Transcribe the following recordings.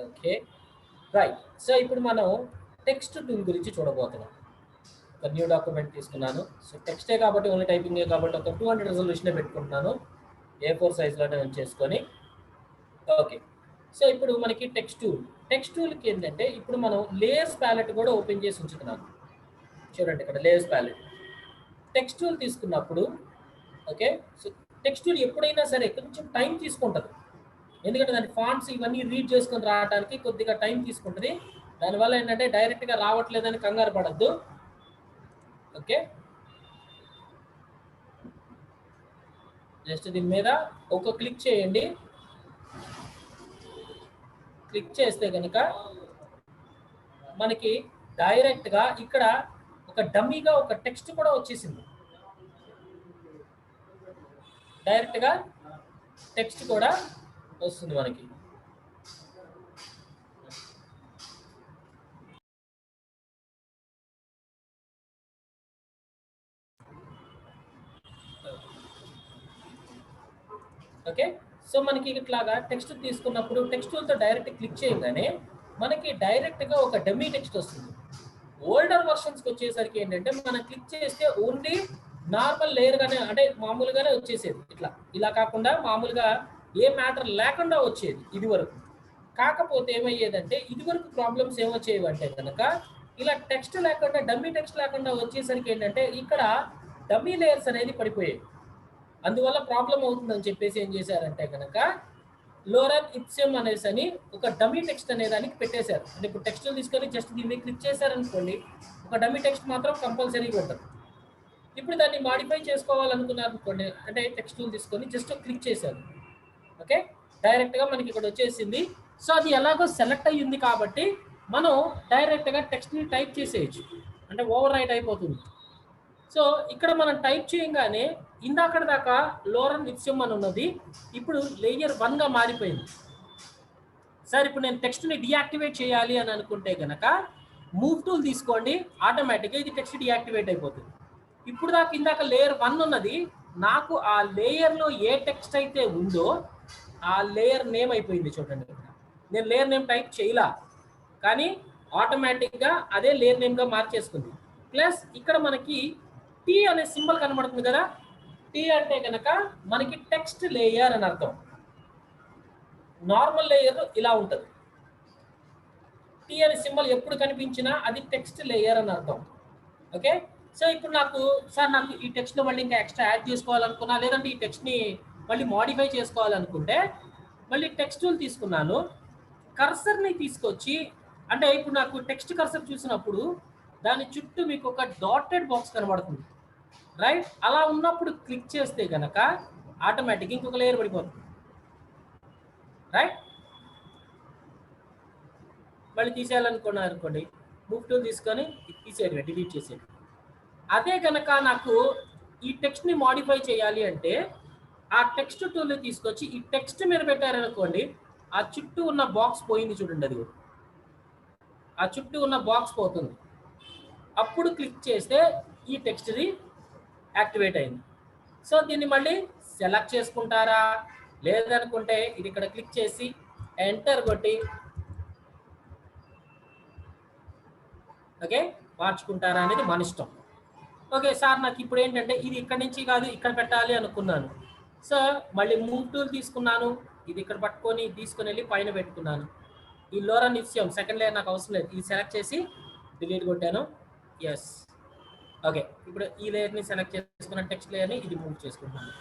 Okay, right. So ఇప్పుడు మనం text tool గురించి చూడబోతున్నాం. ఒక న్యూ డాక్యుమెంట్ తీసుకున్నాను. సో టెక్స్టే కాబట్టి ఓన్లీ టైపింగే కాబట్టి ఒక 200 రెజల్యూషనే పెట్టుకుంటున్నాను. A4 సైజ్లోనే ఉంచేసుకొని. ఓకే, సో ఇప్పుడు మనకి టెక్స్ట్ టూల్కి ఏంటంటే ఇప్పుడు మనం లేయర్స్ ప్యాలెట్ కూడా ఓపెన్ చేసి ఉంచుతున్నాను. చూడండి ఇక్కడ లేయర్స్ ప్యాలెట్. టెక్స్ట్ టూల్ తీసుకున్నప్పుడు ఓకే, సో టెక్స్ట్ టూల్ ఎప్పుడైనా సరే కొంచెం టైం తీసుకుంటుంది. ఎందుకంటే దాని ఫాంట్స్ ఇవన్నీ రీడ్ చేసుకొని రావడానికి కొద్దిగా టైం తీసుకుంటుంది. దానివల్ల ఏంటంటే డైరెక్ట్గా రావట్లేదని కంగారు పడద్దు. ఓకే, జస్ట్ దీని మీద ఒక క్లిక్ చేయండి. క్లిక్ చేస్తే కనుక మనకి డైరెక్ట్గా ఇక్కడ ఒక డమ్మీగా ఒక టెక్స్ట్ కూడా వచ్చేసింది. డైరెక్ట్గా టెక్స్ట్ కూడా వస్తుంది మనకి. ఓకే, సో మనకి ఇట్లాగా టెక్స్ట్ తీసుకున్నప్పుడు టెక్స్ట్ టూల్తో డైరెక్ట్ క్లిక్ చేయగానే మనకి డైరెక్ట్గా ఒక డమ్మీ టెక్స్ట్ వస్తుంది. ఓల్డర్ వర్షన్స్కి వచ్చేసరికి ఏంటంటే మనం క్లిక్ చేస్తే ఓన్లీ నార్మల్ లేయర్గానే అంటే మామూలుగానే వచ్చేసేది. ఇలా కాకుండా మామూలుగా ఏ మ్యాటర్ లేకుండా వచ్చేది ఇది వరకు. కాకపోతే ఏమయ్యేదంటే ఇది వరకు ప్రాబ్లమ్స్ ఏమొచ్చేవి అంటే కనుక ఇలా టెక్స్ట్ లేకుండా డమ్మీ టెక్స్ట్ లేకుండా వచ్చేసరికి ఏంటంటే ఇక్కడ డమ్మీ లేయర్స్ అనేది పడిపోయాయి. అందువల్ల ప్రాబ్లం అవుతుందని చెప్పేసి ఏం చేశారంటే కనుక లోరన్ ఇప్సియం అనేసి అని ఒక డమ్మీ టెక్స్ట్ అనే దానికి పెట్టేశారు. అంటే ఇప్పుడు టెక్స్ట్ తీసుకొని జస్ట్ దీన్ని క్లిక్ చేశారనుకోండి, ఒక డమ్మీ టెక్స్ట్ మాత్రం కంపల్సరీగా ఉంటుంది. ఇప్పుడు దాన్ని మాడిఫై చేసుకోవాలనుకున్నారు అనుకోండి, అంటే టెక్స్ట్ తీసుకొని జస్ట్ క్లిక్ చేశారు. ఓకే, డైరెక్ట్గా మనకి ఇక్కడ వచ్చేసింది. సో అది ఎలాగో సెలెక్ట్ అయ్యింది కాబట్టి మనం డైరెక్ట్గా టెక్స్ట్ని టైప్ చేసేయచ్చు, అంటే ఓవర్ రైట్ అయిపోతుంది. సో ఇక్కడ మనం టైప్ చేయగానే ఇందాక దాకా లోరన్ ఇప్సియం అని ఉన్నది ఇప్పుడు లేయర్ 1గా మారిపోయింది. సార్ ఇప్పుడు నేను టెక్స్ట్ని డియాక్టివేట్ చేయాలి అని అనుకుంటే కనుక మూవ్ టూల్ తీసుకోండి, ఆటోమేటిక్గా ఇది టెక్స్ట్ డియాక్టివేట్ అయిపోతుంది. ఇప్పుడు దాకా ఇందాక లేయర్ 1 ఉన్నది, నాకు ఆ లేయర్లో ఏ టెక్స్ట్ అయితే ఉందో ఆ లేయర్ నేమ్ అయిపోయింది. చూడండి, నేను లేయర్ నేమ్ టైప్ చేయలా కానీ ఆటోమేటిక్గా అదే లేయర్ నేమ్గా మార్చేసుకుంది. ప్లస్ ఇక్కడ మనకి టీ అనే సింబల్ కనబడుతుంది కదా, టీ అంటే కనుక మనకి టెక్స్ట్ లేయర్ అని అర్థం. నార్మల్ లేయర్ ఇలా ఉంటుంది. టీ అనే సింబల్ ఎప్పుడు కనిపించినా అది టెక్స్ట్ లేయర్ అని అర్థం. ఓకే, సో ఇప్పుడు నాకు ఈ టెక్స్ట్లో మళ్ళీ ఇంకా ఎక్స్ట్రా యాడ్ చేసుకోవాలనుకున్నా, లేదంటే ఈ టెక్స్ట్ని మళ్ళీ మాడిఫై చేసుకోవాలనుకుంటే మళ్ళీ టెక్స్ట్ టూల్ తీసుకున్నాను, కర్సర్ని తీసుకొచ్చి అంటే ఇప్పుడు నాకు టెక్స్ట్ కర్సర్ చూసినప్పుడు దాని చుట్టూ మీకు ఒక డాటెడ్ బాక్స్ కనబడుతుంది, రైట్? అలా ఉన్నప్పుడు క్లిక్ చేస్తే కనుక ఆటోమేటిక్ ఇంకొక లేయర్ పడిపోతుంది, రైట్? మళ్ళీ తీసేయాలనుకున్నారు అనుకోండి, మూవ్ టూల్ తీసుకొని తీసేయడమే, డిలీట్ చేసేయడం. అదే కనుక నాకు ఈ టెక్స్ట్ని మాడిఫై చేయాలి అంటే ఆ టెక్స్ట్ టూల్ని తీసుకొచ్చి ఈ టెక్స్ట్ మీద పెట్టారనుకోండి, ఆ చుట్టూ ఉన్న బాక్స్ పోయింది చూడండి, అది ఆ చుట్టూ ఉన్న బాక్స్ పోతుంది. అప్పుడు క్లిక్ చేస్తే ఈ టెక్స్ట్ది యాక్టివేట్ అయింది. సో దీన్ని మళ్ళీ సెలెక్ట్ చేసుకుంటారా, లేదనుకుంటే ఇది ఇక్కడ క్లిక్ చేసి ఎంటర్ కొట్టి ఓకే మార్చుకుంటారా అనేది మన ఇష్టం. ఓకే సార్, నాకు ఇప్పుడు ఏంటంటే ఇది ఇక్కడ నుంచి కాదు ఇక్కడ పెట్టాలి అనుకున్నాను. సో మళ్ళీ మూవ్ టూల్ తీసుకున్నాను, ఇది ఇక్కడ పట్టుకొని తీసుకొని వెళ్ళి పైన పెట్టుకున్నాను. ఈ లోరన్ ఇప్సియం సెకండ్ లేయర్ నాకు అవసరం లేదు, ఇది సెలెక్ట్ చేసి డిలీట్ కొట్టాను. ఎస్, ఓకే, ఇప్పుడు ఈ లేయర్ని సెలెక్ట్ చేసుకున్న టెక్స్ట్ లేయర్ని ఇది మూవ్ చేసుకుంటున్నాను.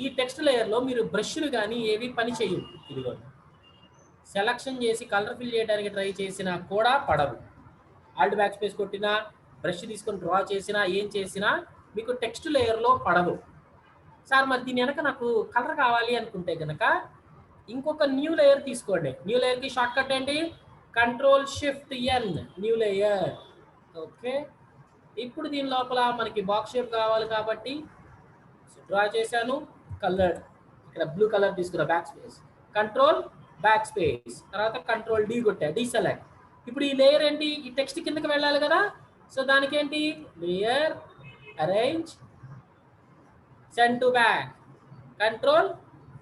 ఈ టెక్స్ట్ లేయర్లో మీరు బ్రష్లు కానీ ఏవి పని చేయవు. ఇదిగో సెలక్షన్ చేసి కలర్ ఫిల్ చేయడానికి ట్రై చేసినా కూడా పడవు. ఆల్ట్ బ్యాక్ స్పేస్ కొట్టినా, బ్రష్ తీసుకొని డ్రా చేసినా, ఏం చేసినా మీకు టెక్స్ట్ లేయర్లో పడవు. సార్ మరి దీని వెనక నాకు కలర్ కావాలి అనుకుంటే కనుక ఇంకొక న్యూ లేయర్ తీసుకోండి. న్యూ లేయర్కి షార్ట్ కట్ ఏంటి? Ctrl+Shift+N, new layer. ఓకే, ఇప్పుడు దీని లోపల మనకి బాక్స్ షేప్ కావాలి కాబట్టి డ్రా చేశాను, కలర్ ఇక్కడ బ్లూ కలర్ తీసుకున్నా, back space, control back space, తర్వాత Ctrl+D కొట్టా, డీసెలెక్ట్. ఇప్పుడు ఈ లేయర్ ఏంటి? ఈ టెక్స్ట్ కిందకి వెళ్ళాలి కదా, సో దానికి ఏంటి? Layer, arrange, send to back, control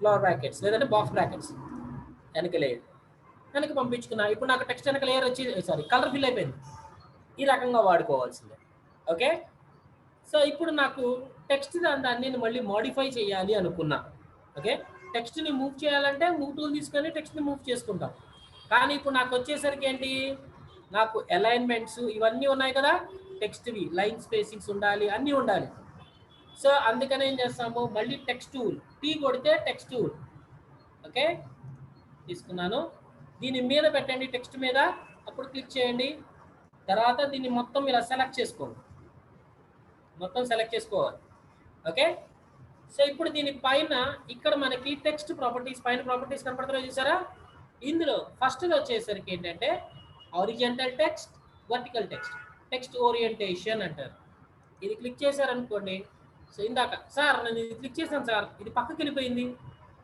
lower brackets లేదంటే బాక్స్ బ్రాకెట్స్. వెనక లేయర్ వెనక పంపించుకున్నా. ఇప్పుడు నాకు టెక్స్ట్ వెనక లేయర్ వచ్చి కలర్ ఫిల్ అయిపోయింది. ఈ రకంగా వాడుకోవాల్సిందే. ఓకే, సో ఇప్పుడు నాకు టెక్స్ట్ దాన్ని నేను మళ్ళీ మోడిఫై చేయాలి అనుకున్నా. ఓకే, టెక్స్ట్ని మూవ్ చేయాలంటే మూవ్ టూల్ తీసుకొని టెక్స్ట్ని మూవ్ చేసుకుంటాం. కానీ ఇప్పుడు నాకు వచ్చేసరికి ఏంటి, నాకు అలైన్మెంట్స్ ఇవన్నీ ఉన్నాయి కదా, టెక్స్ట్వి లైన్ స్పేసింగ్స్ ఉండాలి, అన్నీ ఉండాలి. సో అందుకని ఏం చేస్తాము, మళ్ళీ టెక్స్ట్ టూల్ టీ కొడితే టెక్స్ట్ టూల్. ఓకే, తీసుకున్నాను. దీని మీద పెట్టండి, టెక్స్ట్ మీద, అప్పుడు క్లిక్ చేయండి. తర్వాత దీన్ని మొత్తం ఇలా సెలెక్ట్ చేసుకోండి, మొత్తం సెలెక్ట్ చేసుకోవాలి. ఓకే, సో ఇప్పుడు దీని పైన ఇక్కడ మనకి టెక్స్ట్ ప్రాపర్టీస్ పైన ప్రాపర్టీస్ కనపడుతున్నాయి చూసారా. ఇందులో ఫస్ట్ వచ్చేసరికి ఏంటంటే horizontal text, vertical text, text orientation అంటారు. ఇది క్లిక్ చేశారనుకోండి. సో ఇందాక సార్ నేను ఇది క్లిక్ చేశాను సార్, ఇది పక్కకి వెళ్ళిపోయింది,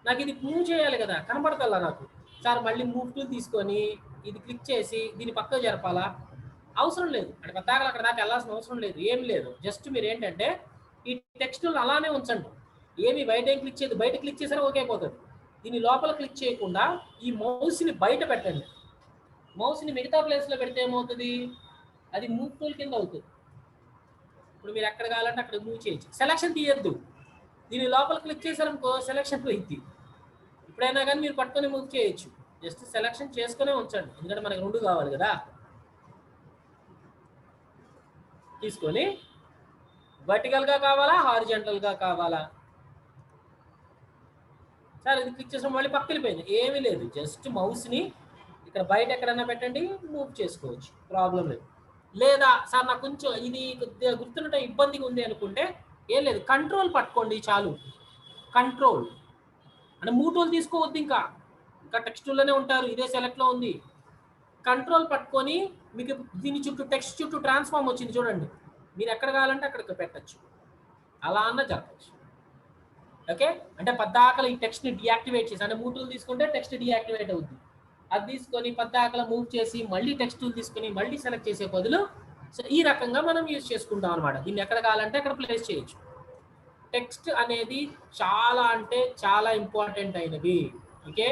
నాకు ఇది మూవ్ చేయాలి కదా, కనపడతల్లా నాకు. సార్ మళ్ళీ మూవ్ టూల్ తీసుకొని ఇది క్లిక్ చేసి దీన్ని పక్కకు జరపాలా? అవసరం లేదు, అక్కడ దాకా అక్కడ దాకా వెళ్ళాల్సిన అవసరం లేదు, ఏం లేదు. జస్ట్ మీరు ఏంటంటే ఈ టెక్స్ట్ అలానే ఉంచండి, ఏమి బయట ఏం క్లిక్ చేయదు. బయట క్లిక్ చేసారా ఓకే అయిపోతుంది. దీని లోపల క్లిక్ చేయకుండా ఈ మౌస్ని బయట పెట్టండి. మౌస్ని మిగతా ప్లేస్లో పెడితే ఏమవుతుంది, అది మూవ్ టూల్ కింద అవుతుంది. ఇప్పుడు మీరు ఎక్కడ కావాలంటే అక్కడ మూవ్ చేయొచ్చు. సెలక్షన్ తీయద్దు, దీని లోపల క్లిక్ చేశారనుకో సెలక్షన్ పోయింది. ఇప్పుడైనా కానీ మీరు పట్టుకొని మూవ్ చేయొచ్చు, జస్ట్ సెలక్షన్ చేసుకునే ఉంచండి, ఎందుకంటే మనకి రెండు కావాలి కదా. తీసుకొని వర్టికల్గా కావాలా హారిజాంటల్గా కావాలా? సార్ ఇది క్లిక్ చేసిన మళ్ళీ పక్కకి వెళ్ళిపోయింది, ఏమీ లేదు. జస్ట్ మౌస్ని ఇక్కడ బయట ఎక్కడైనా పెట్టండి, మూవ్ చేసుకోవచ్చు, ప్రాబ్లం లేదు. లేదా సార్ నాకు కొంచెం ఇది గుర్తుండటం ఇబ్బందిగా ఉంది అనుకుంటే ఏం లేదు, కంట్రోల్ పట్టుకోండి చాలు. కంట్రోల్ అంటే మూవ్ టూల్ తీసుకోవద్దు, ఇంకా టెక్స్ట్ టూల్లోనే ఉంటారు, ఇదే సెలెక్ట్లో ఉంది. కంట్రోల్ పట్టుకొని మీకు దీని చుట్టూ టెక్స్ట్ చుట్టూ ట్రాన్స్ఫార్మ్ వచ్చింది చూడండి, మీరు ఎక్కడ కావాలంటే అక్కడికి పెట్టచ్చు, అలా అన్న జరగచ్చు. ఓకే, అంటే పద్దాకల ఈ టెక్స్ట్ని డియాక్టివేట్ చేసి, అంటే మూవ్ టూల్ తీసుకుంటే టెక్స్ట్ డియాక్టివేట్ అవుతుంది, అది తీసుకొని పద్దాకల మూవ్ చేసి మళ్ళీ టెక్స్ట్ టూల్ తీసుకొని మళ్ళీ సెలెక్ట్ చేసే బదులు సో ఈ రకంగా మనం యూజ్ చేసుకుంటాం అనమాట. దీన్ని ఎక్కడ కావాలంటే అక్కడ ప్లేస్ చేయొచ్చు. టెక్స్ట్ అనేది చాలా అంటే చాలా ఇంపార్టెంట్ అయినవి. ఓకే,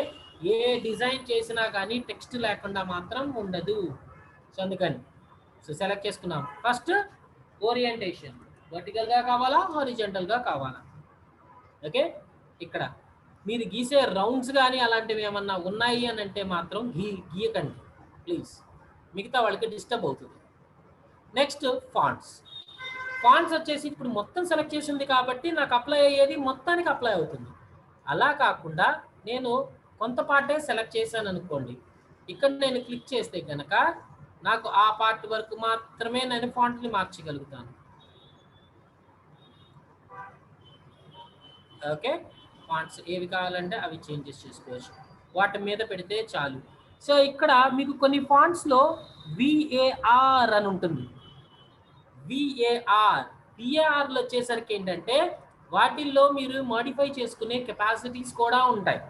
ఏ డిజైన్ చేసినా కానీ టెక్స్ట్ లేకుండా మాత్రం ఉండదు. సో అందుకని సో సెలెక్ట్ చేసుకున్నాం. ఫస్ట్ ఓరియంటేషన్, వర్టికల్గా కావాలా హారిజాంటల్గా కావాలా? ఓకే, ఇక్కడ మీరు గీసే రౌండ్స్ కానీ అలాంటివి ఏమన్నా ఉన్నాయి అని అంటే మాత్రం గీయకండి ప్లీజ్, మిగతా వాళ్ళకి డిస్టర్బ్ అవుతుంది. Next fonts. ఫాంట్స్ వచ్చేసి ఇప్పుడు మొత్తం సెలెక్ట్ చేసింది కాబట్టి నాకు అప్లై అయ్యేది మొత్తానికి అప్లై అవుతుంది. అలా కాకుండా నేను కొంత పార్టే సెలెక్ట్ చేశాను అనుకోండి, ఇక్కడ నేను క్లిక్ చేస్తే కనుక నాకు ఆ పార్ట్ వరకు మాత్రమే నేను ఫాంట్ని మార్చగలుగుతాను. ఓకే, ఫాంట్స్ ఏవి కావాలంటే అవి చేంజెస్ చేసుకోవచ్చు, వాటి మీద పెడితే చాలు. సో ఇక్కడ మీకు కొన్ని ఫాంట్స్లో విఏఆర్ అని ఉంటుంది. విఏఆర్లో వచ్చేసరికి ఏంటంటే వాటిల్లో మీరు మాడిఫై చేసుకునే కెపాసిటీస్ కూడా ఉంటాయి.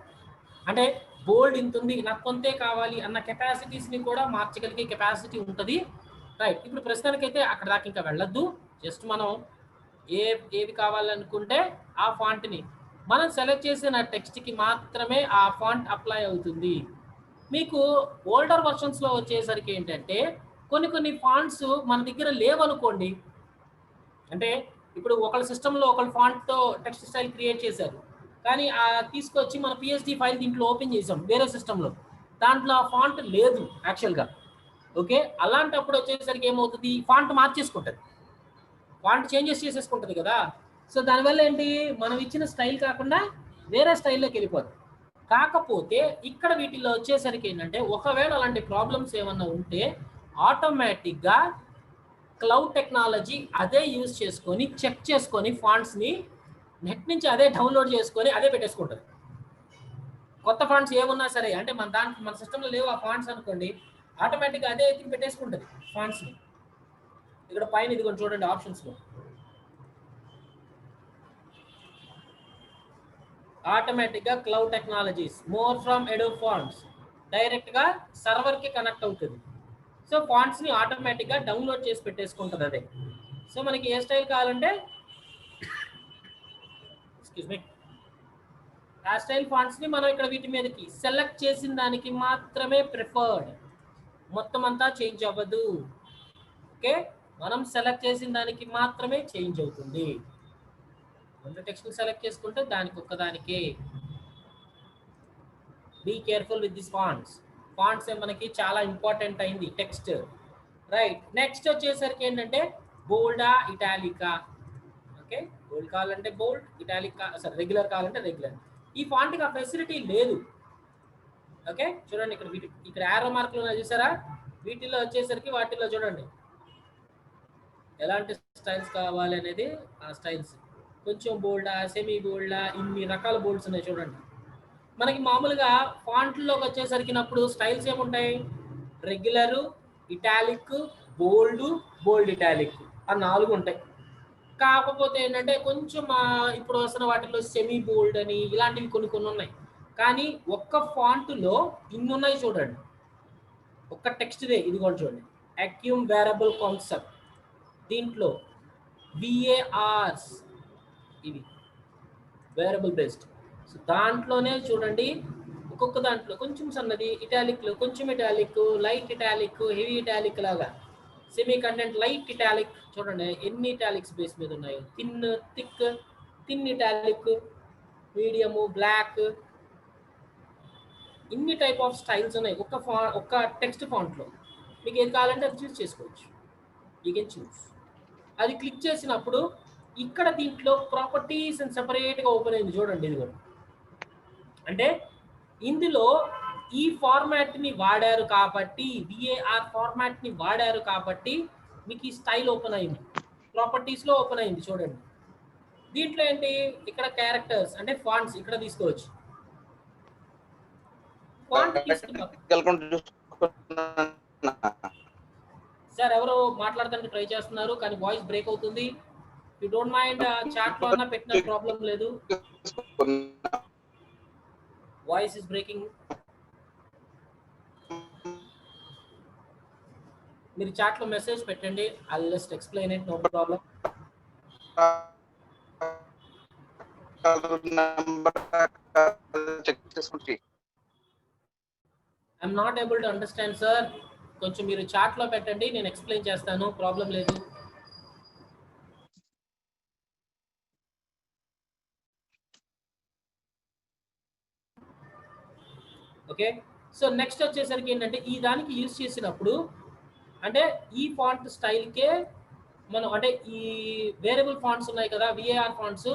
అంటే బోల్డ్ ఇంత ఉంది, నాకు కొంతే కావాలి అన్న కెపాసిటీస్ని కూడా మార్చగలిగే కెపాసిటీ ఉంటుంది. రైట్, ఇప్పుడు ప్రస్తుతానికైతే అక్కడ దాకా ఇంకా వెళ్ళొద్దు. జస్ట్ మనం ఏవి కావాలనుకుంటే ఆ ఫాంట్ని మనం సెలెక్ట్ చేసిన టెక్స్ట్కి మాత్రమే ఆ ఫాంట్ అప్లై అవుతుంది. మీకు ఓల్డర్ వర్షన్స్లో వచ్చేసరికి ఏంటంటే కొన్ని ఫాంట్స్ మన దగ్గర లేవనుకోండి, అంటే ఇప్పుడు ఒకళ్ళ సిస్టంలో ఒకళ్ళ ఫాంట్తో టెక్స్ట్ స్టైల్ క్రియేట్ చేశారు, కానీ తీసుకొచ్చి మన పిఎస్డి ఫైల్ దీంట్లో ఓపెన్ చేసాం వేరే సిస్టంలో, దాంట్లో ఆ ఫాంట్ లేదు యాక్చువల్గా. ఓకే, అలాంటప్పుడు వచ్చేసరికి ఏమవుతుంది, ఫాంట్ మార్చేసుకుంటుంది, ఫాంట్ చేంజెస్ చేసేసుకుంటుంది కదా. సో దానివల్ల ఏంటి, మనం ఇచ్చిన స్టైల్ కాకుండా వేరే స్టైల్లోకి వెళ్ళిపోతుంది. కాకపోతే ఇక్కడ వీటిల్లో వచ్చేసరికి ఏంటంటే ఒకవేళ అలాంటి ప్రాబ్లమ్స్ ఏమన్నా ఉంటే ఆటోమేటిక్గా క్లౌడ్ టెక్నాలజీ అదే యూజ్ చేసుకొని చెక్ చేసుకొని ఫాంట్స్ని నెట్ నుంచి అదే డౌన్లోడ్ చేసుకొని అదే పెట్టేసుకుంటుంది. కొత్త ఫాంట్స్ ఏమున్నా సరే, అంటే మన సిస్టంలో లేవు ఆ ఫాంట్స్ అనుకోండి, ఆటోమేటిక్గా అదే ఎత్తి పెట్టేసుకుంటుంది ఫాంట్స్ని. ఇక్కడ పైన ఇది కొంచెం చూడండి ఆప్షన్స్లో, ఆటోమేటిక్గా cloud technologies more from Adobe fonts డైరెక్ట్గా సర్వర్కి కనెక్ట్ అవుతుంది. సో ఫాంట్స్ని ఆటోమేటిక్గా డౌన్లోడ్ చేసి పెట్టేసుకుంటుంది అదే. సో మనకి ఏ స్టైల్ కావాలంటే ఎక్స్క్యూజ్ మీ ఆ స్టైల్ ఫాంట్స్ ని మనం ఇక్కడ వీటి మీదకి సెలెక్ట్ చేసిన దానికి మాత్రమే ప్రిఫర్డ్, మొత్తం అంతా చేంజ్ అవ్వదు. ఓకే, మనం సెలెక్ట్ చేసిన దానికి మాత్రమే చేంజ్ అవుతుంది. రెండు టెక్స్ట్ సెలెక్ట్ చేసుకుంటే దానికి ఒక్కదానికే. Be careful with this fonts. Fonts మనకి చాలా ఇంపార్టెంట్ అయింది టెక్స్ట్. రైట్, నెక్స్ట్ వచ్చేసరికి ఏంటంటే బోల్డా ఇటాలికా. ఓకే, బోల్డ్ కావాలంటే బోల్డ్, ఇటాలిక్ సారీ రెగ్యులర్ కావాలంటే రెగ్యులర్. ఈ ఫాంట్కి ఆ ఫెసిలిటీ లేదు. ఓకే, చూడండి ఇక్కడ ఇక్కడ యారో మార్కులు ఉన్నాయి చూసారా, వీటిల్లో వచ్చేసరికి వాటిల్లో చూడండి ఎలాంటి స్టైల్స్ కావాలి అనేది. ఆ స్టైల్స్ కొంచెం బోల్డా, సెమీ బోల్డా, ఇన్ని రకాల బోల్డ్స్ ఉన్నాయి చూడండి. మనకి మామూలుగా ఫాంట్లోకి వచ్చేసరికినప్పుడు స్టైల్స్ ఏముంటాయి, రెగ్యులరు, ఇటాలిక్, బోల్డ్, బోల్డ్ ఇటాలిక్ ఆ 4 ఉంటాయి. కాకపోతే ఏంటంటే కొంచెం ఇప్పుడు వస్తున్న వాటిలో సెమీ బోల్డ్ అని ఇలాంటివి కొన్ని ఉన్నాయి. కానీ ఒక్క ఫాంట్లో ఇన్ని ఉన్నాయి చూడండి, ఒక్క టెక్స్ట్దే. ఇదిగోండి చూడండి, అక్యూమ్ వేరబుల్ కాన్సెప్ట్, దీంట్లో VARs ఇవి వేరబుల్ బేస్డ్. సో దాంట్లోనే చూడండి ఒక్కొక్క దాంట్లో కొంచెం సన్నది ఇటాలిక్లో, కొంచెం italic, light italic, heavy italic లాగా, సెమీ కంటెంట్, లైట్ ఇటాలిక్. చూడండి ఎన్ని ఇటాలిక్స్ బేస్ మీద ఉన్నాయో, thin, thick, thin italic, medium, black, ఇన్ని టైప్ ఆఫ్ స్టైల్స్ ఉన్నాయి ఒక్క టెక్స్ట్ ఫాంట్లో. మీకు ఏది కావాలంటే అది చూస్ చేసుకోవచ్చు. You can choose. అది క్లిక్ చేసినప్పుడు ఇక్కడ దీంట్లో ప్రాపర్టీస్ అని సెపరేట్గా ఓపెన్ అయింది చూడండి. ఇది కూడా అంటే ఇందులో ఈ ఫార్మాట్ని వాడారు కాబట్టి, VAR ఫార్మాట్ని వాడారు కాబట్టి మీకు ఈ స్టైల్ ఓపెన్ అయింది, ప్రాపర్టీస్లో ఓపెన్ అయింది చూడండి. దీంట్లో ఏంటి, ఇక్కడ క్యారెక్టర్స్ అంటే ఫాంట్స్ ఇక్కడ తీసుకోవచ్చు. ఫాంట్ తీసుకున్నాం సార్, ఎవరో మాట్లాడడానికి ట్రై చేస్తున్నారు కానీ వాయిస్ బ్రేక్ అవుతుంది. యూ డోంట్ మైండ్ చాట్ లో అన్నా పెట్టిన ప్రాబ్లం లేదు. Voice is breaking. మీరు చాట్ లో మెసేజ్ పెట్టండి, I will just explain it, no problem. I'm not able to understand sir, కొంచెం మీరు చాట్ లో పెట్టండి, నేను ఎక్స్ప్లెయిన్ చేస్తాను, ప్రాబ్లం లేదు. ఓకే, సో నెక్స్ట్ వచ్చేసరికి ఏంటంటే ఈ దానికి యూజ్ చేసినప్పుడు అంటే ఈ ఫాంట్ స్టైల్కే మనం అంటే ఈ వేరియబుల్ ఫాంట్స్ ఉన్నాయి కదా, VAR ఫాంట్స్,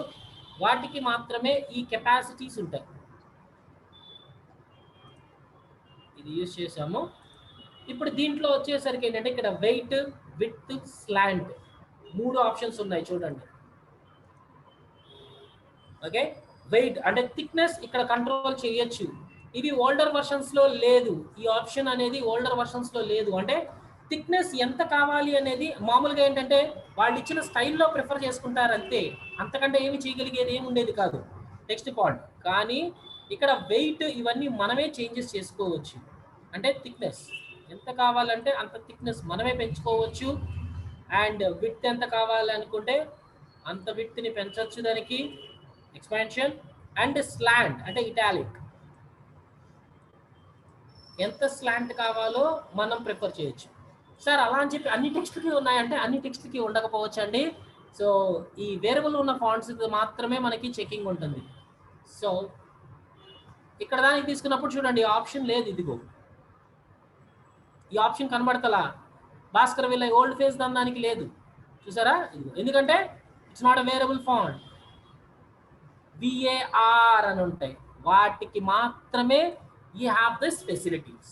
వాటికి మాత్రమే ఈ కెపాసిటీస్ ఉంటాయి. ఇది యూజ్ చేసాము. ఇప్పుడు దీంట్లో వచ్చేసరికి ఏంటంటే ఇక్కడ వెయిట్, విడ్త్, స్లాంట్ 3 ఆప్షన్స్ ఉన్నాయి చూడండి. ఓకే, వెయిట్ అంటే థిక్నెస్ ఇక్కడ కంట్రోల్ చేయొచ్చు. ఇది ఓల్డర్ వర్షన్స్ లో లేదు, ఈ ఆప్షన్ అనేది ఓల్డర్ వర్షన్స్ లో లేదు. అంటే థిక్నెస్ ఎంత కావాలి అనేది మామూలుగా ఏంటంటే వాళ్ళు ఇచ్చిన స్టైల్లో ప్రిఫర్ చేసుకుంటారు అంతే, అంతకంటే ఏమి చేయగలిగేది ఏమి ఉండేది కాదు టెక్స్ట్ ఫాంట్. కానీ ఇక్కడ వెయిట్ ఇవన్నీ మనమే చేంజెస్ చేసుకోవచ్చు. అంటే థిక్నెస్ ఎంత కావాలంటే అంత థిక్నెస్ మనమే పెంచుకోవచ్చు. అండ్ విడ్త్ ఎంత కావాలనుకుంటే అంత విడ్త్ని పెంచవచ్చు దానికి, ఎక్స్పాన్షన్. అండ్ స్లాంట్ అంటే ఇటాలిక్, ఎంత స్లాంట్ కావాలో మనం ప్రిఫర్ చేయొచ్చు. సార్ అలా అని చెప్పి అన్ని టెక్స్ట్కి ఉన్నాయంటే అన్ని టెక్స్ట్కి ఉండకపోవచ్చు అండి. సో ఈ వేరియబుల్ ఉన్న ఫాంట్స్ మాత్రమే మనకి చెకింగ్ ఉంటుంది. సో ఇక్కడ దానికి తీసుకున్నప్పుడు చూడండి ఆప్షన్ లేదు, ఇదిగో ఈ ఆప్షన్ కనబడతలా, భాస్కర్ విల్లై ఓల్డ్ ఫేస్ దానికి లేదు చూసారా, ఇదిగో. ఎందుకంటే it's not a variable font, VAR అని ఉంటాయి, వాటికి మాత్రమే యూ హ్యావ్ దిస్ ఫెసిలిటీస్.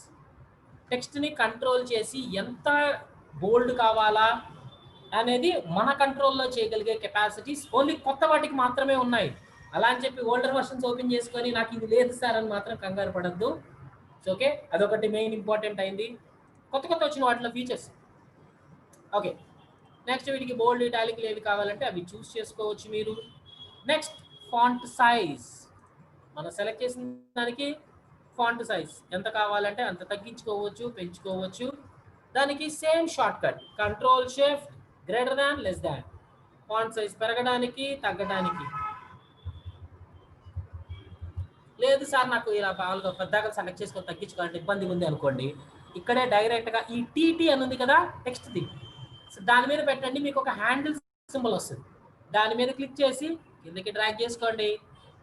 టెక్స్ట్ని కంట్రోల్ చేసి ఎంత బోల్డ్ కావాలా అనేది మన కంట్రోల్లో చేయగలిగే కెపాసిటీస్ ఓన్లీ కొత్త వాటికి మాత్రమే ఉన్నాయి. అలా అని చెప్పి ఓల్డర్ వర్షన్స్ ఓపెన్ చేసుకొని నాకు ఇది లేదు సార్ అని మాత్రం కంగారు పడద్దు. ఓకే, అదొకటి మెయిన్ ఇంపార్టెంట్ అయింది, కొత్త వచ్చిన వాటిలో ఫీచర్స్. ఓకే, నెక్స్ట్ వీటికి బోల్డ్, ఇటాలిక్ ఏవి కావాలంటే అవి చూస్ చేసుకోవచ్చు మీరు. నెక్స్ట్ ఫాంట్ సైజ్, మనం సెలెక్ట్ చేసిన దానికి ఫాంట్ సైజ్ ఎంత కావాలంటే అంత తగ్గించుకోవచ్చు, పెంచుకోవచ్చు. దానికి same short cut, control shift greater than less than, font size పెరగడానికి తగ్గడానికి. లేదు సార్ నాకు ఇలా బాగా పెద్దగా సెలెక్ట్ చేసుకొని తగ్గించుకోవాలంటే ఇబ్బంది ఉంది అనుకోండి, ఇక్కడే డైరెక్ట్గా ఈ టీటీ అని ఉంది కదా టెక్స్ట్ది, దాని మీద పెట్టండి, మీకు ఒక హ్యాండిల్ సింబల్ వస్తుంది, దాని మీద క్లిక్ చేసి కిందకి డ్రాగ్ చేసుకోండి,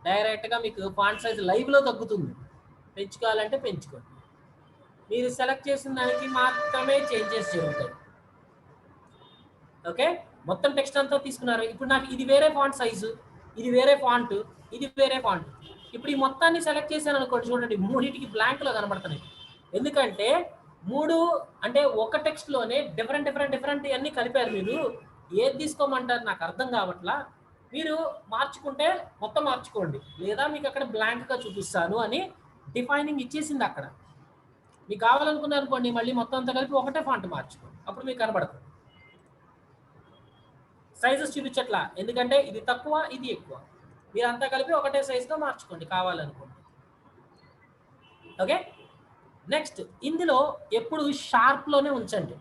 డైరెక్ట్గా మీకు ఫాంట్ సైజ్ లైవ్లో తగ్గుతుంది. పెంచుకోవాలంటే పెంచుకోండి, మీరు సెలెక్ట్ చేసిన దానికి మాత్రమే చేంజెస్ జరుగుతాయి. ఓకే, మొత్తం టెక్స్ట్ అంతా తీసుకున్నారు. ఇప్పుడు నాకు ఇది వేరే ఫాంట్ సైజు, ఇది వేరే ఫాంట్, ఇది వేరే ఫాంట్. ఇప్పుడు ఈ మొత్తాన్ని సెలెక్ట్ చేశాను అనుకోండి, చూడండి మూడింటికి బ్లాంక్లో కనబడుతున్నాయి. ఎందుకంటే మూడు అంటే ఒక టెక్స్ట్లోనే డిఫరెంట్ డిఫరెంట్ డిఫరెంట్ అన్నీ కలిపారు. మీరు ఏది తీసుకోమంటారు నాకు అర్థం కావట్లా, మీరు మార్చుకుంటే మొత్తం మార్చుకోండి, లేదా మీకు అక్కడ బ్లాంక్గా చూపిస్తాను అని డిఫైనింగ్ ఇచ్చేసింది అక్కడ. మీకు కావాలనుకున్నారు అనుకోండి, మళ్ళీ మొత్తం అంతా కలిపి ఒకటే ఫాంట్ మార్చుకోండి, అప్పుడు మీకు కనబడుతుంది. సైజెస్ చూపించట్లా, ఎందుకంటే ఇది తక్కువ ఇది ఎక్కువ, మీరు అంతా కలిపి ఒకటే సైజుగా మార్చుకోండి కావాలనుకోండి. ఓకే, నెక్స్ట్ ఇందులో ఎప్పుడు షార్ప్లోనే ఉంచండి.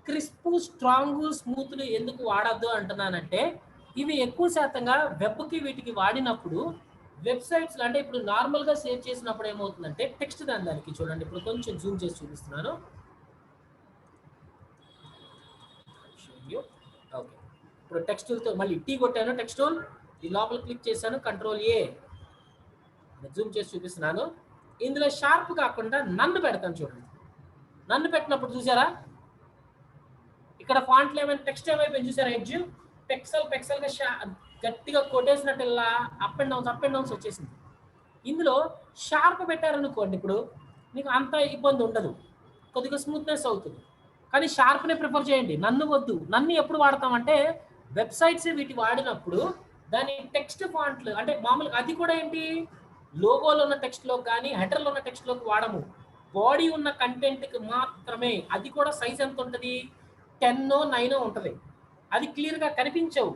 క్రిస్ప్ స్ట్రాంగ్ స్మూత్లు ఎందుకు వాడద్దు అంటున్నానంటే, ఇవి ఎక్కువ శాతంగా వెబ్కి వీటికి వాడినప్పుడు వెబ్సైట్స్లో అంటే ఇప్పుడు నార్మల్గా సేవ్ చేసినప్పుడు ఏమవుతుందంటే టెక్స్ట్ దానికి చూడండి, ఇప్పుడు కొంచెం జూమ్ చేసి చూపిస్తున్నాను. ఓకే, ఇప్పుడు టెక్స్టూల్తో మళ్ళీ టీ కొట్టాను, టెక్స్టూల్ ఈ లోపల క్లిక్ చేశాను, కంట్రోల్ ఏ జూమ్ చేసి చూపిస్తున్నాను. ఇందులో షార్ప్ కాకుండా నన్ను పెడతాను చూడండి. నన్ను పెట్టినప్పుడు చూసారా ఇక్కడ ఫాంట్లు ఏమైనా టెక్స్ట్ ఏమైపోయింది చూసారా, ఎడ్జ్ పెక్సల్గా గట్టిగా కొట్టేసినట్టు ఇలా అప్ అండ్ డౌన్స్ వచ్చేసింది. ఇందులో షార్ప్ పెట్టారనుకోండి, ఇప్పుడు మీకు అంత ఇబ్బంది ఉండదు, కొద్దిగా స్మూత్నెస్ అవుతుంది. కానీ షార్ప్నే ప్రిఫర్ చేయండి, నన్ను వద్దు. నన్ను ఎప్పుడు వాడతామంటే వెబ్సైట్స్ వీటి వాడినప్పుడు దాని టెక్స్ట్ ఫాంట్లు అంటే మామూలుగా అది కూడా ఏంటి లోగోలో ఉన్న టెక్స్ట్లో కానీ హెడర్లో ఉన్న టెక్స్ట్లోకి వాడము, బాడీ ఉన్న కంటెంట్కి మాత్రమే. అది కూడా సైజ్ ఎంత ఉంటుంది, 10 9 ఉంటుంది, అది క్లియర్గా కనిపించవు.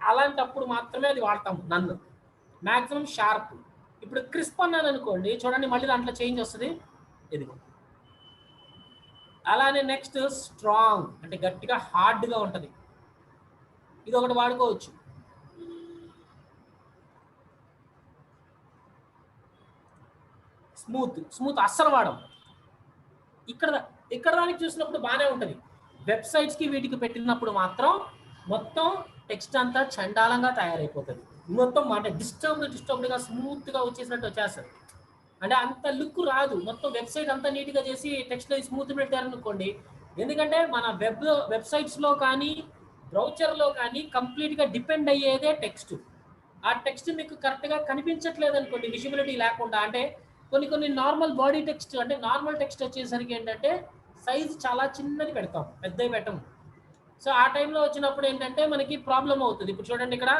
అలాంటప్పుడు మాత్రమే అది వాడతాము నన్ను. Maximum sharp. ఇప్పుడు క్రిస్ప్ అన్నాను అనుకోండి, చూడండి మళ్ళీ దాంట్లో చేంజ్ వస్తుంది, ఇదిగో. అలానే నెక్స్ట్ స్ట్రాంగ్ అంటే గట్టిగా హార్డ్గా ఉంటుంది, ఇది ఒకటి వాడుకోవచ్చు. స్మూత్ అస్సలు వాడము. ఇక్కడ దానికి చూసినప్పుడు బాగానే ఉంటుంది, వెబ్సైట్స్కి వీటికి పెట్టినప్పుడు మాత్రం మొత్తం టెక్స్ట్ అంతా చండాలంగా తయారైపోతుంది, మొత్తం అంటే డిస్టర్బ్డ్గా స్మూత్గా వచ్చేసినట్టు వచ్చేస్తుంది, అంటే అంత లుక్ రాదు. మొత్తం వెబ్సైట్ అంతా నీట్గా చేసి టెక్స్ట్లో స్మూత్ పెట్టారనుకోండి, ఎందుకంటే మన వెబ్సైట్స్లో కానీ బ్రౌచర్లో కానీ కంప్లీట్గా డిపెండ్ అయ్యేదే టెక్స్ట్. ఆ టెక్స్ట్ మీకు కరెక్ట్గా కనిపించట్లేదు అనుకోండి, విజిబిలిటీ లేకుండా, అంటే కొన్ని నార్మల్ బాడీ టెక్స్ట్ అంటే నార్మల్ టెక్స్ట్ వచ్చేసరికి ఏంటంటే సైజ్ చాలా చిన్నది పెడతాం, పెద్దవి పెట్టము. సో ఆ టైంలో వచ్చినప్పుడు ఏంటంటే మనకి ప్రాబ్లం అవుతుంది. ఇప్పుడు చూడండి ఇక్కడ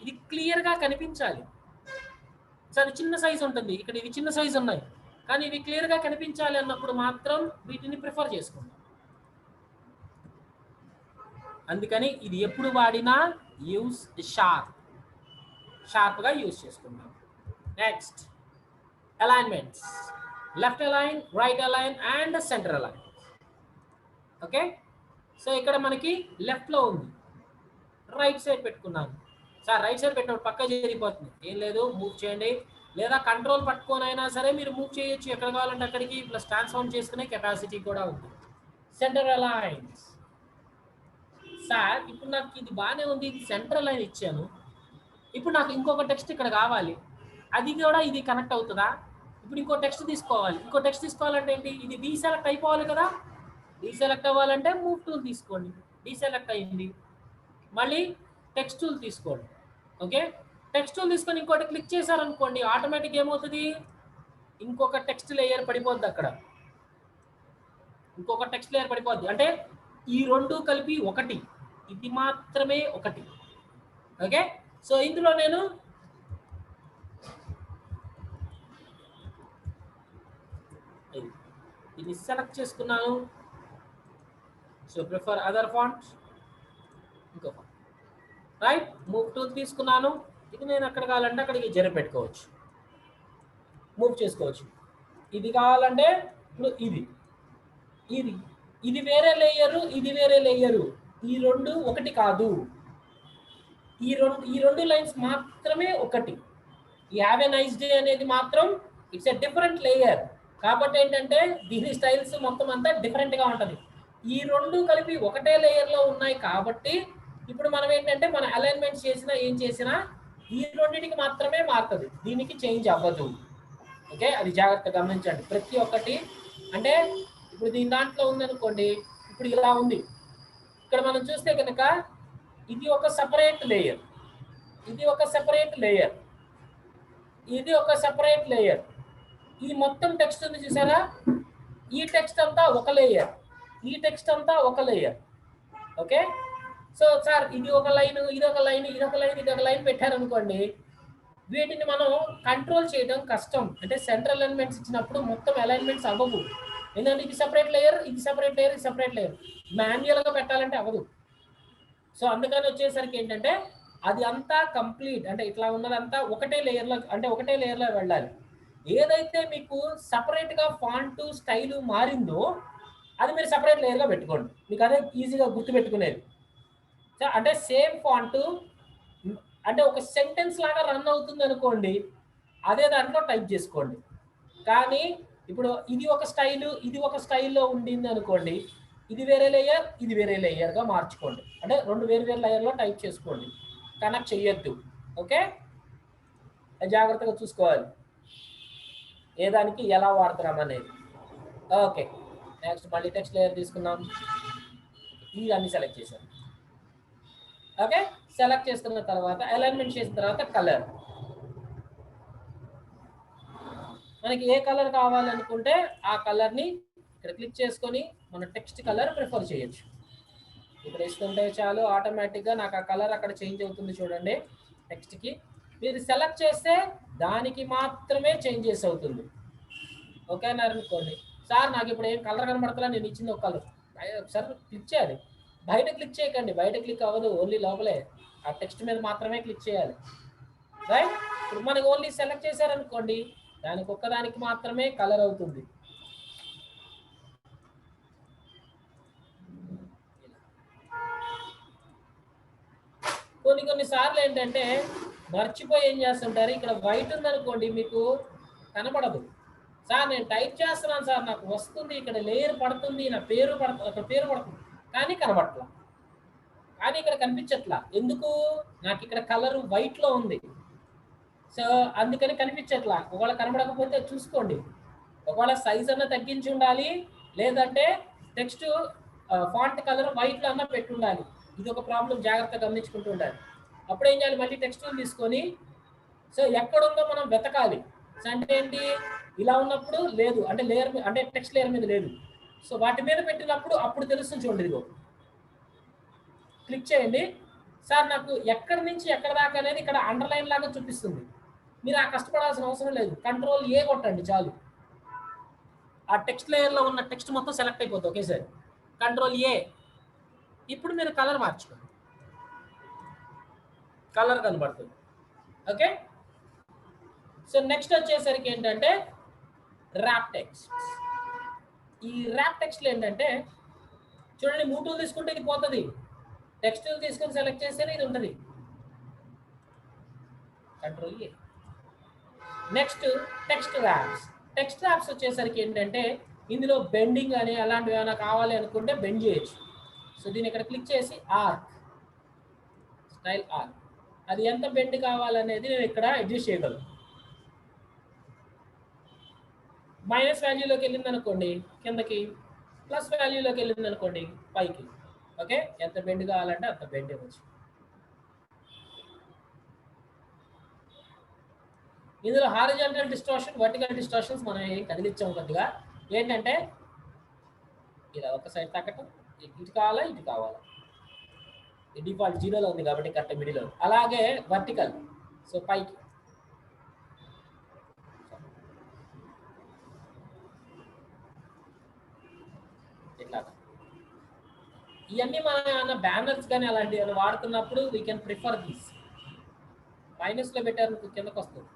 ఇది క్లియర్గా కనిపించాలి, సో అది చిన్న సైజ్ ఉంటుంది, ఇక్కడ ఇవి చిన్న సైజ్ ఉన్నాయి, కానీ ఇవి క్లియర్గా కనిపించాలి అన్నప్పుడు మాత్రం వీటిని ప్రిఫర్ చేసుకోండి. అందుకని ఇది ఎప్పుడు వాడినా యూస్ షార్ప్గా యూజ్ చేసుకుంటాం. Next alignments, left align, right align and centre align. Okay, so ఇక్కడ మనకి లెఫ్ట్లో ఉంది, రైట్ సైడ్ పెట్టుకున్నాను. సార్ రైట్ సైడ్ పెట్టినప్పుడు పక్క జరిగిపోతుంది, ఏం లేదు మూవ్ చేయండి, లేదా కంట్రోల్ పట్టుకొని అయినా సరే మీరు మూవ్ చేయొచ్చు, ఎక్కడ కావాలంటే అక్కడికి, ప్లస్ ట్రాన్స్ఫార్మ్ చేసుకునే కెపాసిటీ కూడా ఉంది. Centre aligns. సార్ ఇప్పుడు నాకు ఇది బాగానే ఉంది, ఇది సెంటర్ అలైన్ ఇచ్చాను, ఇప్పుడు నాకు ఇంకొక టెక్స్ట్ ఇక్కడ కావాలి, అది కూడా ఇది కనెక్ట్ అవుతుందా? ఇప్పుడు ఇంకో టెక్స్ట్ తీసుకోవాలంటే ఏంటి, ఇది డీసెలెక్ట్ అయిపోవాలి కదా, డీసెలెక్ట్ అవ్వాలంటే మూవ్ టూల్ తీసుకోండి, డీసెలెక్ట్ అయింది, మళ్ళీ టెక్స్ట్ టూల్ తీసుకోండి. ఓకే, టెక్స్ట్ టూల్ తీసుకొని ఇంకోటి క్లిక్ చేశారనుకోండి, ఆటోమేటిక్ ఏమవుతుంది, ఇంకొక టెక్స్ట్ లేయర్ పడిపోద్ది, అక్కడ ఇంకొక టెక్స్ట్ లేయర్ పడిపోద్ది, అంటే ఈ రెండు కలిపి ఒకటి, ఇది మాత్రమే ఒకటి. ఓకే, సో ఇందులో నేను దీన్ని సెలెక్ట్ చేసుకున్నాను, సో ప్రిఫర్ అదర్ ఫాంట్, ఇంకో ఫాంట్, రైట్, మూవ్ టూల్ తీసుకున్నాను, ఇది నేను అక్కడ కావాలంటే అక్కడికి జరిపి పెట్టుకోవచ్చు, మూవ్ చేసుకోవచ్చు. ఇది కావాలంటే ఇప్పుడు ఇది వేరే లేయరు, ఇది వేరే లేయరు, ఈ రెండు ఒకటి కాదు, ఈ రెండు లైన్స్ మాత్రమే ఒకటి, ఈ హ్యావ్ ఎ నైస్ డే అనేది మాత్రం ఇట్స్ ఎ డిఫరెంట్ లేయర్. కాబట్టి ఏంటంటే దీని స్టైల్స్ మొత్తం అంతా డిఫరెంట్గా ఉంటుంది. ఈ రెండు కలిపి ఒకటే లేయర్లో ఉన్నాయి కాబట్టి ఇప్పుడు మనం ఏంటంటే మన అలైన్మెంట్స్ చేసినా ఏం చేసినా ఈ రెండింటికి మాత్రమే మారుతుంది, దీనికి చేంజ్ అవ్వదు. ఓకే, అది జాగ్రత్తగా గమనించండి ప్రతి ఒక్కటి. అంటే ఇప్పుడు దీని దాంట్లో ఉందనుకోండి, ఇప్పుడు ఇలా ఉంది, ఇక్కడ మనం చూస్తే కనుక ఇది ఒక సపరేట్ లేయర్, ఇది ఒక సెపరేట్ లేయర్, ఇది ఒక సెపరేట్ లేయర్. ఈ మొత్తం టెక్స్ట్ ఉంది చూసారా, ఈ టెక్స్ట్ అంతా ఒక లేయర్, ఈ టెక్స్ట్ అంతా ఒక లేయర్. ఓకే, సో సార్ ఇది ఒక లైన్, ఇది ఒక లైన్, ఇది ఒక లైన్, ఇది ఒక లైన్ పెట్టారనుకోండి, వీటిని మనం కంట్రోల్ చేయడం కష్టం. అంటే సెంట్రల్ అలైన్మెంట్స్ ఇచ్చినప్పుడు మొత్తం అలైన్మెంట్స్ అవ్వవు. ఎందుకంటే ఇది సెపరేట్ లేయర్, ఇది సెపరేట్ లేయర్, ఇది సెపరేట్ లేయర్, మాన్యువల్గా పెట్టాలంటే అవ్వదు. సో అందుకని వచ్చేసరికి ఏంటంటే అది అంతా కంప్లీట్, అంటే ఇట్లా ఉన్నదంతా ఒకటే లేయర్లో, అంటే ఒకటే లేయర్లో వెళ్ళాలి. ఏదైతే మీకు సపరేట్గా ఫాంట్ స్టైలు మారిందో అది మీరు సపరేట్ లేయర్గా పెట్టుకోండి, మీకు అదే ఈజీగా గుర్తుపెట్టుకునేది. సో అంటే సేమ్ ఫాంట్ అంటే ఒక సెంటెన్స్ లాగా రన్ అవుతుంది అనుకోండి, అదే దాంట్లో టైప్ చేసుకోండి. కానీ ఇప్పుడు ఇది ఒక స్టైలు, ఇది ఒక స్టైల్లో ఉండింది అనుకోండి, ఇది వేరే లేయర్, ఇది వేరే లేయర్గా మార్చుకోండి. అంటే రెండు వేరు వేరు లేయర్లో టైప్ చేసుకోండి, కనెక్ట్ చెయ్యొద్దు. ఓకే, జాగ్రత్తగా చూసుకోవాలి ఏ దానికి ఎలా వాడుతున్నాం అనేది. ఓకే, నెక్స్ట్ మళ్ళీ టెక్స్ట్ లేయర్ తీసుకున్నాం, ఈ అన్ని సెలెక్ట్ చేశాను. ఓకే, సెలెక్ట్ చేసుకున్న తర్వాత అలైన్మెంట్ చేసిన తర్వాత కలర్, మనకి ఏ కలర్ కావాలనుకుంటే ఆ కలర్ని ఇక్కడ క్లిక్ చేసుకొని మన టెక్స్ట్ కలర్ ప్రిఫర్ చేయొచ్చు. ఇప్పుడు ఇస్తుంటే చాలు ఆటోమేటిక్గా నాకు ఆ కలర్ అక్కడ చేంజ్ అవుతుంది చూడండి టెక్స్ట్కి. మీరు సెలెక్ట్ చేస్తే దానికి మాత్రమే చేంజెస్ అవుతుంది. ఓకేనా అనుకోండి, సార్ నాకు ఇప్పుడు ఏం కలర్ కనబడతలా, నేను ఇచ్చింది ఒక కలర్, ఒకసారి క్లిక్ చేయాలి. బయట క్లిక్ చేయకండి, బయట క్లిక్ అవ్వదు, ఓన్లీ లోపలే ఆ టెక్స్ట్ మీద మాత్రమే క్లిక్ చేయాలి. రైట్, ఇప్పుడు మనకి ఓన్లీ సెలెక్ట్ చేశారనుకోండి, దానికి ఒక్కదానికి మాత్రమే కలర్ అవుతుంది. కొన్ని సార్లు ఏంటంటే మర్చిపోయి ఏం చేస్తుంటారు, ఇక్కడ వైట్ ఉందనుకోండి మీకు కనపడదు. సార్ నేను టైప్ చేస్తున్నాను సార్, నాకు వస్తుంది, ఇక్కడ లేయర్ పడుతుంది, నా పేరు పడుతుంది, అక్కడ పేరు పడుతుంది, కానీ కనబడట్లా, కానీ ఇక్కడ కనిపించట్లా. ఎందుకు? నాకు ఇక్కడ కలర్ వైట్లో ఉంది, సో అందుకని కనిపించట్లా. ఒకవేళ కనబడకపోతే చూసుకోండి, ఒకవేళ సైజ్ అన్న తగ్గించి ఉండాలి, లేదంటే టెక్స్ట్ ఫాంట్ కలర్ వైట్లో అన్న పెట్టి ఉండాలి. ఇది ఒక ప్రాబ్లం, జాగ్రత్తగా గమనించుకుంటూ ఉండాలి. అప్పుడు ఏం చేయాలి, మళ్ళీ టెక్స్ట్ తీసుకొని సో ఎక్కడుందో మనం వెతకాలి. సో అంటే ఏంటి, ఇలా ఉన్నప్పుడు లేదు, అంటే లేయర్ అంటే టెక్స్ట్ లేయర్ మీద లేదు, సో వాటి మీద పెట్టినప్పుడు అప్పుడు తెలుస్తుంది చూడండి. ఇదిగో క్లిక్ చేయండి, సార్ నాకు ఎక్కడి నుంచి ఎక్కడ దాకా అనేది ఇక్కడ అండర్లైన్ లాగా చూపిస్తుంది. మీరు ఆ కష్టపడాల్సిన అవసరం లేదు, కంట్రోల్ ఏ కొట్టండి చాలు, ఆ టెక్స్ట్ లేయర్లో ఉన్న టెక్స్ట్ మొత్తం సెలెక్ట్ అయిపోతుంది ఒకేసారి. కంట్రోల్ ఏ, ఇప్పుడు మీరు కలర్ మార్చుకోండి, కలర్ కనబడుతుంది. ఓకే, సో నెక్స్ట్ వచ్చేసరికి ఏంటంటే ర్యాప్ టెక్స్ట్. ఈ ర్యాప్ టెక్స్ట్లో ఏంటంటే చూడండి, మూటూలు తీసుకుంటే ఇది పోతుంది, టెక్స్ట్ తీసుకొని సెలెక్ట్ చేస్తేనే ఇది ఉంటుంది. Control A. Next text wraps. Text wraps వచ్చేసరికి ఏంటంటే ఇందులో బెండింగ్ అని అలాంటివి ఏమైనా కావాలి అనుకుంటే బెండ్ చేయొచ్చు. సో దీన్ని ఇక్కడ క్లిక్ చేసి ఆర్క్, స్టైల్ ఆర్క్, అది ఎంత బెండ్ కావాలనేది నేను ఇక్కడ అడ్జస్ట్ చేయగలను. మైనస్ వాల్యూలోకి వెళ్ళింది అనుకోండి కిందకి, ప్లస్ వాల్యూలోకి వెళ్ళింది అనుకోండి పైకి. ఓకే, ఎంత బెండ్ కావాలంటే అంత బెండ్ ఇవ్వచ్చు. ఇందులో హారిజాంటల్ డిస్టార్షన్, వర్టికల్ డిస్టార్షన్స్ మనం ఏం కదిలించాం కొద్దిగా. ఏంటంటే ఇలా ఒక సైడ్ తగ్గటం, ఇటు కావాలా ఇటు కావాలా, ఈ డిఫాల్ట్ 0లో ఉంది కాబట్టి కరెక్ట్ మిడిల్లో. అలాగే వర్టికల్, సో పైకి, ఇట్లా. ఇవన్నీ మన బ్యానర్స్ కానీ అలాంటివి వాడుతున్నప్పుడు వీ కెన్ ప్రిఫర్ దీస్. మైనస్లో పెట్టారు కిందకు వస్తుంది.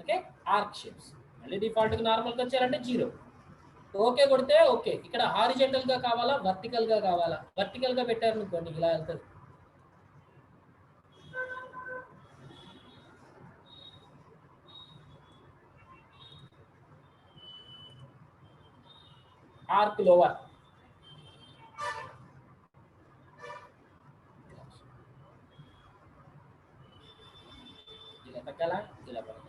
ఓకే, ఆర్క్ షేప్స్ మళ్ళీ డిఫాల్ట్గా నార్మల్గా వచ్చారంటే 0. ఓకే కొడితే ఓకే. ఇక్కడ హారిజెంటల్గా కావాలా వర్టికల్గా కావాలా, వర్టికల్గా పెట్టారు అనుకోండి ఇలా వెళ్తుంది. ఆర్క్ లోవర్, ఇలా తగ్గాల, ఇలా పడగల.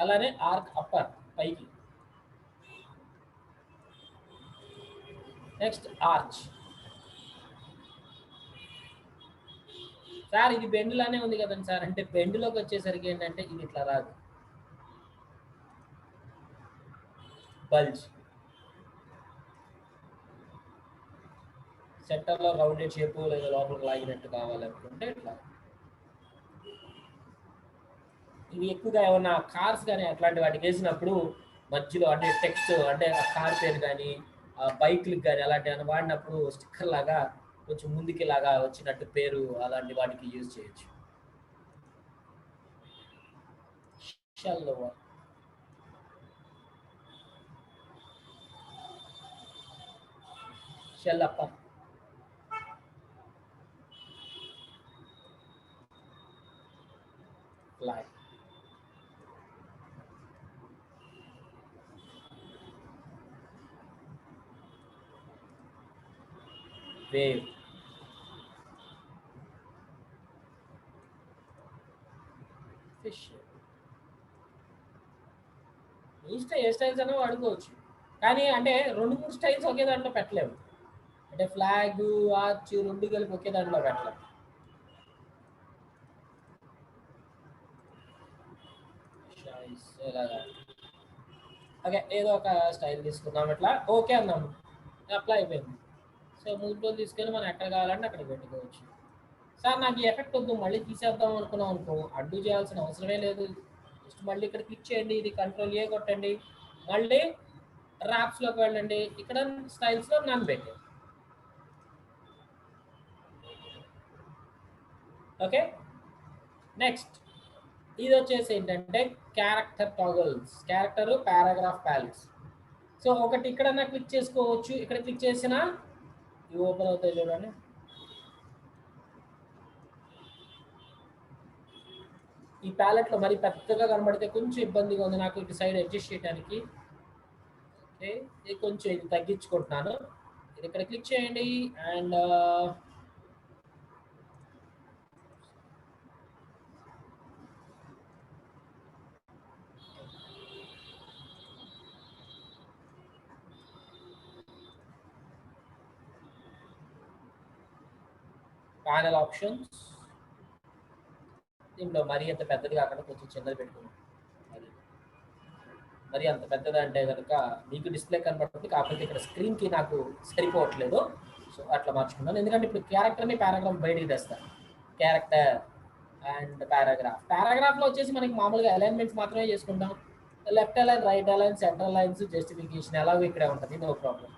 అలానే ఆర్క్ అప్పర్ పైకి. Next arch. సార్ ఇది బెండ్లానే ఉంది కదండి సార్ అంటే బెండ్లోకి వచ్చేసరికి ఏంటంటే ఇది ఇట్లా రాదు. బల్జ్. సెంటర్లో రౌండెడ్ షేప్ లేదా లోపలికి లాగినట్టు కావాలనుకుంటే ఇట్లా. ఇవి ఎక్కువగా ఏమన్నా కార్స్ కానీ అట్లాంటి వాటికి వేసినప్పుడు మధ్యలో అంటే టెక్స్ట్ అంటే ఆ కార్ పేరు కానీ ఆ బైక్లకు కానీ అలాంటివి ఏమైనా వాడినప్పుడు స్టిక్కర్ లాగా కొంచెం ముందుకి లాగా వచ్చినట్టు పేరు అలాంటి వాటికి యూజ్ చేయొచ్చు. Shell lower, shell upper, flag. Wave, fish. ఈ స్టైల్ ఏ స్టైల్స్ అయినా వాడుకోవచ్చు కానీ అంటే 2-3 స్టైల్స్ ఒకే దాంట్లో పెట్టలేము. అంటే ఫ్లాగ్ ఆర్చ్ 2 కలిపి ఒకే దాంట్లో పెట్టలేము. ఓకే ఏదో ఒక స్టైల్ తీసుకుందాం ఇట్లా. ఓకే అన్నాము, అప్లై అయిపోయింది. సో మూడు తీసుకెళ్ళి మనం ఎక్కడ కావాలంటే అక్కడ పెట్టుకోవచ్చు. సార్ నాకు ఈ ఎఫెక్ట్ వద్దు మళ్ళీ తీసేద్దాం అనుకున్నాం అనుకో, అడ్డు చేయాల్సిన అవసరమే లేదు. జస్ట్ మళ్ళీ ఇక్కడ క్లిక్ చేయండి, ఇది కంట్రోల్ ఏ కొట్టండి, మళ్ళీ ర్యాప్స్లోకి వెళ్ళండి, ఇక్కడ స్టైల్స్లో నన్ను పెట్టండి. ఓకే నెక్స్ట్ ఇది వచ్చేసి ఏంటంటే character toggles, character paragraph palettes. So ఒకటి ఇక్కడన్నా క్లిక్ చేసుకోవచ్చు, ఇక్కడ క్లిక్ చేసినా ఇవి ఓపెన్ అవుతాయి చూడండి. ఈ ప్యాలెట్లో మరి పెద్దగా కనబడితే కొంచెం ఇబ్బందిగా ఉంది నాకు ఇటు సైడ్ అడ్జస్ట్ చేయడానికి. ఓకే ఇది కొంచెం ఇది తగ్గించుకుంటున్నాను. ఇది ఇక్కడ క్లిక్ చేయండి అండ్ ప్యానల్ ఆప్షన్స్. దీంట్లో మరీ అంత పెద్దది కాకుండా కొంచెం చిన్నది పెట్టుకున్నాం. మరి అంత పెద్దది అంటే కనుక మీకు డిస్ప్లే కనబడుతుంది, కాకపోతే ఇక్కడ స్క్రీన్కి నాకు సరిపోవట్లేదు. సో అట్లా మార్చుకున్నాను, ఎందుకంటే ఇప్పుడు క్యారెక్టర్ని పారాగ్రాఫ్ బయటికి తెస్తాను. Character and paragraph. పారాగ్రాఫ్లో వచ్చేసి మనకి మామూలుగా అలైన్మెంట్స్ మాత్రమే చేసుకుంటాం. Left align, right align, centre lines, justification ఎలాగో ఇక్కడే ఉంటుంది, నో ప్రాబ్లం.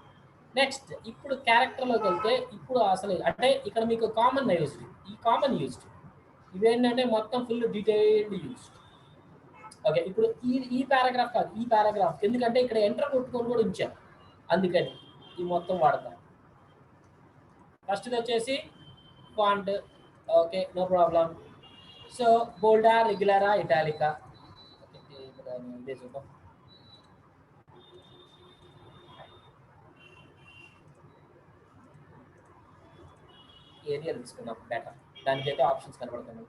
నెక్స్ట్ ఇప్పుడు క్యారెక్టర్లోకి వెళ్తే ఇప్పుడు అసలు అంటే ఇక్కడ మీకు కామన్ యూజ్డ్, ఈ కామన్ యూజ్డ్ ఇవేంటంటే మొత్తం ఫుల్ డీటెయిల్డ్ యూజ్డ్. ఓకే ఇప్పుడు ఈ పారాగ్రాఫ్ కాదు, ఈ పారాగ్రాఫ్ ఎందుకంటే ఇక్కడ ఎంటర్ కొట్టుకొని కూడా ఉంచాను, అందుకని ఈ మొత్తం వాడతాను. ఫస్ట్ వచ్చేసి font, okay no problem. So బోల్డా, రెగ్యులరా, ఇటాలికా. ఇదే చూద్దాం. ఏరియా తీసుకున్నాం బెటర్, దానికైతే ఆప్షన్స్ కనబడుతున్నాయి.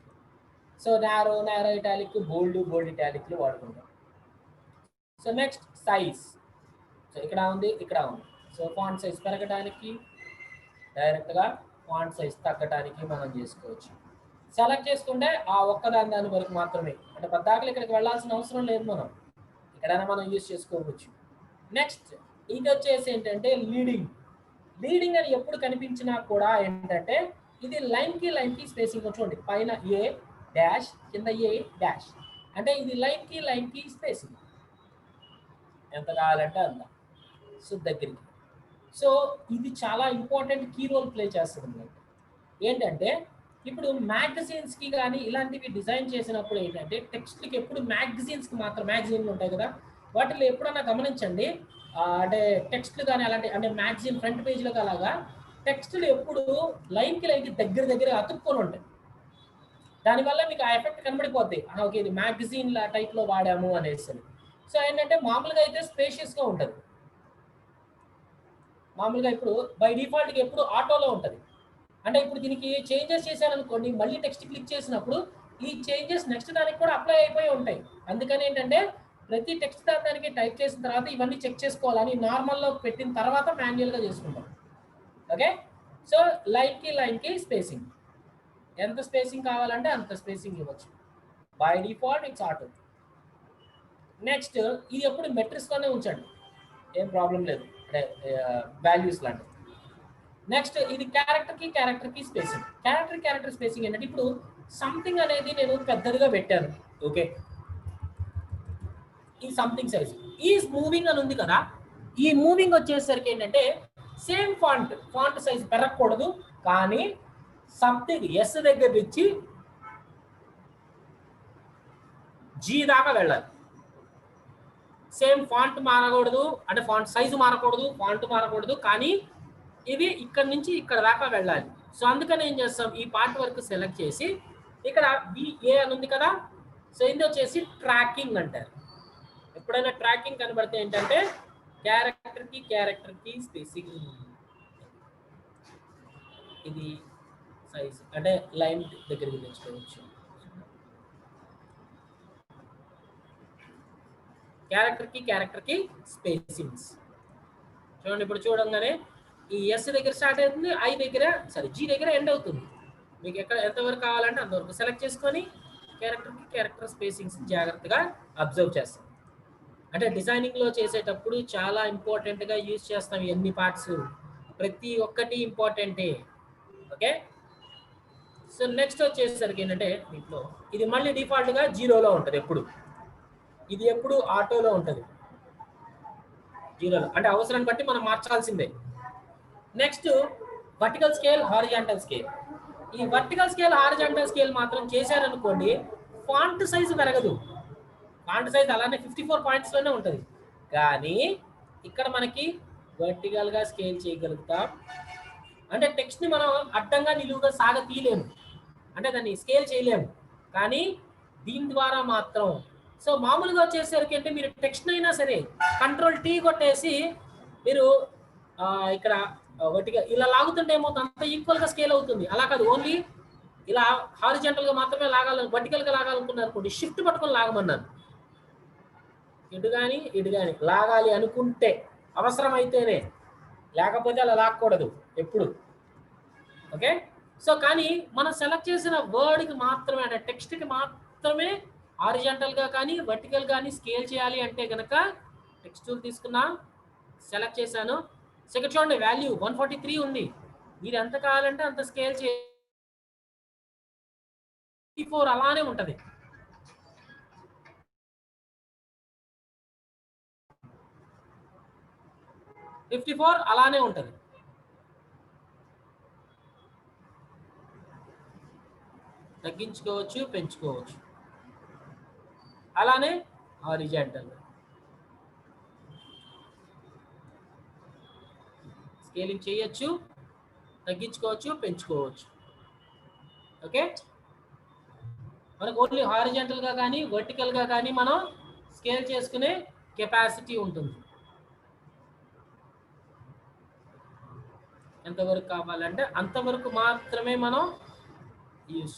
So narrow, narrow italic, bold, bold ఇటాలిక్లు వాడుకుంటాం. So next size. సో ఇక్కడ ఉంది, ఇక్కడ ఉంది. సో ఫాంట్ సైజ్ పెరగడానికి, డైరెక్ట్గా ఫాంట్ సైజ్ తగ్గడానికి మనం చేసుకోవచ్చు. సెలెక్ట్ చేసుకుంటే ఆ ఒక్కదాని వరకు మాత్రమే, అంటే పద్దాకలు ఇక్కడికి వెళ్ళాల్సిన అవసరం లేదు, మనం ఎక్కడైనా మనం యూజ్ చేసుకోవచ్చు. నెక్స్ట్ ఇది వచ్చేసి ఏంటంటే లీడింగ్. లీడింగ్ అని ఎప్పుడు కనిపించినా కూడా ఏంటంటే ఇది లైన్కి స్పేసింగ్ చూడండి, పైన ఏ డాష్ కింద ఏ డాష్, అంటే ఇది లైన్కి స్పేసింగ్ ఎంత కావాలంటే అంత. సో దగ్గరికి. సో ఇది చాలా ఇంపార్టెంట్ కీ రోల్ ప్లే చేస్తుంది. ఏంటంటే ఇప్పుడు మ్యాగజైన్స్కి కానీ ఇలాంటివి డిజైన్ చేసినప్పుడు ఏంటంటే టెక్స్ట్లకి ఎప్పుడు మ్యాగజైన్స్కి మాత్రం, మ్యాగజైన్లు ఉంటాయి కదా, వాటిలో ఎప్పుడన్నా గమనించండి అంటే టెక్స్ట్లు కానీ అలాంటి అంటే మ్యాగజైన్ ఫ్రంట్ పేజ్లకు అలాగా టెక్స్ట్లు ఎప్పుడు లైన్కి దగ్గర అతుక్కొని ఉంటాయి. దానివల్ల మీకు ఆ ఎఫెక్ట్ కనబడిపోద్ది, ఓకే ఇది మ్యాగజైన్ టైప్లో వాడాము అనేసి. సో ఏంటంటే మామూలుగా అయితే స్పేషియస్గా ఉంటుంది. మామూలుగా ఇప్పుడు బై డిఫాల్ట్గా ఎప్పుడు ఆటోలో ఉంటుంది. అంటే ఇప్పుడు దీనికి చేంజెస్ చేశారనుకోండి, మళ్ళీ టెక్స్ట్ క్లిక్ చేసినప్పుడు ఈ చేంజెస్ నెక్స్ట్ దానికి కూడా అప్లై అయిపోయి ఉంటాయి. అందుకని ఏంటంటే ప్రతి టెక్స్ట్ దానికి టైప్ చేసిన తర్వాత ఇవన్నీ చెక్ చేసుకోవాలని నార్మల్లో పెట్టిన తర్వాత మాన్యువల్గా చేసుకుంటాం. ఓకే, సో లైన్కి స్పేసింగ్, ఎంత స్పేసింగ్ కావాలంటే అంత స్పేసింగ్ ఇవ్వచ్చు. By default it's auto. Next ఇది ఎప్పుడు మెట్రిక్స్లోనే ఉంచండి, ఏం ప్రాబ్లం లేదు, అంటే వాల్యూస్ లాంటివి. నెక్స్ట్ ఇది క్యారెక్టర్కి స్పేసింగ్. క్యారెక్టర్ స్పేసింగ్ ఏంటంటే ఇప్పుడు సంథింగ్ అనేది నేను పెద్దదిగా పెట్టాను. ఓకే, ఈ సంథింగ్ సైజ్ ఈజ్ మూవింగ్ అని ఉంది కదా, ఈ మూవింగ్ వచ్చేసరికి ఏంటంటే సేమ్ ఫాంట్ సైజ్ పెరగకూడదు, కానీ సంథింగ్ ఎస్ దగ్గర నుంచి జీ దాకా వెళ్ళాలి. సేమ్ ఫాంట్ మారకూడదు, అంటే ఫాంట్ సైజు మారకూడదు, ఫాంట్ మారకూడదు, కానీ ఇది ఇక్కడ నుంచి ఇక్కడ దాకా వెళ్ళాలి. సో అందుకని ఏం చేస్తాం, ఈ పార్ట్ వరకు సెలెక్ట్ చేసి ఇక్కడ బిఏ అని ఉంది కదా, సో ఇది వచ్చేసి ట్రాకింగ్ అంటారు. ఎప్పుడైనా ట్రాకింగ్ కనబడితే ఏంటంటే క్యారెక్టర్కి స్పేసింగ్, ఇది సైజ్ అంటే లైన్ దగ్గరికి తెచ్చుకోవచ్చు. క్యారెక్టర్కి స్పేసింగ్స్ చూడండి. ఇప్పుడు చూడంగానే ఈ ఎస్ దగ్గర స్టార్ట్ అవుతుంది, ఐ దగ్గర జీ దగ్గర ఎండ్ అవుతుంది. మీకు ఎంతవరకు కావాలంటే అంతవరకు సెలెక్ట్ చేసుకొని క్యారెక్టర్ స్పేసింగ్స్ జాగ్రత్తగా అబ్జర్వ్ చేస్తాం. అంటే డిజైనింగ్లో చేసేటప్పుడు చాలా ఇంపార్టెంట్గా యూజ్ చేస్తాం. ఎన్ని పార్ట్స్ ప్రతి ఒక్కటి ఇంపార్టెంటే. ఓకే, సో నెక్స్ట్ వచ్చేసరికి ఏంటంటే దీంట్లో ఇది మళ్ళీ డిఫాల్ట్గా 0లో ఉంటుంది. ఇది ఎప్పుడు ఆటోలో ఉంటుంది, 0లో, అంటే అవసరాన్ని బట్టి మనం మార్చాల్సిందే. Next vertical scale, horizontal scale. ఈ వర్టికల్ స్కేల్, హారిజాంటల్ స్కేల్ మాత్రం చేశారనుకోండి, ఫాంట్ సైజు పెరగదు. ఫాంట్ సైజ్ అలానే 54 పాయింట్స్లోనే ఉంటుంది. కానీ ఇక్కడ మనకి వర్టికల్గా స్కేల్ చేయగలుగుతాం. అంటే టెక్స్ట్ని మనం అడ్డంగా నిలువుగా తీయలేము, అంటే దాన్ని స్కేల్ చేయలేము. కానీ దీని ద్వారా మాత్రం, సో మామూలుగా వచ్చేసరికి అంటే మీరు టెక్స్ట్ అయినా సరే Ctrl+T కొట్టేసి మీరు ఇక్కడ వర్టికల్ ఇలా లాగుతుంటే ఏమవుతుంది, అంత ఈక్వల్గా స్కేల్ అవుతుంది. అలా కాదు, ఓన్లీ ఇలా హారిజాంటల్గా మాత్రమే వర్టికల్గా లాగాలనుకున్నారు అనుకోండి, షిఫ్ట్ పట్టుకొని లాగమన్నాను. ఇటు కానీ లాగాలి అనుకుంటే అవసరమైతేనే, లేకపోతే అలా లాక్కూడదు ఎప్పుడు. ఓకే, సో కానీ మనం సెలెక్ట్ చేసిన వర్డ్కి మాత్రమే, అంటే టెక్స్ట్కి మాత్రమే హారిజాంటల్గా కానీ వర్టికల్ కానీ స్కేల్ చేయాలి అంటే కనుక టెక్స్ట్ టూల్ తీసుకున్నా, సెలెక్ట్ చేశాను. సెకండ్ చూడండి, వాల్యూ 143 ఉంది. మీరు ఎంత కావాలంటే అంత స్కేల్ చే 54 అలానే ఉంటుంది. అలానే ఉంటుంది. తగ్గించుకోవచ్చు, పెంచుకోవచ్చు. అలానే హారిజాంటల్ స్కేలింగ్ చేయొచ్చు, తగ్గించుకోవచ్చు, పెంచుకోవచ్చు. ఓకే, మనకు ఓన్లీ హారిజాంటల్గా కానీ వర్టికల్గా కానీ మనం స్కేల్ చేసుకునే కెపాసిటీ ఉంటుంది. ఎంతవరకు కావాలంటే అంతవరకు మాత్రమే మనం యూజ్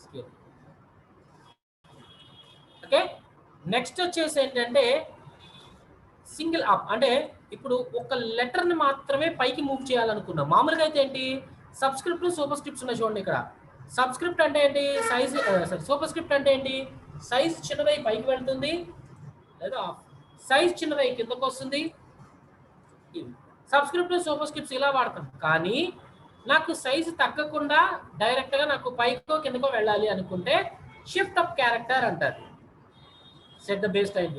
చేయాలి. ఓకే, నెక్స్ట్ వచ్చేసి ఏంటంటే సింగిల్ అప్, అంటే ఇప్పుడు ఒక లెటర్ని మాత్రమే పైకి మూవ్ చేయాలనుకున్నాం. మామూలుగా అయితే ఏంటి, సబ్స్క్రిప్ట్, సూపర్ స్క్రిప్ట్స్ ఉన్నాయి చూడండి. ఇక్కడ సబ్స్క్రిప్ట్ అంటే ఏంటి, సైజ్, సూపర్ స్క్రిప్ట్ అంటే ఏంటి, సైజ్ చిన్నదై పైకి వెళ్తుంది, లేదా సైజ్ చిన్నదై కిందకు వస్తుంది. సబ్స్క్రిప్ట్, సూపర్ స్క్రిప్ట్స్ ఇలా వాడతాం. కానీ నాకు సైజు తగ్గకుండా డైరెక్ట్గా నాకు పైకో కిందకో వెళ్ళాలి అనుకుంటే షిఫ్ట్ అప్ క్యారెక్టర్ అంటారు. Set the base time.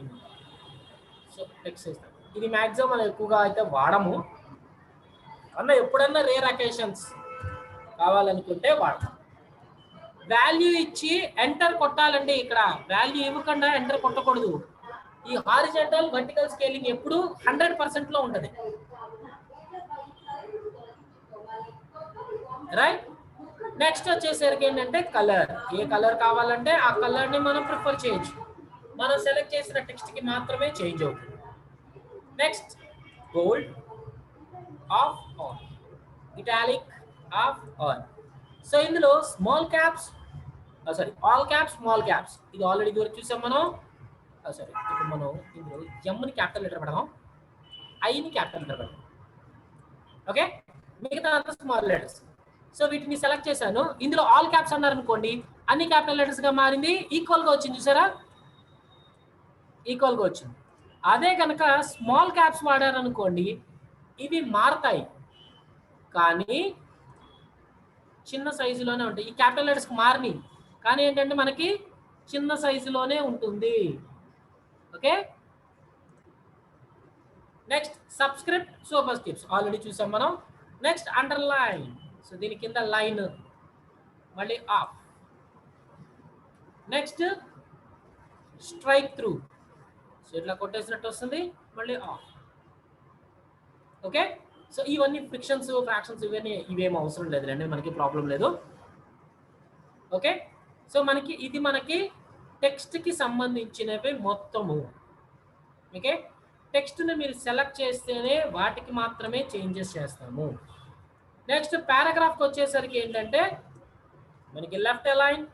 So text చేస్తాం. ఇది మ్యాక్సిమం మనం ఎక్కువగా అయితే వాడము, ఎప్పుడన్నా రేర్ అకేషన్స్ కావాలనుకుంటే వాడతాం. వాల్యూ ఇచ్చి ఎంటర్ కొట్టాలండి. ఇక్కడ వాల్యూ ఇవ్వకుండా ఎంటర్ కొట్టకూడదు. ఈ హారిజాంటల్ వర్టికల్ స్కేలింగ్ ఎప్పుడు 100% ఉంటుంది. రైట్, నెక్స్ట్ వచ్చేసరికి ఏంటంటే కలర్. ఏ కలర్ కావాలంటే ఆ కలర్ని మనం ప్రిఫర్ చేయొచ్చు. మనం సెలెక్ట్ చేసిన టెక్స్ట్ కి మాత్రమే చేంజ్ అవుతుంది. Next bold off on, italic off on. So ఇందులో small caps, sorry all caps, small caps ఇది ఆల్రెడీ ఇదివరకు చూసాం మనం. సారీ ఇప్పుడు మనం ఇందులో ఎమ్ని క్యాపిటల్ లెటర్ పెడదాం, ఐని క్యాపిటల్ లెటర్ పెడదాం. ఓకే, మిగతా అంతా స్మాల్ లెటర్స్. సో వీటిని సెలెక్ట్ చేశాను. ఇందులో ఆల్ క్యాప్స్ అన్నారు అనుకోండి, అన్ని క్యాపిటల్ లెటర్స్ గా మారింది, ఈక్వల్ గా వచ్చింది. చూసారా, ఈక్వల్ గా వచ్చింది. అదే కనుక స్మాల్ క్యాప్స్ వాడారు అనుకోండి, ఇవి మారతాయి కానీ చిన్న సైజులోనే ఉంటాయి. ఈ క్యాపిటల్ లెటర్స్ మారినాయి కానీ ఏంటంటే మనకి చిన్న సైజులోనే ఉంటుంది. Okay, next subscript, super scripts already చూసాం మనం. నెక్స్ట్ అండర్లైన్, సో దీని కింద లైన్ మళ్ళీ of. Next strike through, so ఇట్లా కొట్టేసినట్టు వస్తుంది మళ్ళీ ఆఫ్. ఓకే, సో ఇవన్నీ ఫ్రిక్షన్స్, ఫ్రాక్షన్స్ ఇవేం అవసరం లేదులేండి, మనకి ప్రాబ్లం లేదు. ఓకే, సో ఇది మనకి టెక్స్ట్ కి సంబంధించినవి మొత్తము. ఓకే, టెక్స్ట్ని మీరు సెలెక్ట్ చేస్తేనే వాటికి మాత్రమే చేంజెస్ చేస్తాము. నెక్స్ట్ పారాగ్రాఫ్కి వచ్చేసరికి ఏంటంటే మనకి left align,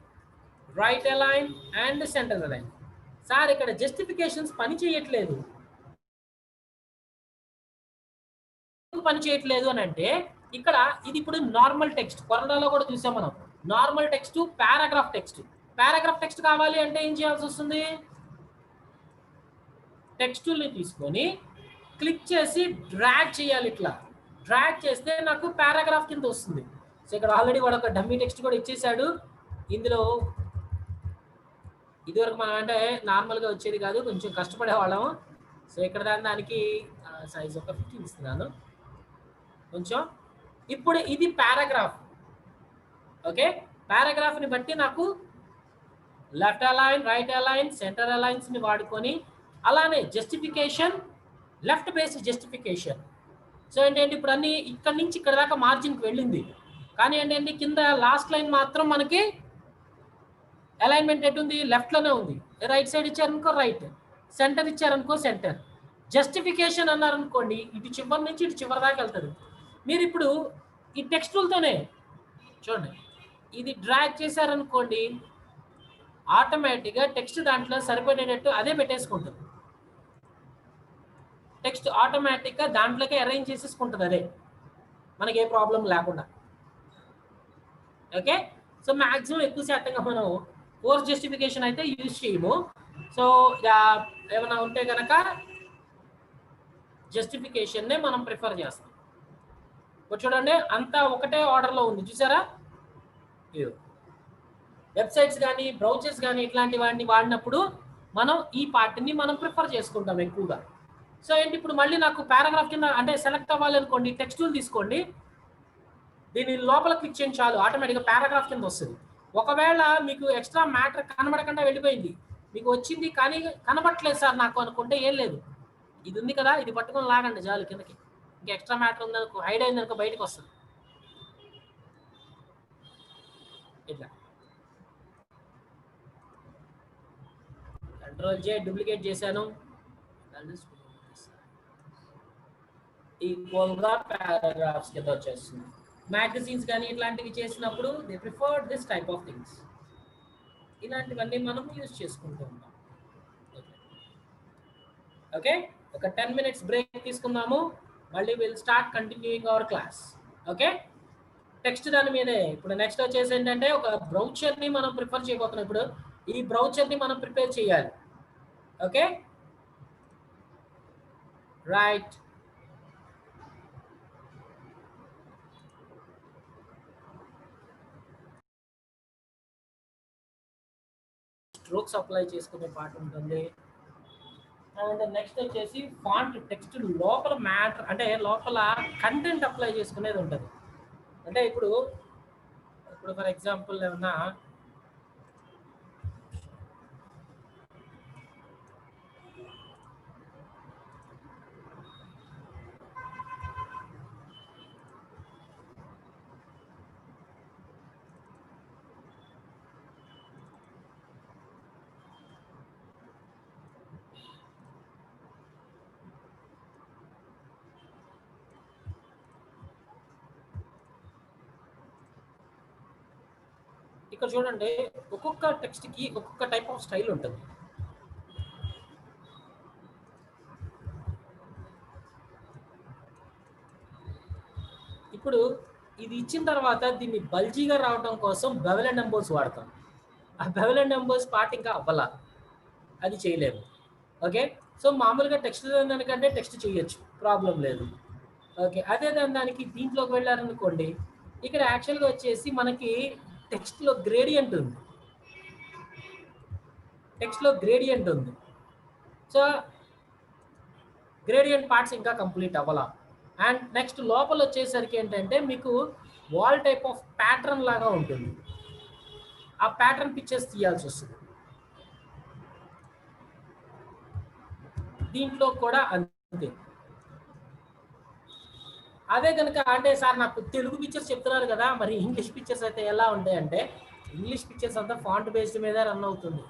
right align and centre align. Sir ఇక్కడ జస్టిఫికేషన్స్ పని చేయట్లేదు అని అంటే, ఇక్కడ ఇది ఇప్పుడు నార్మల్ టెక్స్ట్, కొరడాలో కూడా చూసాం మనం. Normal text, paragraph text. Paragraph text కావాలి అంటే ఏం చేయాల్సి వస్తుంది, టెక్స్టుల్ని తీసుకొని క్లిక్ చేసి డ్రాగ్ చేయాలి. ఇట్లా డ్రాగ్ చేస్తే నాకు పారాగ్రాఫ్ కింద వస్తుంది. సో ఇక్కడ ఆల్రెడీ వాడు ఒక డమ్మీ టెక్స్ట్ కూడా ఇచ్చేసాడు. ఇందులో ఇదివరకు మనం అంటే నార్మల్గా వచ్చేది కాదు, కొంచెం కష్టపడేవాళ్ళం. సో ఇక్కడ దానికి సైజ్ ఒక 15 ఇస్తున్నాను కొంచెం. ఇప్పుడు ఇది పారాగ్రాఫ్. ఓకే, పారాగ్రాఫ్ని బట్టి నాకు left align, right align, center అలైన్స్ని వాడుకొని, అలానే justification, left base justification. So ఏంటంటే ఇప్పుడు అన్ని ఇక్కడ నుంచి ఇక్కడ దాకా మార్జిన్కి వెళ్ళింది కానీ ఏంటంటే కింద లాస్ట్ లైన్ మాత్రం మనకి అలైన్మెంట్ ఎటుంది, లెఫ్ట్లోనే ఉంది. రైట్ సైడ్ ఇచ్చారనుకో రైట్, సెంటర్ ఇచ్చారనుకో సెంటర్. జస్టిఫికేషన్ అన్నారనుకోండి, ఇటు చివరి నుంచి ఇటు చివరి దాకా వెళ్తుంది. మీరు ఇప్పుడు ఈ టెక్స్టులతోనే చూడండి, ఇది డ్రాగ్ చేశారనుకోండి, ఆటోమేటిక్గా టెక్స్ట్ దాంట్లో సరిపడేటట్టు అదే పెట్టేసుకుంటుంది. టెక్స్ట్ ఆటోమేటిక్గా దాంట్లోకి అరేంజ్ చేసేసుకుంటుంది అదే, మనకి ఏ ప్రాబ్లం లేకుండా. ఓకే, సో మ్యాక్సిమం ఎక్కువ శాతంగా మనం ఫోర్స్ జస్టిఫికేషన్ అయితే యూజ్ చేయము. సో ఏమైనా ఉంటే కనుక జస్టిఫికేషన్నే మనం ప్రిఫర్ చేస్తాం. చూడండి అంతా ఒకటే ఆర్డర్లో ఉంది, చూసారా. వెబ్సైట్స్ కానీ బ్రౌజర్స్ కానీ ఇట్లాంటి వాటిని వాడినప్పుడు మనం ఈ పార్ట్ని మనం ప్రిఫర్ చేసుకుంటాం ఎక్కువగా. సో ఏంటి ఇప్పుడు మళ్ళీ నాకు పారాగ్రాఫ్ కింద అంటే సెలెక్ట్ అవ్వాలి అనుకోండి, టెక్స్టులు తీసుకోండి, దీని లోపల క్లిక్ చేయండి చాలు, ఆటోమేటిక్గా పారాగ్రాఫ్ కింద వస్తుంది. ఒకవేళ మీకు ఎక్స్ట్రా మ్యాటర్ కనబడకుండా వెళ్ళిపోయింది, మీకు వచ్చింది కానీ కనబడట్లేదు సార్ నాకు అనుకుంటే ఏం లేదు, ఇది ఉంది కదా, ఇది పట్టుకొని లాగండి చాలు కిందకి. ఇంకా ఎక్స్ట్రా మ్యాటర్ ఉందనుకో, హైడ్ అయిందనుకో బయటకు వస్తుంది. ఇట్లా కంట్రోల్ జే డూప్లికేట్ చేశాను, ఈక్వల్గా పారాగ్రాఫ్స్ కింద వచ్చేస్తుంది. మ్యాగజైన్స్ కానీ ఇట్లాంటివి చేసినప్పుడు they prefer this type of things. ఇలాంటివన్నీ మనం యూజ్ చేసుకుంటూ ఉంటాం. ఓకే, ఒక 10 minutes బ్రేక్ తీసుకుందాము, మళ్ళీ will start continuing our class. Okay, text దాని మీదే. ఇప్పుడు నెక్స్ట్ వచ్చేసి ఏంటంటే ఒక బ్రౌచర్ని మనం ప్రిఫర్ చేయబోతున్నాం. ఇప్పుడు ఈ బ్రౌచర్ని మనం ప్రిపేర్ చేయాలి. Okay, right. స్ట్రోక్స్ అప్లై చేసుకునే పార్ట్ ఉంటుంది. అండ్ నెక్స్ట్ వచ్చేసి ఫాంట్, టెక్స్ట్ లోపల మ్యాటర్ అంటే లోపల కంటెంట్ అప్లై చేసుకునేది ఉంటుంది. అంటే ఇప్పుడు ఫర్ ఎగ్జాంపుల్ ఏమన్నా ఇక్కడ చూడండి, ఒక్కొక్క టెక్స్ట్కి ఒక్కొక్క టైప్ ఆఫ్ స్టైల్ ఉంటుంది. ఇప్పుడు ఇది ఇచ్చిన తర్వాత దీన్ని బల్జీగా రావడం కోసం బెవెల్ అండ్ ఎంబోస్ వాడతాం. ఆ బెవెల్ అండ్ ఎంబోస్ పార్ట్ ఇంకా అవ్వాల, అది చేయలేము. ఓకే, సో మామూలుగా టెక్స్ట్ దానికంటే టెక్స్ట్ చేయొచ్చు, ప్రాబ్లం లేదు. ఓకే, అదే దానికి దీంట్లోకి వెళ్ళారనుకోండి, ఇక్కడ యాక్చువల్గా వచ్చేసి మనకి టెక్స్ట్లో గ్రేడియంట్ ఉంది. టెక్స్ట్లో గ్రేడియంట్ ఉంది. సో గ్రేడియంట్ పార్ట్స్ ఇంకా కంప్లీట్ అవ్వాల. అండ్ నెక్స్ట్ లోపల వచ్చేసరికి ఏంటంటే మీకు వాల్ టైప్ ఆఫ్ ప్యాటర్న్ లాగా ఉంటుంది. ఆ ప్యాటర్న్ పిక్చర్స్ తీయాల్సి వస్తుంది. దీంట్లో కూడా అంతే. అదే కనుక అంటే సార్ నాకు తెలుగు పిక్చర్స్ చెప్తున్నారు కదా, మరి ఇంగ్లీష్ పిక్చర్స్ అయితే ఎలా ఉంటాయంటే, ఇంగ్లీష్ పిక్చర్స్ అంతా ఫాంట్ బేస్డ్ మీద రన్ అవుతుంది.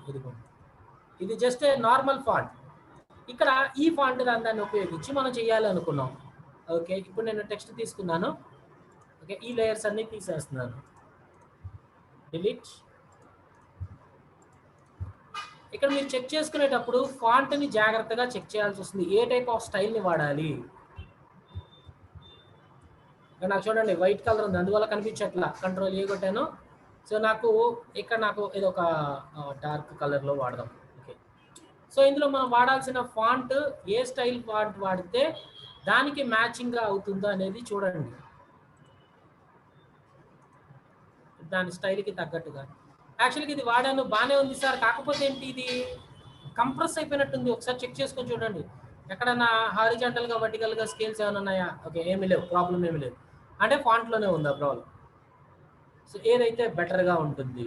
ఇది జస్ట్ నార్మల్ ఫాంట్. ఇక్కడ ఈ ఫాంట్ దాన్ని ఉపయోగించి మనం చేయాలనుకున్నాం. ఓకే, ఇప్పుడు నేను టెక్స్ట్ తీసుకున్నాను. ఓకే, ఈ లేయర్స్ అన్ని తీసేస్తున్నాను. డిలీట్. ఇక్కడ మీరు చెక్ చేసుకునేటప్పుడు ఫాంట్ని జాగ్రత్తగా చెక్ చేయాల్సి వస్తుంది, ఏ టైప్ ఆఫ్ స్టైల్ని వాడాలి. నాకు చూడండి వైట్ కలర్ ఉంది, అందువల్ల కనిపించట్లా. కంట్రోల్ ఏ కొట్టాను. సో నాకు ఇక్కడ ఇది ఒక డార్క్ కలర్లో వాడదాం. ఓకే, సో ఇందులో మనం వాడాల్సిన ఫాంట్ ఏ స్టైల్ ఫాంట్ వాడితే దానికి మ్యాచింగ్గా అవుతుందో అనేది చూడండి, దాని స్టైల్కి తగ్గట్టుగా. యాక్చువల్గా ఇది వాడాను, బాగానే ఉంది సార్, కాకపోతే ఏంటి ఇది కంప్రెస్ అయిపోయినట్టుంది. ఒకసారి చెక్ చేసుకొని చూడండి, ఎక్కడన్నా హారిజాంటల్గా వర్టికల్గా స్కేల్స్ ఏమైనా ఉన్నాయా. ఓకే, ఏమీ లేవు, ప్రాబ్లం ఏమీ లేదు. అంటే ఫాంట్లోనే ఉందా ప్రాబ్లం. సో ఏదైతే బెటర్గా ఉంటుంది,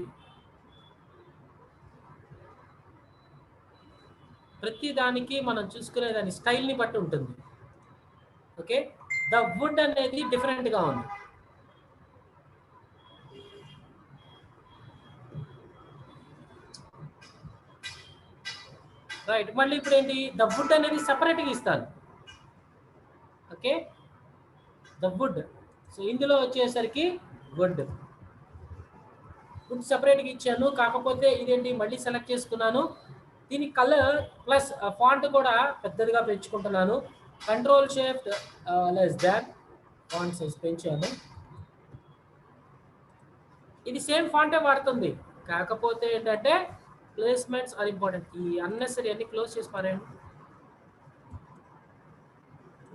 ప్రతి దానికి మనం చూసుకునే దాని స్టైల్ని బట్టి ఉంటుంది. ఓకే, ద వుడ్ అనేది డిఫరెంట్గా ఉంది. రైట్, మళ్ళీ ఇప్పుడు ఏంటి, ద వుడ్ అనేది సపరేట్గా ఇస్తాను. Okay, the would. సో ఇందులో వచ్చేసరికి వుడ్ సపరేట్గా ఇచ్చాను. కాకపోతే ఇదేంటి, మళ్ళీ సెలెక్ట్ చేసుకున్నాను. దీని కలర్ ప్లస్ ఫాంట్ కూడా పెద్దదిగా పెంచుకుంటున్నాను. Control shift less than, font size పెంచాను. ఇది సేమ్ ఫాంటే వాడుతుంది, కాకపోతే ఏంటంటే ప్లేస్మెంట్స్ ఆర్ ఇంపార్టెంట్. ఈ అన్నెసరీ అన్ని క్లోజ్ చేసి పారేయండి.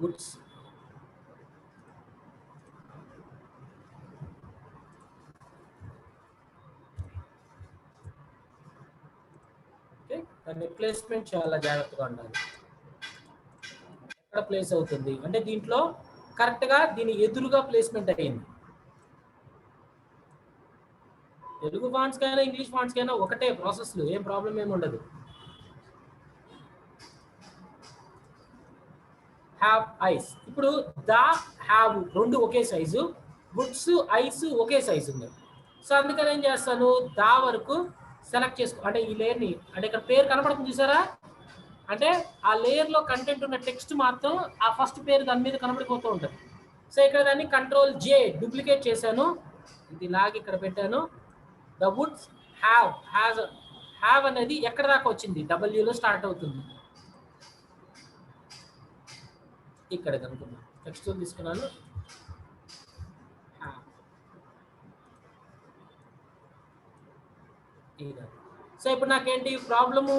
వుడ్స్ ఓకే, దాని ప్లేస్మెంట్ చాలా జాగ్రత్తగా ఉండాలి. ఎక్కడ ప్లేస్ అవుతుంది అంటే దీంట్లో కరెక్ట్గా దీని ఎదురుగా ప్లేస్మెంట్ అయ్యింది. తెలుగు ఫాంట్స్ కైనా ఇంగ్లీష్ ఫాంట్స్ కైనా ఒకటే ప్రాసెస్లో, ఏం ప్రాబ్లం ఏమి ఉండదు. Have eyes. ఇప్పుడు ద హ్యావ్ రెండు ఒకే సైజు, వుడ్స్ ఐస్ ఒకే సైజు ఉంది. సో అందుకని ఏం చేస్తాను, దా వరకు సెలెక్ట్ చేసుకో. అంటే ఈ లేయర్ని, అంటే ఇక్కడ పేరు కనపడుతుంది చూసారా, అంటే ఆ లేయర్లో కంటెంట్ ఉన్న టెక్స్ట్ మాత్రం ఆ ఫస్ట్ పేరు దాని మీద కనబడిపోతూ ఉంటుంది. సో ఇక్కడ దాన్ని కంట్రోల్ జే డూప్లికేట్ చేశాను, ఇది లాగి ఇక్కడ పెట్టాను. ద వుడ్స్ హ్యావ్ అనేది ఎక్కడ దాకా వచ్చింది, డబ్ల్యూలో స్టార్ట్ అవుతుంది. ఇక్కడ కనుక్కున్నాను, టెక్స్ట్ తీసుకున్నాను. సో ఇప్పుడు నాకేంటి ప్రాబ్లము,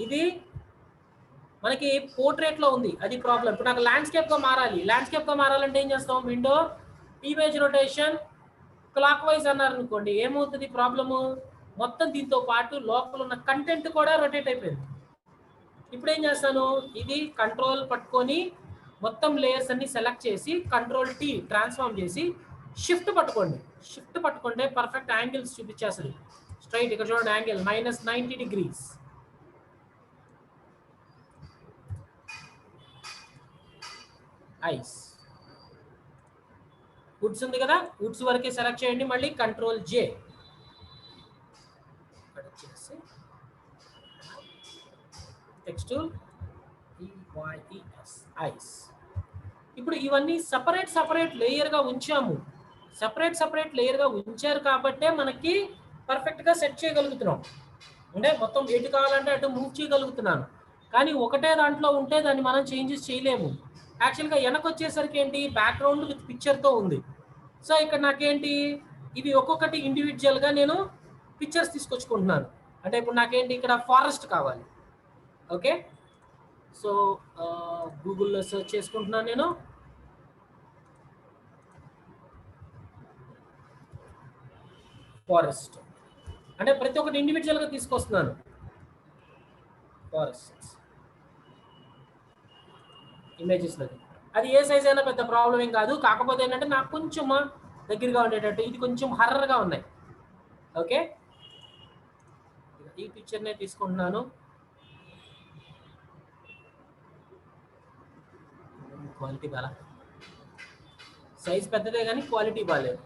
ఇది మనకి పోర్ట్రేట్లో ఉంది, అది ప్రాబ్లం. ఇప్పుడు నాకు ల్యాండ్స్కేప్గా మారాలి. ల్యాండ్స్కేప్గా మారాలంటే ఏం చేస్తాం, window image rotation clock wise అన్నారు అనుకోండి, ఏమవుతుంది ప్రాబ్లము, మొత్తం దీంతో పాటు లోపల ఉన్న కంటెంట్ కూడా రొటేట్ అయిపోయింది. ఇప్పుడు ఏం చేస్తాను, ఇది కంట్రోల్ పట్టుకొని మొత్తం లేయర్స్ అన్ని సెలెక్ట్ చేసి కంట్రోల్ టీ ట్రాన్స్ఫార్మ్ చేసి షిఫ్ట్ పట్టుకోండి. షిఫ్ట్ పట్టుకుంటే పర్ఫెక్ట్ యాంగిల్స్ చూపించేస్తుంది. స్ట్రైట్ ఇక్కడ చూడండి, యాంగిల్ -90 degrees. ఐస్ వుడ్స్ ఉంది కదా, వుడ్స్ వరకే సెలెక్ట్ చేయండి. మళ్ళీ కంట్రోల్ జే, టెక్స్ట్ ఐస్. ఇప్పుడు ఇవన్నీ సపరేట్ లేయర్గా ఉంచాము. సపరేట్ లేయర్గా ఉంచారు కాబట్టే మనకి పర్ఫెక్ట్గా సెట్ చేయగలుగుతున్నాం. అంటే మొత్తం ఎటు కావాలంటే అటు మూవ్ చేయగలుగుతున్నాను. కానీ ఒకటే దాంట్లో ఉంటే దాన్ని మనం చేంజెస్ చేయలేము. యాక్చువల్గా వెనక్కి వచ్చేసరికి ఏంటి, బ్యాక్గ్రౌండ్ విత్ పిక్చర్తో ఉంది. సో ఇక్కడ నాకేంటి, ఇవి ఒక్కొక్కటి ఇండివిజువల్గా నేను పిక్చర్స్ తీసుకొచ్చుకుంటున్నాను. అంటే ఇప్పుడు నాకేంటి, ఇక్కడ ఫారెస్ట్ కావాలి. ఓకే, సో గూగుల్లో సెర్చ్ చేసుకుంటున్నాను నేను. ఫారెస్ట్ అంటే ప్రతి ఒక్కటి ఇండివిజువల్గా తీసుకొస్తున్నాను. ఫారెస్ట్ ఇమేజెస్లోకి అది ఏ సైజ్ అయినా పెద్ద ప్రాబ్లం ఏం కాదు. కాకపోతే ఏంటంటే నాకు కొంచెం దగ్గరగా ఉండేటట్టు, ఇది కొంచెం హర్రర్గా ఉన్నాయి. ఓకే, ఈ పిక్చర్నే తీసుకుంటున్నాను. క్వాలిటీ బాగా, సైజ్ పెద్దదే కానీ క్వాలిటీ బాగాలేదు.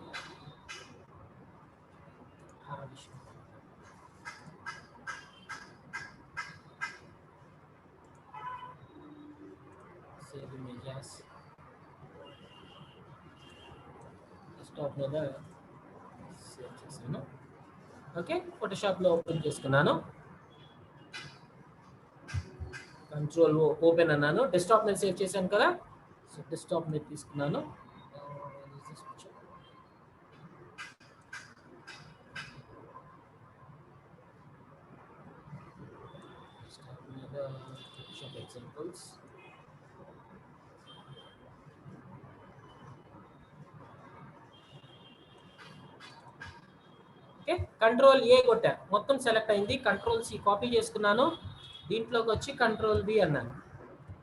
సేవ్ ఇమేజెస్ డెస్క్టాప్ మీద సేవ్ చేశాను. ఓకే, ఫోటోషాప్లో ఓపెన్ చేసుకున్నాను. కంట్రోల్ ఓపెన్ అన్నాను. డెస్క్టాప్ మీద సేవ్ చేశాను కదా, సో డెస్క్టాప్ మీద తీసుకున్నాను. ఎగ్జాంపుల్స్ ఓకే, కంట్రోల్ ఏ కొట్టా, మొత్తం సెలెక్ట్ అయింది. కంట్రోల్ సి కాపీ చేసుకున్నాను, దీంట్లోకి వచ్చి కంట్రోల్ బి అన్నాను.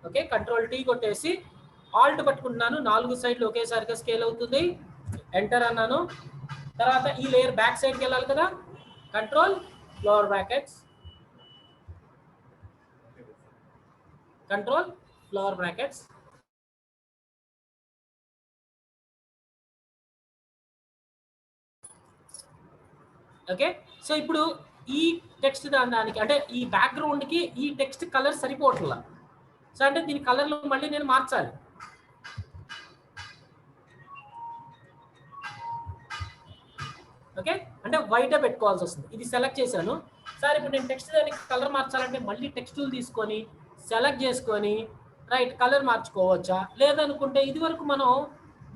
ఓకే, కంట్రోల్ టీ కొట్టేసి ఆల్ట్ పట్టుకుంటున్నాను. 4 సైడ్లు ఒకేసారిగా స్కేల్ అవుతుంది. ఎంటర్ అన్నాను. తర్వాత ఈ లేయర్ బ్యాక్ సైడ్కి వెళ్ళాలి కదా, control floor brackets, control floor brackets. Okay, so ఇప్పుడు ఈ టెక్స్ట్ దానికి అంటే ఈ బ్యాక్గ్రౌండ్కి ఈ టెక్స్ట్ కలర్ సరిపోవట్లా. సో అంటే దీని కలర్లో మళ్ళీ నేను మార్చాలి. ఓకే, అంటే వైటే పెట్టుకోవాల్సి వస్తుంది. ఇది సెలెక్ట్ చేశాను. సార్ ఇప్పుడు నేను టెక్స్ట్ దానికి కలర్ మార్చాలంటే మళ్ళీ టెక్స్టులు తీసుకొని సెలెక్ట్ చేసుకొని రైట్ కలర్ మార్చుకోవచ్చా, లేదనుకుంటే ఇది వరకు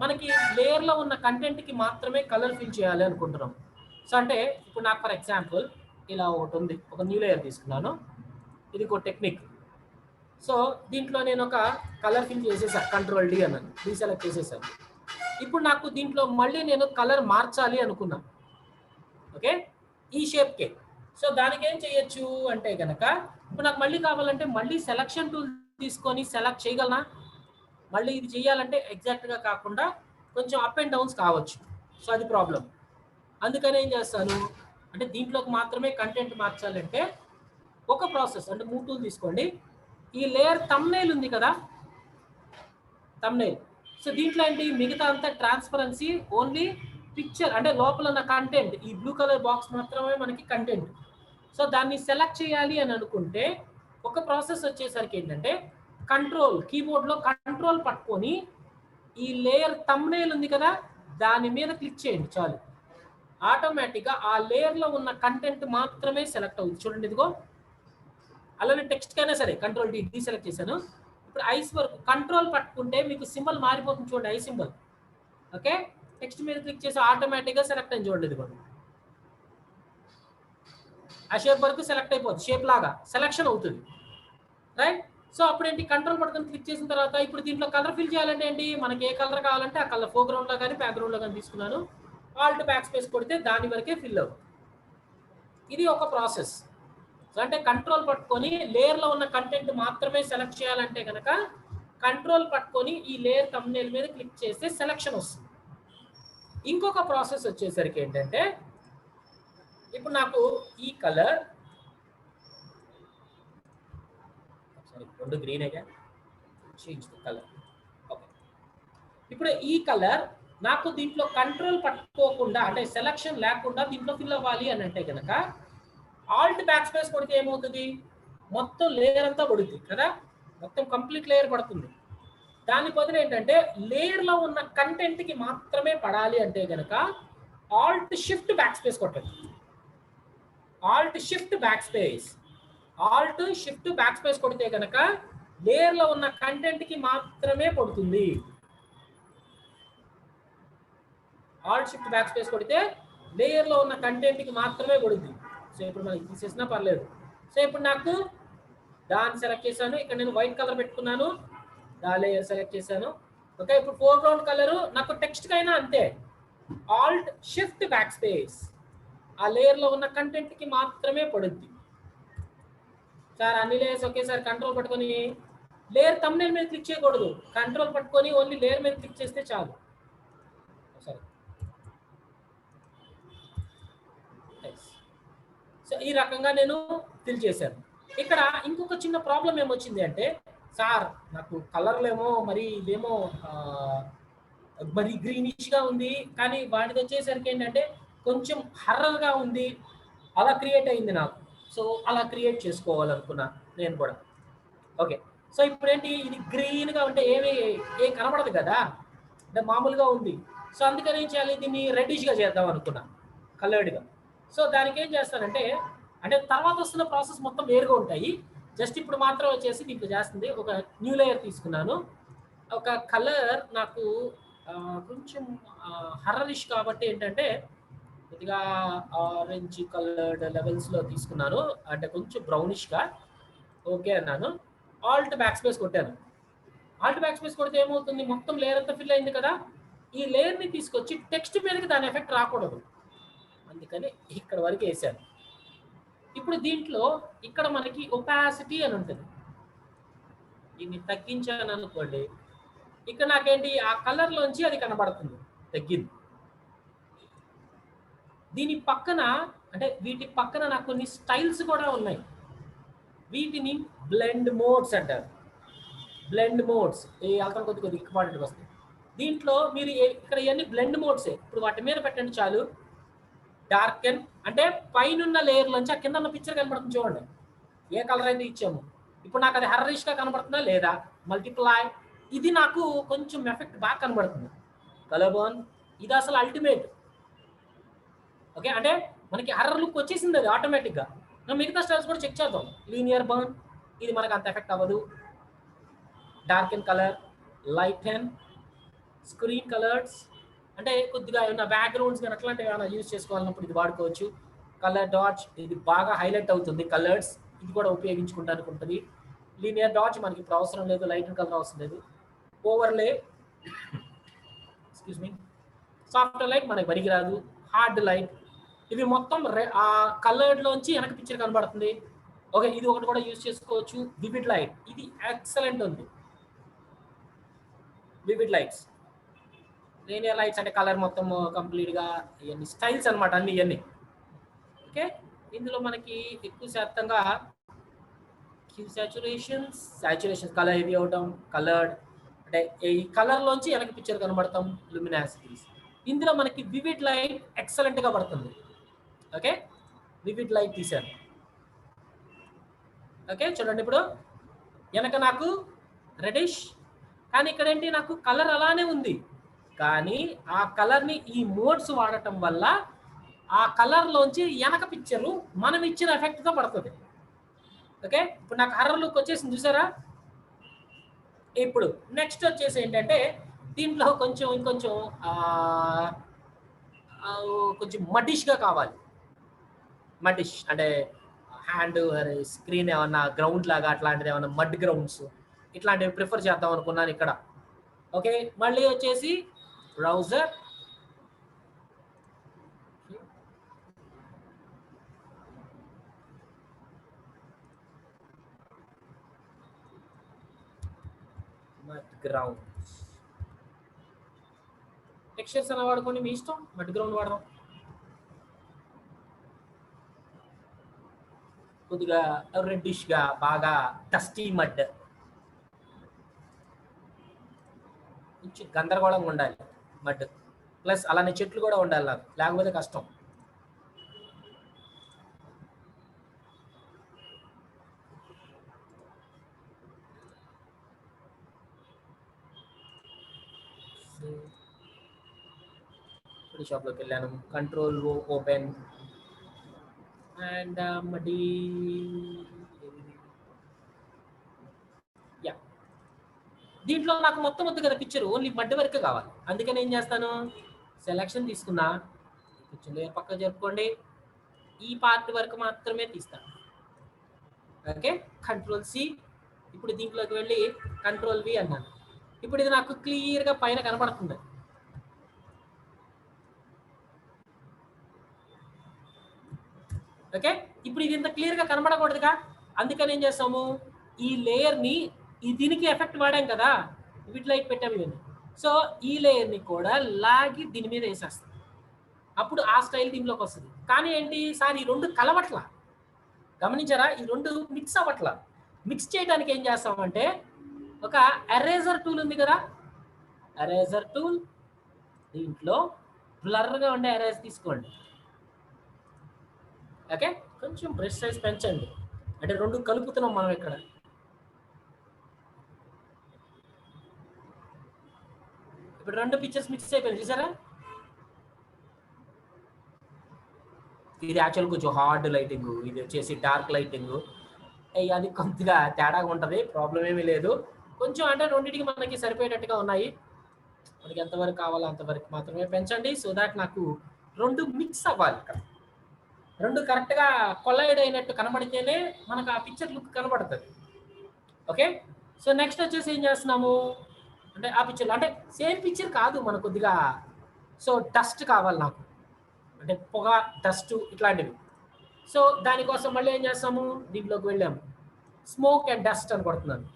మనకి లేయర్లో ఉన్న కంటెంట్కి మాత్రమే కలర్ ఫిల్ చేయాలి అనుకుంటున్నాం. సో అంటే ఇప్పుడు నాకు ఫర్ ఎగ్జాంపుల్ ఇలా ఒకటి ఉంది, ఒక న్యూ లేయర్ తీసుకున్నాను. ఇది ఒక టెక్నిక్. సో దీంట్లో నేను ఒక కలర్ ఫిల్ చేసేసాను, కంట్రోల్ డి అన్నాను, డీసెలెక్ట్ చేసేసాను. ఇప్పుడు నాకు దీంట్లో మళ్ళీ నేను కలర్ మార్చాలి అనుకున్నాను. ఓకే, ఈ షేప్కే. సో దానికి ఏం చేయొచ్చు అంటే కనుక, ఇప్పుడు నాకు మళ్ళీ కావాలంటే మళ్ళీ సెలక్షన్ టూల్ తీసుకొని సెలెక్ట్ చేయగలనా, మళ్ళీ ఇది చేయాలంటే ఎగ్జాక్ట్గా కాకుండా కొంచెం అప్ అండ్ డౌన్స్ కావచ్చు. సో అది ప్రాబ్లం. అందుకని ఏం చేస్తాను అంటే దీంట్లోకి మాత్రమే కంటెంట్ మార్చాలంటే ఒక ప్రాసెస్ అంటే మూవ్ టూల్ తీసుకోండి. ఈ లేయర్ థంబ్నెయిల్ ఉంది కదా, థంబ్నెయిల్. సో దీంట్లో ఏంటి, మిగతా అంతా ట్రాన్స్పరెన్సీ, ఓన్లీ పిక్చర్ అంటే లోపల ఉన్న కంటెంట్, ఈ బ్లూ కలర్ బాక్స్ మాత్రమే మనకి కంటెంట్. సో దాన్ని సెలెక్ట్ చేయాలి అని అనుకుంటే ఒక ప్రాసెస్ వచ్చేసరికి ఏంటంటే, కంట్రోల్ కీబోర్డ్లో కంట్రోల్ పట్టుకొని ఈ లేయర్ థంబ్నెయిల్ ఉంది కదా, దాని మీద క్లిక్ చేయండి చాలు. ఆటోమేటిక్గా ఆ లేయర్లో ఉన్న కంటెంట్ మాత్రమే సెలెక్ట్ అవుతుంది. చూడండి ఇదిగో, అలానే టెక్స్ట్ కైనా సరే కంట్రోల్ డి డీసెలెక్ట్ చేశాను. ఇప్పుడు ఐస్ వరకు కంట్రోల్ పట్టుకుంటే మీకు సింబల్ మారిపోతుంది చూడండి, ఐ సింబల్. ఓకే, టెక్స్ట్ మీద క్లిక్ చేసి ఆటోమేటిక్గా సెలెక్ట్ అయింది చూడండి, ఇదిగోండి ఆ షేప్ వరకు సెలెక్ట్ అయిపోతుంది, షేప్ లాగా సెలెక్షన్ అవుతుంది. రైట్, సో అప్పుడు ఏంటి, కంట్రోల్ పట్టుకొని క్లిక్ చేసిన తర్వాత ఇప్పుడు దీంట్లో కలర్ ఫిల్ చేయాలంటే ఏంటి, మనకి ఏ కలర్ కావాలంటే ఆ కలర్ ఫోర్గ్రౌండ్లో కానీ బ్యాక్గ్రౌండ్లో కానీ తీసుకున్నాను. ఆల్ట్ బ్యాక్ స్పేస్ కొడితే దాని వరకే ఫిల్ అవుతుంది. ఇది ఒక ప్రాసెస్. అంటే కంట్రోల్ పట్టుకొని లేయర్లో ఉన్న కంటెంట్ మాత్రమే సెలెక్ట్ చేయాలంటే కనుక కంట్రోల్ పట్టుకొని ఈ లేయర్ థంబ్నెయిల్ మీద క్లిక్ చేస్తే సెలెక్షన్ వస్తుంది. ఇంకొక ప్రాసెస్ వచ్చేసరికి ఏంటంటే, ఇప్పుడు నాకు ఈ కలర్ రెండు గ్రీన్ అయ్యా, చేంజ్ ది కలర్. ఓకే, ఇప్పుడు ఈ కలర్ నాకు దీంట్లో కంట్రోల్ పట్టుకోకుండా అంటే సెలెక్షన్ లేకుండా దీంట్లో ఫిల్ అవ్వాలి అని అంటే కనుక ఆల్ట్ బ్యాక్ స్పేస్ కొడితే ఏమవుతుంది, మొత్తం లేయర్ అంతా పడుతుంది కదా, మొత్తం కంప్లీట్ లేయర్ పడుతుంది. దాని బదులు ఏంటంటే లేయర్లో ఉన్న కంటెంట్కి మాత్రమే పడాలి అంటే కనుక ఆల్ట్ షిఫ్ట్ బ్యాక్ స్పేస్ కొట్టండి. ఆల్ట్ షిఫ్ట్ బ్యాక్ స్పేస్ కొడితే కనుక లేయర్లో ఉన్న కంటెంట్కి మాత్రమే పడుతుంది. ఆల్ట్ షిఫ్ట్ బ్యాక్ స్పేస్ కొడితే లేయర్లో ఉన్న కంటెంట్కి మాత్రమే పడుతుంది. సో ఇప్పుడు మనకి తీసేసినా పర్లేదు. సో ఇప్పుడు నాకు దాన్ని సెలెక్ట్ చేశాను. ఇక్కడ నేను వైట్ కలర్ పెట్టుకున్నాను. దా లేయర్ సెలెక్ట్ చేశాను. ఓకే, ఇప్పుడు ఫోర్గ్రౌండ్ కలర్ నాకు టెక్స్ట్ అయినా అంతే. ఆల్ట్ షిఫ్ట్ బ్యాక్ స్పేస్ ఆ లేయర్లో ఉన్న కంటెంట్కి మాత్రమే పడుద్ది. సార్ అన్ని లేయర్స్ ఒకేసారి కంట్రోల్ పట్టుకొని లేయర్ థంబ్నెయిల్ మీద క్లిక్ చేయకూడదు. కంట్రోల్ పట్టుకొని ఓన్లీ లేయర్ మీద క్లిక్ చేస్తే చాలు. సరే, సో ఈ రకంగా నేను ఫిల్ చేశాను. ఇక్కడ ఇంకొక చిన్న ప్రాబ్లం ఏమొచ్చింది అంటే, సార్ నాకు కలర్లేమో మరి ఇదేమో మరి గ్రీనిష్గా ఉంది, కానీ వాటికి వచ్చేసరికి ఏంటంటే కొంచెం హర్రర్గా ఉంది. అలా క్రియేట్ అయింది నాకు. సో అలా క్రియేట్ చేసుకోవాలనుకున్నా నేను కూడా. ఓకే, సో ఇప్పుడు ఏంటి, ఇది గ్రీన్గా ఉంటే ఏం కనబడదు కదా, అంటే మామూలుగా ఉంది. సో అందుకని ఏం చేయాలి, దీన్ని రెడ్డిష్గా చేద్దాం అనుకున్నా, కలర్డ్గా. సో దానికి ఏం చేస్తానంటే, అంటే తర్వాత వస్తున్న ప్రాసెస్ మొత్తం వేరుగా ఉంటాయి. జస్ట్ ఇప్పుడు మాత్రం వచ్చేసి దీంట్లో చేస్తుంది. ఒక న్యూ లేయర్ తీసుకున్నాను. ఒక కలర్ నాకు కొంచెం హర్రరిష్ కాబట్టి ఏంటంటే కొద్దిగా ఆరెంజ్ కలర్డ్ లెవెల్స్లో తీసుకున్నాను, అంటే కొంచెం బ్రౌనిష్గా. ఓకే అన్నాను. ఆల్ట్ బ్యాక్ స్పేస్ కొట్టాను. ఆల్ట్ బ్యాక్ స్పేస్ కొడితే ఏమవుతుంది, మొత్తం లేయర్ అంతా ఫిల్ అయింది కదా. ఈ లేయర్ని తీసుకొచ్చి టెక్స్ట్ మీదకి దాని ఎఫెక్ట్ రాకూడదు, అందుకని ఇక్కడ వరకు వేసాను. ఇప్పుడు దీంట్లో ఇక్కడ మనకి ఒపాసిటీ అని ఉంటుంది. దీన్ని తగ్గించాను అనుకోండి, ఇక్కడ నాకేంటి ఆ కలర్లోంచి అది కనబడుతుంది, తగ్గింది. దీని పక్కన అంటే వీటి పక్కన నాకు కొన్ని స్టైల్స్ కూడా ఉన్నాయి. వీటిని బ్లెండ్ మోడ్స్ అంటారు. బ్లెండ్ మోడ్స్ ఈ అల్తం కొద్దిగా ఇంపార్టెంట్గా వస్తాయి. దీంట్లో మీరు ఇక్కడ ఇవన్నీ బ్లెండ్ మోడ్సే. ఇప్పుడు వాటి మీద పెట్టండి చాలు. డార్కెన్ అంటే పైన లేయర్ నుంచి ఆ కింద ఉన్న పిక్చర్ కనబడుతుంది చూడండి, ఏ కలర్ అయితే ఇచ్చాము. ఇప్పుడు నాకు అది హర్రిష్గా కనబడుతుందా లేదా. మల్టిప్లై, ఇది నాకు కొంచెం ఎఫెక్ట్ బాగా కనబడుతుంది. కలర్ బర్న్, ఇది అసలు అల్టిమేట్. ఓకే, అంటే మనకి హర్రర్ లుక్ వచ్చేసింది అది ఆటోమేటిక్గా. మిగతా స్టైల్స్ కూడా చెక్ చేద్దాం. లీనియర్ బర్న్, ఇది మనకు అంత ఎఫెక్ట్ అవ్వదు. Dark and colour, light and screen colours, అంటే కొద్దిగా ఏమైనా బ్యాక్గ్రౌండ్స్ కానీ అట్లాంటివి ఏమైనా యూజ్ చేసుకోవాలన్నప్పుడు ఇది వాడుకోవచ్చు. కలర్ డాట్స్, ఇది బాగా హైలైట్ అవుతుంది కలర్స్, ఇది కూడా ఉపయోగించుకుంటానికి ఉంటుంది. లీనియర్ డాట్స్ మనకి ఇప్పుడు అవసరం లేదు, లైట్ అండ్ కలర్ అవసరం లేదు. ఓవర్లే, ఎక్స్క్యూజ్ మీ, సాఫ్ట్ లైట్ మనకి పనికిరాదు. హార్డ్ లైట్, ఇవి మొత్తం ఆ కలర్లోంచి వెనక పిక్చర్ కనబడుతుంది. ఓకే, ఇది ఒకటి కూడా యూజ్ చేసుకోవచ్చు. వివిడ్ లైట్, ఇది ఎక్సలెంట్ ఉంది. వివిడ్ లైట్స్, లీనియర్ లైట్స్ అంటే కలర్ మొత్తం కంప్లీట్గా ఇవన్నీ స్టైల్స్ అనమాట, అన్ని ఇవన్నీ. ఓకే, ఇందులో మనకి ఎక్కువ శాతంగా సాచురేషన్స్ కలర్ హెవీ అవడం, కలర్డ్ అంటే ఈ కలర్లోంచి వెనక పిక్చర్ కనబడతాం. లుమినాసిటీస్, ఇందులో మనకి వివిడ్ లైట్ ఎక్సలెంట్గా పడుతుంది. ఓకే, వివిడ్ లైట్ తీశాను. ఓకే, చూడండి ఇప్పుడు వెనక నాకు రెడిష్, కానీ ఇక్కడ ఏంటి నాకు కలర్ అలానే ఉంది, కానీ ఆ కలర్ని ఈ మోడ్స్ వాడటం వల్ల ఆ కలర్లోంచి వెనక పిక్చరు మనం ఇచ్చిన ఎఫెక్ట్తో పడుతుంది. ఓకే, ఇప్పుడు నాకు హర్రర్ లుక్ వచ్చేసింది చూసారా. ఇప్పుడు నెక్స్ట్ వచ్చేసి ఏంటంటే దీంట్లో ఇంకొంచెం కొంచెం మడ్డిష్గా కావాలి. మడ్డిష్ అంటే హ్యాండ్ స్క్రీన్ ఏమన్నా గ్రౌండ్ లాగా అట్లాంటిది ఏమన్నా మడ్ గ్రౌండ్స్ ఇట్లాంటివి ప్రిఫర్ చేద్దాం అనుకున్నాను ఇక్కడ. ఓకే, మళ్ళీ వచ్చేసి బ్రౌజర్, మడ్ గ్రౌండ్స్, టెక్స్చర్స్ అలా వాడుకోండి, మీ ఇష్టం. మడ్ గ్రౌండ్ వాడదాం. కొద్దిగా రెడ్డిష్గా బాగా డస్టీ మడ్, కొంచెం గందరగోళంగా ఉండాలి మడ్, ప్లస్ అలానే చెట్లు కూడా ఉండాలి నాకు, లేకపోతే కష్టం. ఫోటోషాప్లోకి వెళ్ళాను, కంట్రోల్ ఓపెన్ అండ్ మడి యా, దీంట్లో నాకు మొత్తం వద్దు కదా పిక్చర్, ఓన్లీ మడ్డి వరకు కావాలి. అందుకని ఏం చేస్తాను, సెలెక్షన్ తీసుకున్నా, కొంచెం లేయర్ పక్క జరుపుకోండి, ఈ పార్ట్ వరకు మాత్రమే తీస్తాను. Okay, control C. ఇప్పుడు దీంట్లోకి వెళ్ళి కంట్రోల్ వి అన్నాను. ఇప్పుడు ఇది నాకు క్లియర్గా పైన కనబడుతుంది. ఓకే, ఇప్పుడు ఇది ఇంత క్లియర్గా కనబడకూడదుగా, అందుకని ఏం చేస్తాము, ఈ లేయర్ని దీనికి ఎఫెక్ట్ వాడాం కదా, విడ్ లైట్ పెట్టాము ఇవన్నీ, సో ఈ లేయర్ని కూడా లాగి దీని మీద వేసేస్తాం. అప్పుడు ఆ స్టైల్ దీంట్లోకి వస్తుంది. కానీ ఏంటి సార్, ఈ రెండు కలవట్లా, గమనించారా, ఈ రెండు మిక్స్ అవ్వట్లా. మిక్స్ చేయడానికి ఏం చేస్తామంటే, ఒక ఎరేజర్ టూల్ ఉంది కదా, ఎరేజర్ టూల్, దీంట్లో బ్లర్గా ఉండే ఎరేజ్ తీసుకోండి. ఓకే, కొంచెం బ్రష్ సైజ్ పెంచండి, అంటే రెండు కలుపుతున్నాం మనం ఇక్కడ. ఇప్పుడు రెండు పిక్చర్స్ మిక్స్ అయిపోయింది చూసారా. ఇది యాక్చువల్ కొంచెం హార్డ్ లైటింగ్, ఇది వచ్చేసి డార్క్ లైటింగ్, అది కొద్దిగా తేడాగా ఉంటుంది, ప్రాబ్లం ఏమీ లేదు. కొంచెం అంటే రెండింటికి మనకి సరిపోయేటట్టుగా ఉన్నాయి. మనకి ఎంతవరకు కావాలో అంతవరకు మాత్రమే పెంచండి, సో దాట్ నాకు రెండు మిక్స్ అవ్వాలి. ఇక్కడ రెండు కరెక్ట్గా కొలైడ్ అయినట్టు కనబడితేనే మనకు ఆ పిక్చర్ లుక్ కనబడుతుంది. ఓకే, సో నెక్స్ట్ వచ్చేసి ఏం చేస్తున్నాము అంటే, ఆ పిక్చర్లో అంటే సేమ్ పిక్చర్ కాదు మనకు కొద్దిగా, సో డస్ట్ కావాలి నాకు, అంటే పొగ, డస్ట్ ఇట్లాంటివి. సో దానికోసం మళ్ళీ ఏం చేస్తాము, దీంట్లోకి వెళ్ళాము, స్మోక్ అండ్ డస్ట్ అని కొడుతున్నాను.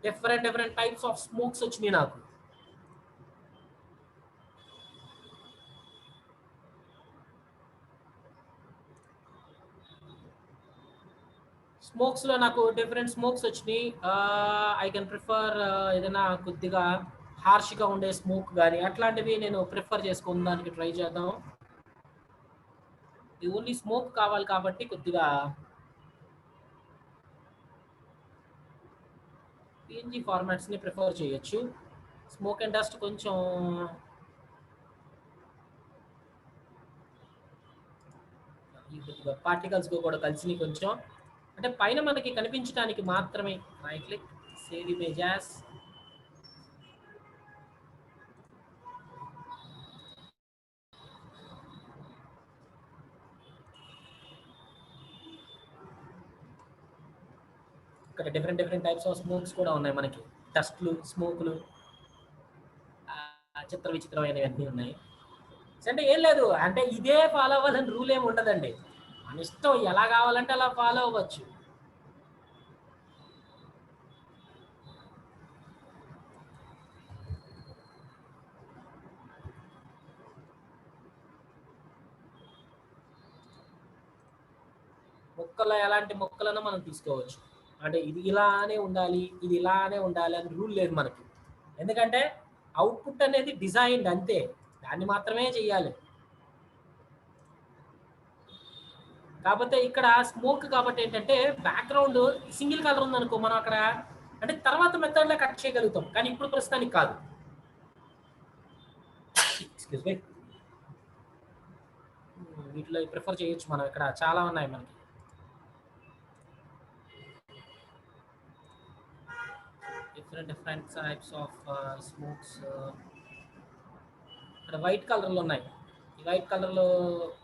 డిఫరెంట్ టైప్స్ ఆఫ్ స్మోక్స్ వచ్చినాయి నాకు. స్మోక్స్లో నాకు డిఫరెంట్ స్మోక్స్ వచ్చినాయి. ఐ కెన్ ప్రిఫర్ ఏదైనా కొద్దిగా హార్ష్గా ఉండే స్మోక్ కానీ అట్లాంటివి నేను ప్రిఫర్ చేసుకోవడానికి ట్రై చేద్దాం. ఇది ఓన్లీ స్మోక్ కావాలి కాబట్టి కొద్దిగా పిఎన్జి ఫార్మాట్స్ని ప్రిఫర్ చేయొచ్చు. స్మోక్ అండ్ డస్ట్ కొంచెం పార్టికల్స్ కూడా కలిసి కొంచెం, అంటే పైన మనకి కనిపించడానికి మాత్రమే. రైట్ క్లిక్, సేవ్ ఇమేజెస్, ఇక్కడ డిఫరెంట్ టైప్స్ ఆఫ్ స్మోక్స్ కూడా ఉన్నాయి మనకి, డస్ట్లు, స్మోకులు, చిత్ర విచిత్రమైనవన్నీ ఉన్నాయి. అంటే ఏం లేదు, అంటే ఇదే ఫాలో అవ్వాలని రూల్ ఏమి ఉండదండి, మన ఇష్టం, ఎలా కావాలంటే అలా ఫాలో అవ్వచ్చు. మొక్కలు ఎలాంటి మొక్కలను మనం తీసుకోవచ్చు, అంటే ఇది ఇలానే ఉండాలి, ఇది ఇలానే ఉండాలి అని రూల్ లేదు మనకి, ఎందుకంటే అవుట్పుట్ అనేది డిజైన్ అంతే, దాన్ని మాత్రమే చెయ్యాలి. కాకపోతే ఇక్కడ స్మోక్ కాబట్టి ఏంటంటే, బ్యాక్గ్రౌండ్ సింగిల్ కలర్ ఉందనుకో, మనం అక్కడ అంటే తర్వాత మెథడ్లో కట్ చేయగలుగుతాం, కానీ ఇప్పుడు ప్రస్తుతానికి కాదు. ఎక్స్క్యూజ్ మీ, వీటిలో ప్రిఫర్ చేయొచ్చు మనం, ఇక్కడ చాలా ఉన్నాయి మనకి. Different types of smokes. ఇక్కడ వైట్ కలర్లో ఉన్నాయి, ఈ వైట్ కలర్లో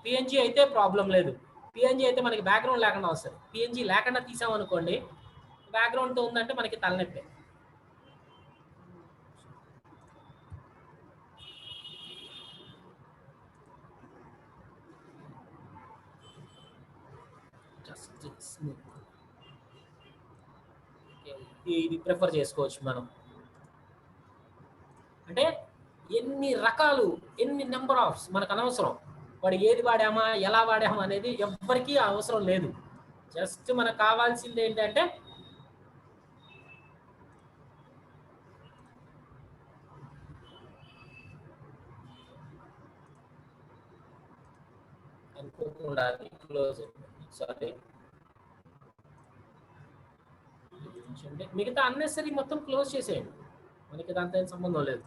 పిఎన్జీ అయితే ప్రాబ్లం లేదు. పిఎన్జీ అయితే మనకి బ్యాక్గ్రౌండ్ లేకుండా వస్తుంది, పిఎన్జీ లేకుండా తీసామనుకోండి, బ్యాక్గ్రౌండ్తో ఉందంటే మనకి తలనొప్పి. ఇది ప్రిఫర్ చేసుకోవచ్చు మనం, అంటే ఎన్ని రకాలు, ఎన్ని నెంబర్ ఆఫ్ మనకు అనవసరం, వాడు ఏది వాడామా, ఎలా వాడామా అనేది ఎవ్వరికీ అవసరం లేదు. జస్ట్ మనకు కావాల్సింది ఏంటంటే అనుకోకుండా క్లోజ్, సారీ, మిగతా అన్నెసరీ మొత్తం క్లోజ్ చేసేయండి, మనకి దాంతో ఏం సంబంధం లేదు.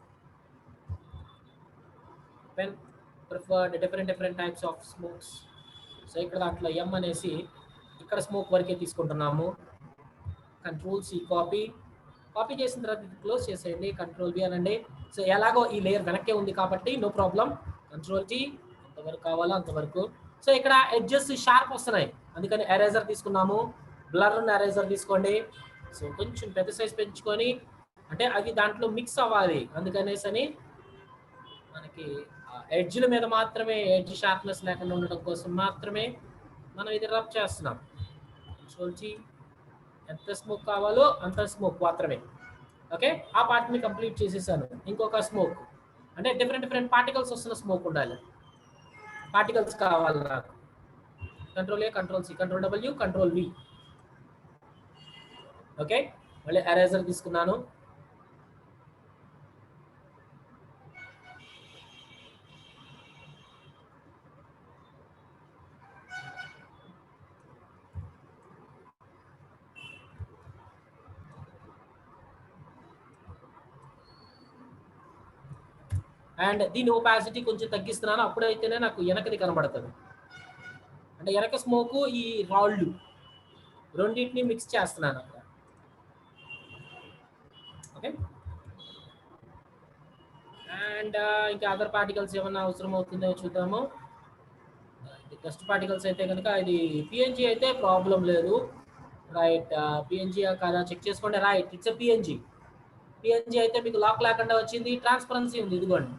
Pen preferred different types of smokes. So ఇక్కడ దాంట్లో ఎం అనేసి ఇక్కడ స్మోక్ వరకే తీసుకుంటున్నాము. కంట్రోల్ సి కాపీ చేసిన తర్వాత ఇది క్లోజ్ చేసేయండి, కంట్రోల్ బి అనండి. సో ఎలాగో ఈ లేయర్ వెనక్కే ఉంది కాబట్టి నో ప్రాబ్లం, కంట్రోల్ టీ ఎంతవరకు కావాలో అంతవరకు. సో ఇక్కడ ఎడ్జెస్ షార్ప్ వస్తున్నాయి, అందుకని ఎరేజర్ తీసుకున్నాము. బ్లర్ ఉన్న ఎరేజర్ తీసుకోండి. సో కొంచెం పెద్ద సైజ్ పెంచుకొని, అంటే అవి దాంట్లో మిక్స్ అవ్వాలి, అందుకనేసి అని మనకి ఎడ్జ్ల మీద మాత్రమే ఎడ్జ్ షార్ప్నెస్ లేకుండా ఉండడం కోసం మాత్రమే మనం ఇది రబ్ చేస్తున్నాం. కంట్రోల్ జీ, ఎంత స్మోక్ కావాలో అంత స్మోక్ మాత్రమే. ఓకే, ఆ పార్ట్ని కంప్లీట్ చేసేసాను. ఇంకొక స్మోక్ అంటే డిఫరెంట్ పార్టికల్స్ వస్తున్న స్మోక్ ఉండాలి, పార్టికల్స్ కావాలి నాకు. Control A, control C, control W, control V. Okay, మళ్ళీ ఎరేజర్ తీసుకున్నాను. అండ్ దీని ఒపాసిటీ కొంచెం తగ్గిస్తున్నాను, అప్పుడైతేనే నాకు వెనకది కనబడుతుంది. అంటే వెనక స్మోకు ఈ రాళ్ళు రెండింటిని మిక్స్ చేస్తున్నాను అక్కడ. ఓకే, అండ్ ఇంకా అదర్ పార్టికల్స్ ఏమన్నా అవసరం అవుతుందో చూద్దాము. డస్ట్ పార్టికల్స్ అయితే కనుక ఇది పిఎన్జీ అయితే ప్రాబ్లం లేదు, రైట్. పిఎన్జీ కాదా చెక్ చేసుకోండి. Right, it's PNG. పిఎన్జీ అయితే మీకు లాక్ లేకుండా వచ్చింది, ట్రాన్స్పరెన్సీ ఉంది, ఇదిగోండి.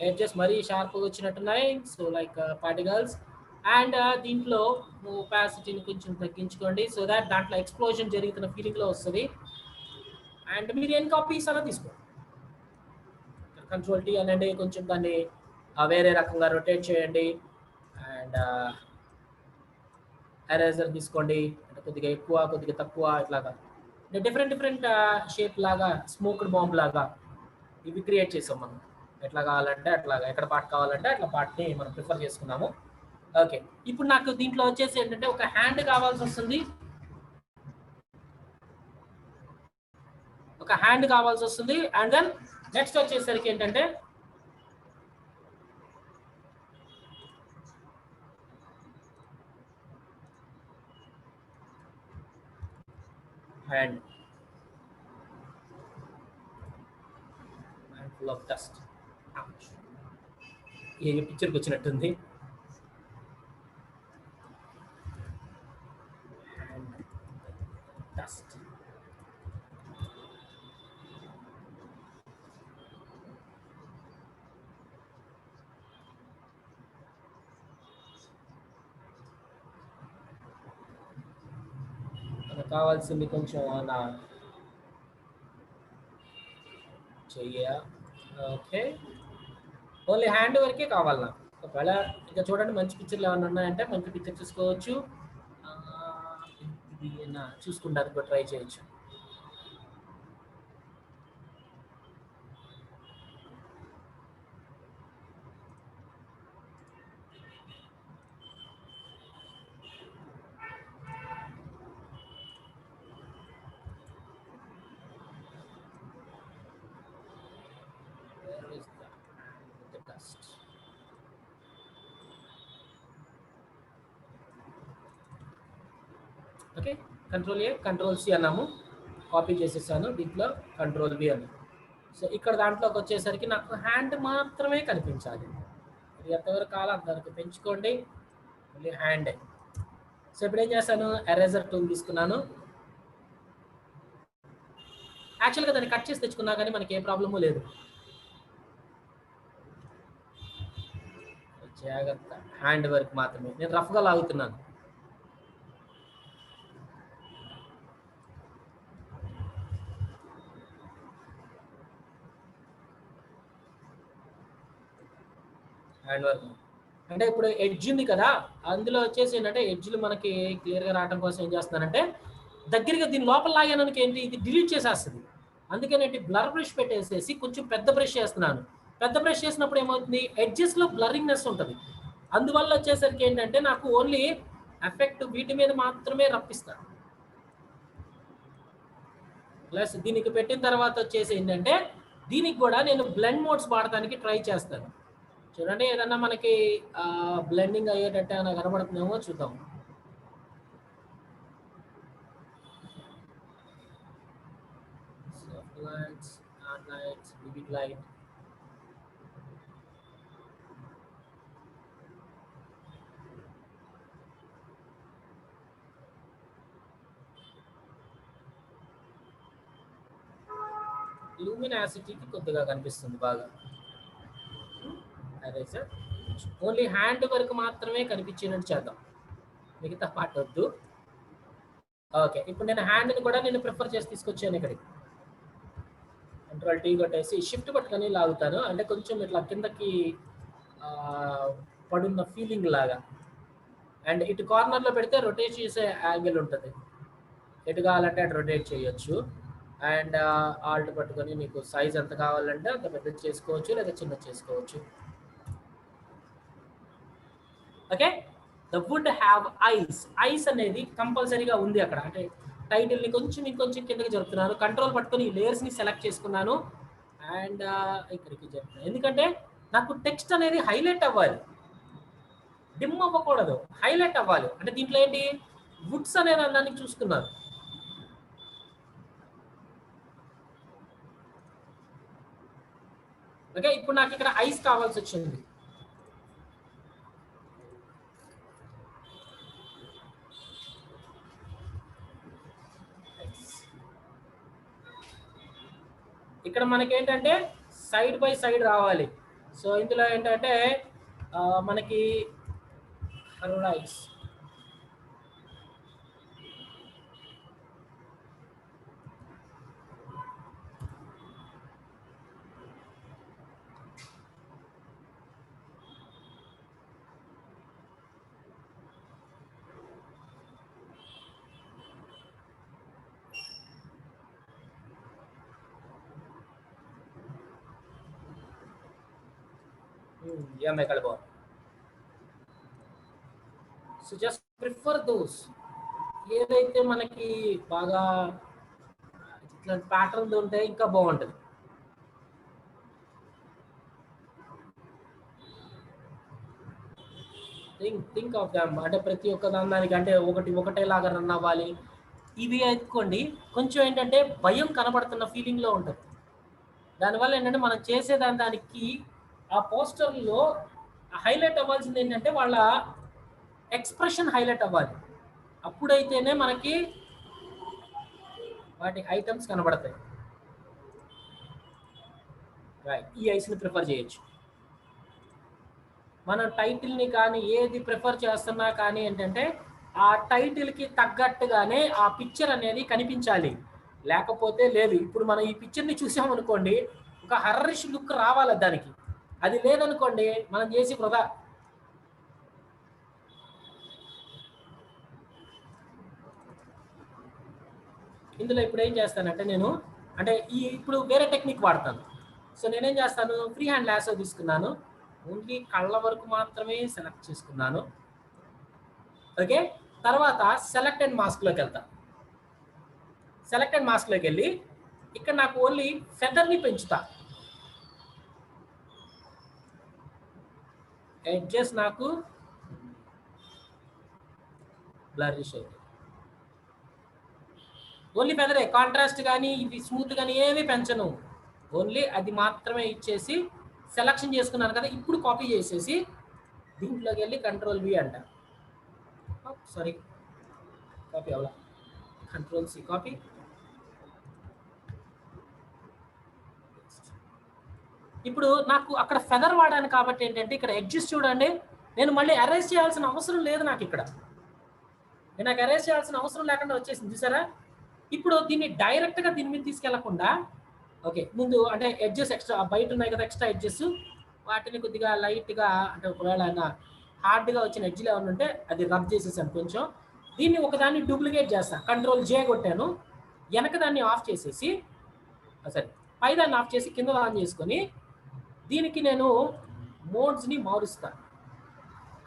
ఎడ్జెస్ మరీ షార్ప్గా వచ్చినట్టున్నాయి, సో లైక్ పార్టికల్స్. అండ్ దీంట్లో ఒపాసిటీని కొంచెం తగ్గించుకోండి, సో దాట్ దాంట్లో ఎక్స్ప్లోజన్ జరుగుతున్న ఫీలింగ్లో వస్తుంది. అండ్ మీరు ఎన్ని కాపీస్ అలా తీసుకోండి. కంట్రోల్ టీ అనండి, కొంచెం దాన్ని వేరే రకంగా రొటేట్ చేయండి. అండ్ ఎరేజర్ తీసుకోండి, అంటే కొద్దిగా ఎక్కువ కొద్దిగా తక్కువ ఇట్లాగా డిఫరెంట్ షేప్ లాగా స్మోక్డ్ బాంబ్ లాగా ఇవి క్రియేట్ చేసాం మనం. ఎట్లా కావాలంటే అట్లాగా, ఎక్కడ పార్ట్ కావాలంటే అట్లా పార్ట్ని మనం ప్రిఫర్ చేసుకున్నాము. ఓకే, ఇప్పుడు నాకు దీంట్లో వచ్చేసి ఏంటంటే ఒక హ్యాండ్ కావాల్సి వస్తుంది, ఒక హ్యాండ్ కావాల్సి వస్తుంది. అండ్ దెన్ నెక్స్ట్ వచ్చేసరికి ఏంటంటే హ్యాండ్ ఫుల్ ఆఫ్ డస్ట్. ఏ పిక్చర్కి వచ్చినట్టుంది. డస్ట్. మనకు కావాల్సింది కొంచెం నా చెయ్య. ఓకే, ఓన్లీ హ్యాండ్ వరకే కావాలి నాకు. ఒకవేళ ఇంకా చూడండి మంచి పిక్చర్లు ఏమైనా ఉన్నాయంటే మంచి పిక్చర్ చూసుకోవచ్చు, ఇది చూసుకుంటానికి కూడా ట్రై చేయొచ్చు. Okay, control A, control C అన్నాము, కాపీ చేసేసాను. దీంట్లో కంట్రోల్ బి అన్నాము. సో ఇక్కడ దాంట్లోకి వచ్చేసరికి నాకు హ్యాండ్ మాత్రమే కనిపించాలి. ఇది ఎంతవరకు కావాలో అంతవరకు పెంచుకోండి. మళ్ళీ హ్యాండ్. సో ఇప్పుడు ఏం చేస్తాను, ఎరేజర్ టూల్ తీసుకున్నాను. యాక్చువల్గా దాన్ని కట్ చేసి తెచ్చుకున్నా కానీ మనకి ఏ ప్రాబ్లము లేదు. జాగ్రత్త, హ్యాండ్ వర్క్ మాత్రమే. నేను రఫ్గా లాగుతున్నాను. హ్యాండ్ వర్క్ అంటే ఇప్పుడు ఎడ్జ్ ఉంది కదా, అందులో వచ్చేసి ఏంటంటే ఎడ్జ్లు మనకి క్లియర్గా రావడం కోసం ఏం చేస్తున్నానంటే దగ్గరగా దీని లోపల లాగానికి ఏంటి ఇది డిలీట్ చేసేస్తుంది. అందుకనేంటి బ్లర్ బ్రష్ పెట్టేసేసి కొంచెం పెద్ద బ్రష్ చేస్తున్నాను. పెద్ద బ్రష్ చేసినప్పుడు ఏమవుతుంది, ఎడ్జెస్‌లో బ్లరింగ్‌నెస్ ఉంటది. అందువల్ల వచ్చేసరికి ఏంటంటే నాకు ఓన్లీ ఎఫెక్ట్ వీటి మీద మాత్రమే రప్పిస్తాను. ప్లస్ దీనికి పెట్టిన తర్వాత వచ్చేసి ఏంటంటే దీనికి కూడా నేను బ్లెండ్ మోడ్స్ వాడటానికి ట్రై చేస్తాను. చూడండి ఏదన్నా మనకి బ్లెండింగ్ అయ్యేటట్టు ఏమైనా కనబడుతుందేమో చూద్దాం. Soft lights, hard lights, vivid light. లూమినాసిటీకి కొద్దిగా కనిపిస్తుంది బాగా. అదే సార్, ఓన్లీ హ్యాండ్ వరకు మాత్రమే కనిపించేటట్టు చేద్దాం, మిగతా పార్ట్ వద్దు. ఓకే, ఇప్పుడు నేను హ్యాండ్ని కూడా నేను ప్రిఫర్ చేసి తీసుకొచ్చాను ఇక్కడికి. కంట్రోల్ టీ కొట్టేసి షిఫ్ట్ పట్టుకొని లాగుతాను, అంటే కొంచెం ఇట్లా కిందకి పడున్న ఫీలింగ్ లాగా. అండ్ ఇటు కార్నర్లో పెడితే రొటేట్ చేసే యాంగిల్ ఉంటుంది, ఎటు కావాలంటే అటు రొటేట్ చేయొచ్చు. అండ్ ఆల్ట్ పట్టుకొని మీకు సైజ్ ఎంత కావాలంటే అంత పెద్ద చేసుకోవచ్చు లేదా చిన్న చేసుకోవచ్చు. Okay, the wood have eyes. Eyes అనేది కంపల్సరీగా ఉంది అక్కడ, అంటే టైటిల్ని కొంచెం ఇంకొంచెం కిందకి జరుపుతున్నాను. కంట్రోల్ పట్టుకొని ఈ లేయర్స్ని సెలెక్ట్ చేసుకున్నాను అండ్ ఇక్కడికి జరుపుతున్నాను. ఎందుకంటే నాకు టెక్స్ట్ అనేది హైలైట్ అవ్వాలి, డిమ్ అవ్వకూడదు, హైలైట్ అవ్వాలి. అంటే దీంట్లో ఏంటి వుడ్స్ అనేది అన్నానికి చూసుకున్నాను. ఓకే, ఇప్పుడు నాకు ఇక్కడ ఐస్ కావాల్సి వచ్చింది. ఇక్కడ మనకి ఏంటంటే సైడ్ బై సైడ్ రావాలి. సో ఇందులో ఏంటంటే మనకి ఐస్ या मैं कल बहुत సో జస్ట్ ప్రిఫర్ దోస్ ఏదైతే మనకి బాగా ఇట్లాంటి ప్యాటర్న్ ఉంటే ఇంకా బాగుంటుంది. థింక్ ఆఫ్ దమ్, అంటే ప్రతి ఒక్క దానికి అంటే ఒకటేలాగా రన్ అవ్వాలి. ఇవి ఎత్తుకోండి కొంచెం ఏంటంటే భయం కనబడుతున్న ఫీలింగ్లో ఉంటుంది. దానివల్ల ఏంటంటే మనం దానికి ఆ పోస్టర్లో హైలైట్ అవ్వాల్సింది ఏంటంటే వాళ్ళ ఎక్స్ప్రెషన్ హైలైట్ అవ్వాలి, అప్పుడైతేనే మనకి వాటి ఐటమ్స్ కనబడతాయి. రైట్, ఈ ఐస్ని ప్రిఫర్ చేయొచ్చు. మనం టైటిల్ని కానీ ఏది ప్రిఫర్ చేస్తున్నా కానీ ఏంటంటే ఆ టైటిల్కి తగ్గట్టుగానే ఆ పిక్చర్ అనేది కనిపించాలి, లేకపోతే లేదు. ఇప్పుడు మనం ఈ పిక్చర్ని చూసామనుకోండి, ఒక హర్రిష్ లుక్ రావాలి దానికి, అది లేదనుకోండి మనం చేసి వృధా. ఇందులో ఇప్పుడు ఏం చేస్తానంటే నేను అంటే ఇప్పుడు వేరే టెక్నిక్ వాడతాను. సో నేనేం చేస్తాను, ఫ్రీ హ్యాండ్ లాసో తీసుకున్నాను, ఓన్లీ కళ్ళ వరకు మాత్రమే సెలెక్ట్ చేసుకున్నాను. ఓకే, తర్వాత సెలెక్టెడ్ మాస్క్లోకి వెళ్తాను. సెలెక్టెడ్ మాస్క్లోకి వెళ్ళి ఇక్కడ నాకు ఓన్లీ ఫెదర్ని పెంచుతా, ఎడ్జెస్ నాకు బ్లరిష్ అవుతుంది. ఓన్లీ ఫెదరే, కాంట్రాస్ట్ కానీ ఇది స్మూత్ కానీ ఏమీ పెంచను, ఓన్లీ అది మాత్రమే ఇచ్చేసి సెలక్షన్ చేసుకున్నాను కదా. ఇప్పుడు కాపీ చేసేసి దీంట్లోకి వెళ్ళి కంట్రోల్ వి అంట, సారీ కాపీ అవ్వాల, కంట్రోల్ సి కాపీ. ఇప్పుడు నాకు అక్కడ ఫెదర్ వాడాను కాబట్టి ఏంటంటే ఇక్కడ ఎడ్జెస్ చూడండి, నేను మళ్ళీ అరేంజ్ చేయాల్సిన అవసరం లేదు నాకు ఇక్కడ, నాకు అరేంజ్ చేయాల్సిన అవసరం లేకుండా వచ్చేసింది చూసారా. ఇప్పుడు దీన్ని డైరెక్ట్గా దీని మీద తీసుకెళ్లకుండా ఓకే ముందు అంటే ఎడ్జెస్ ఎక్స్ట్రా బయట ఉన్నాయి కదా ఎక్స్ట్రా ఎడ్జెస్, వాటిని కొద్దిగా లైట్గా అంటే ఒకవేళ హార్డ్గా వచ్చిన ఎడ్జ్లు ఏమైనా ఉంటే అది రబ్ చేసేసాను కొంచెం. దీన్ని ఒకదాన్ని డూప్లికేట్ చేస్తాను, కంట్రోల్ జే కొట్టాను, వెనక దాన్ని ఆఫ్ చేసేసి సరే పై దాన్ని ఆఫ్ చేసి కింద ఆన్ చేసుకొని దీనికి నేను మోడ్స్ని మారుస్తాను.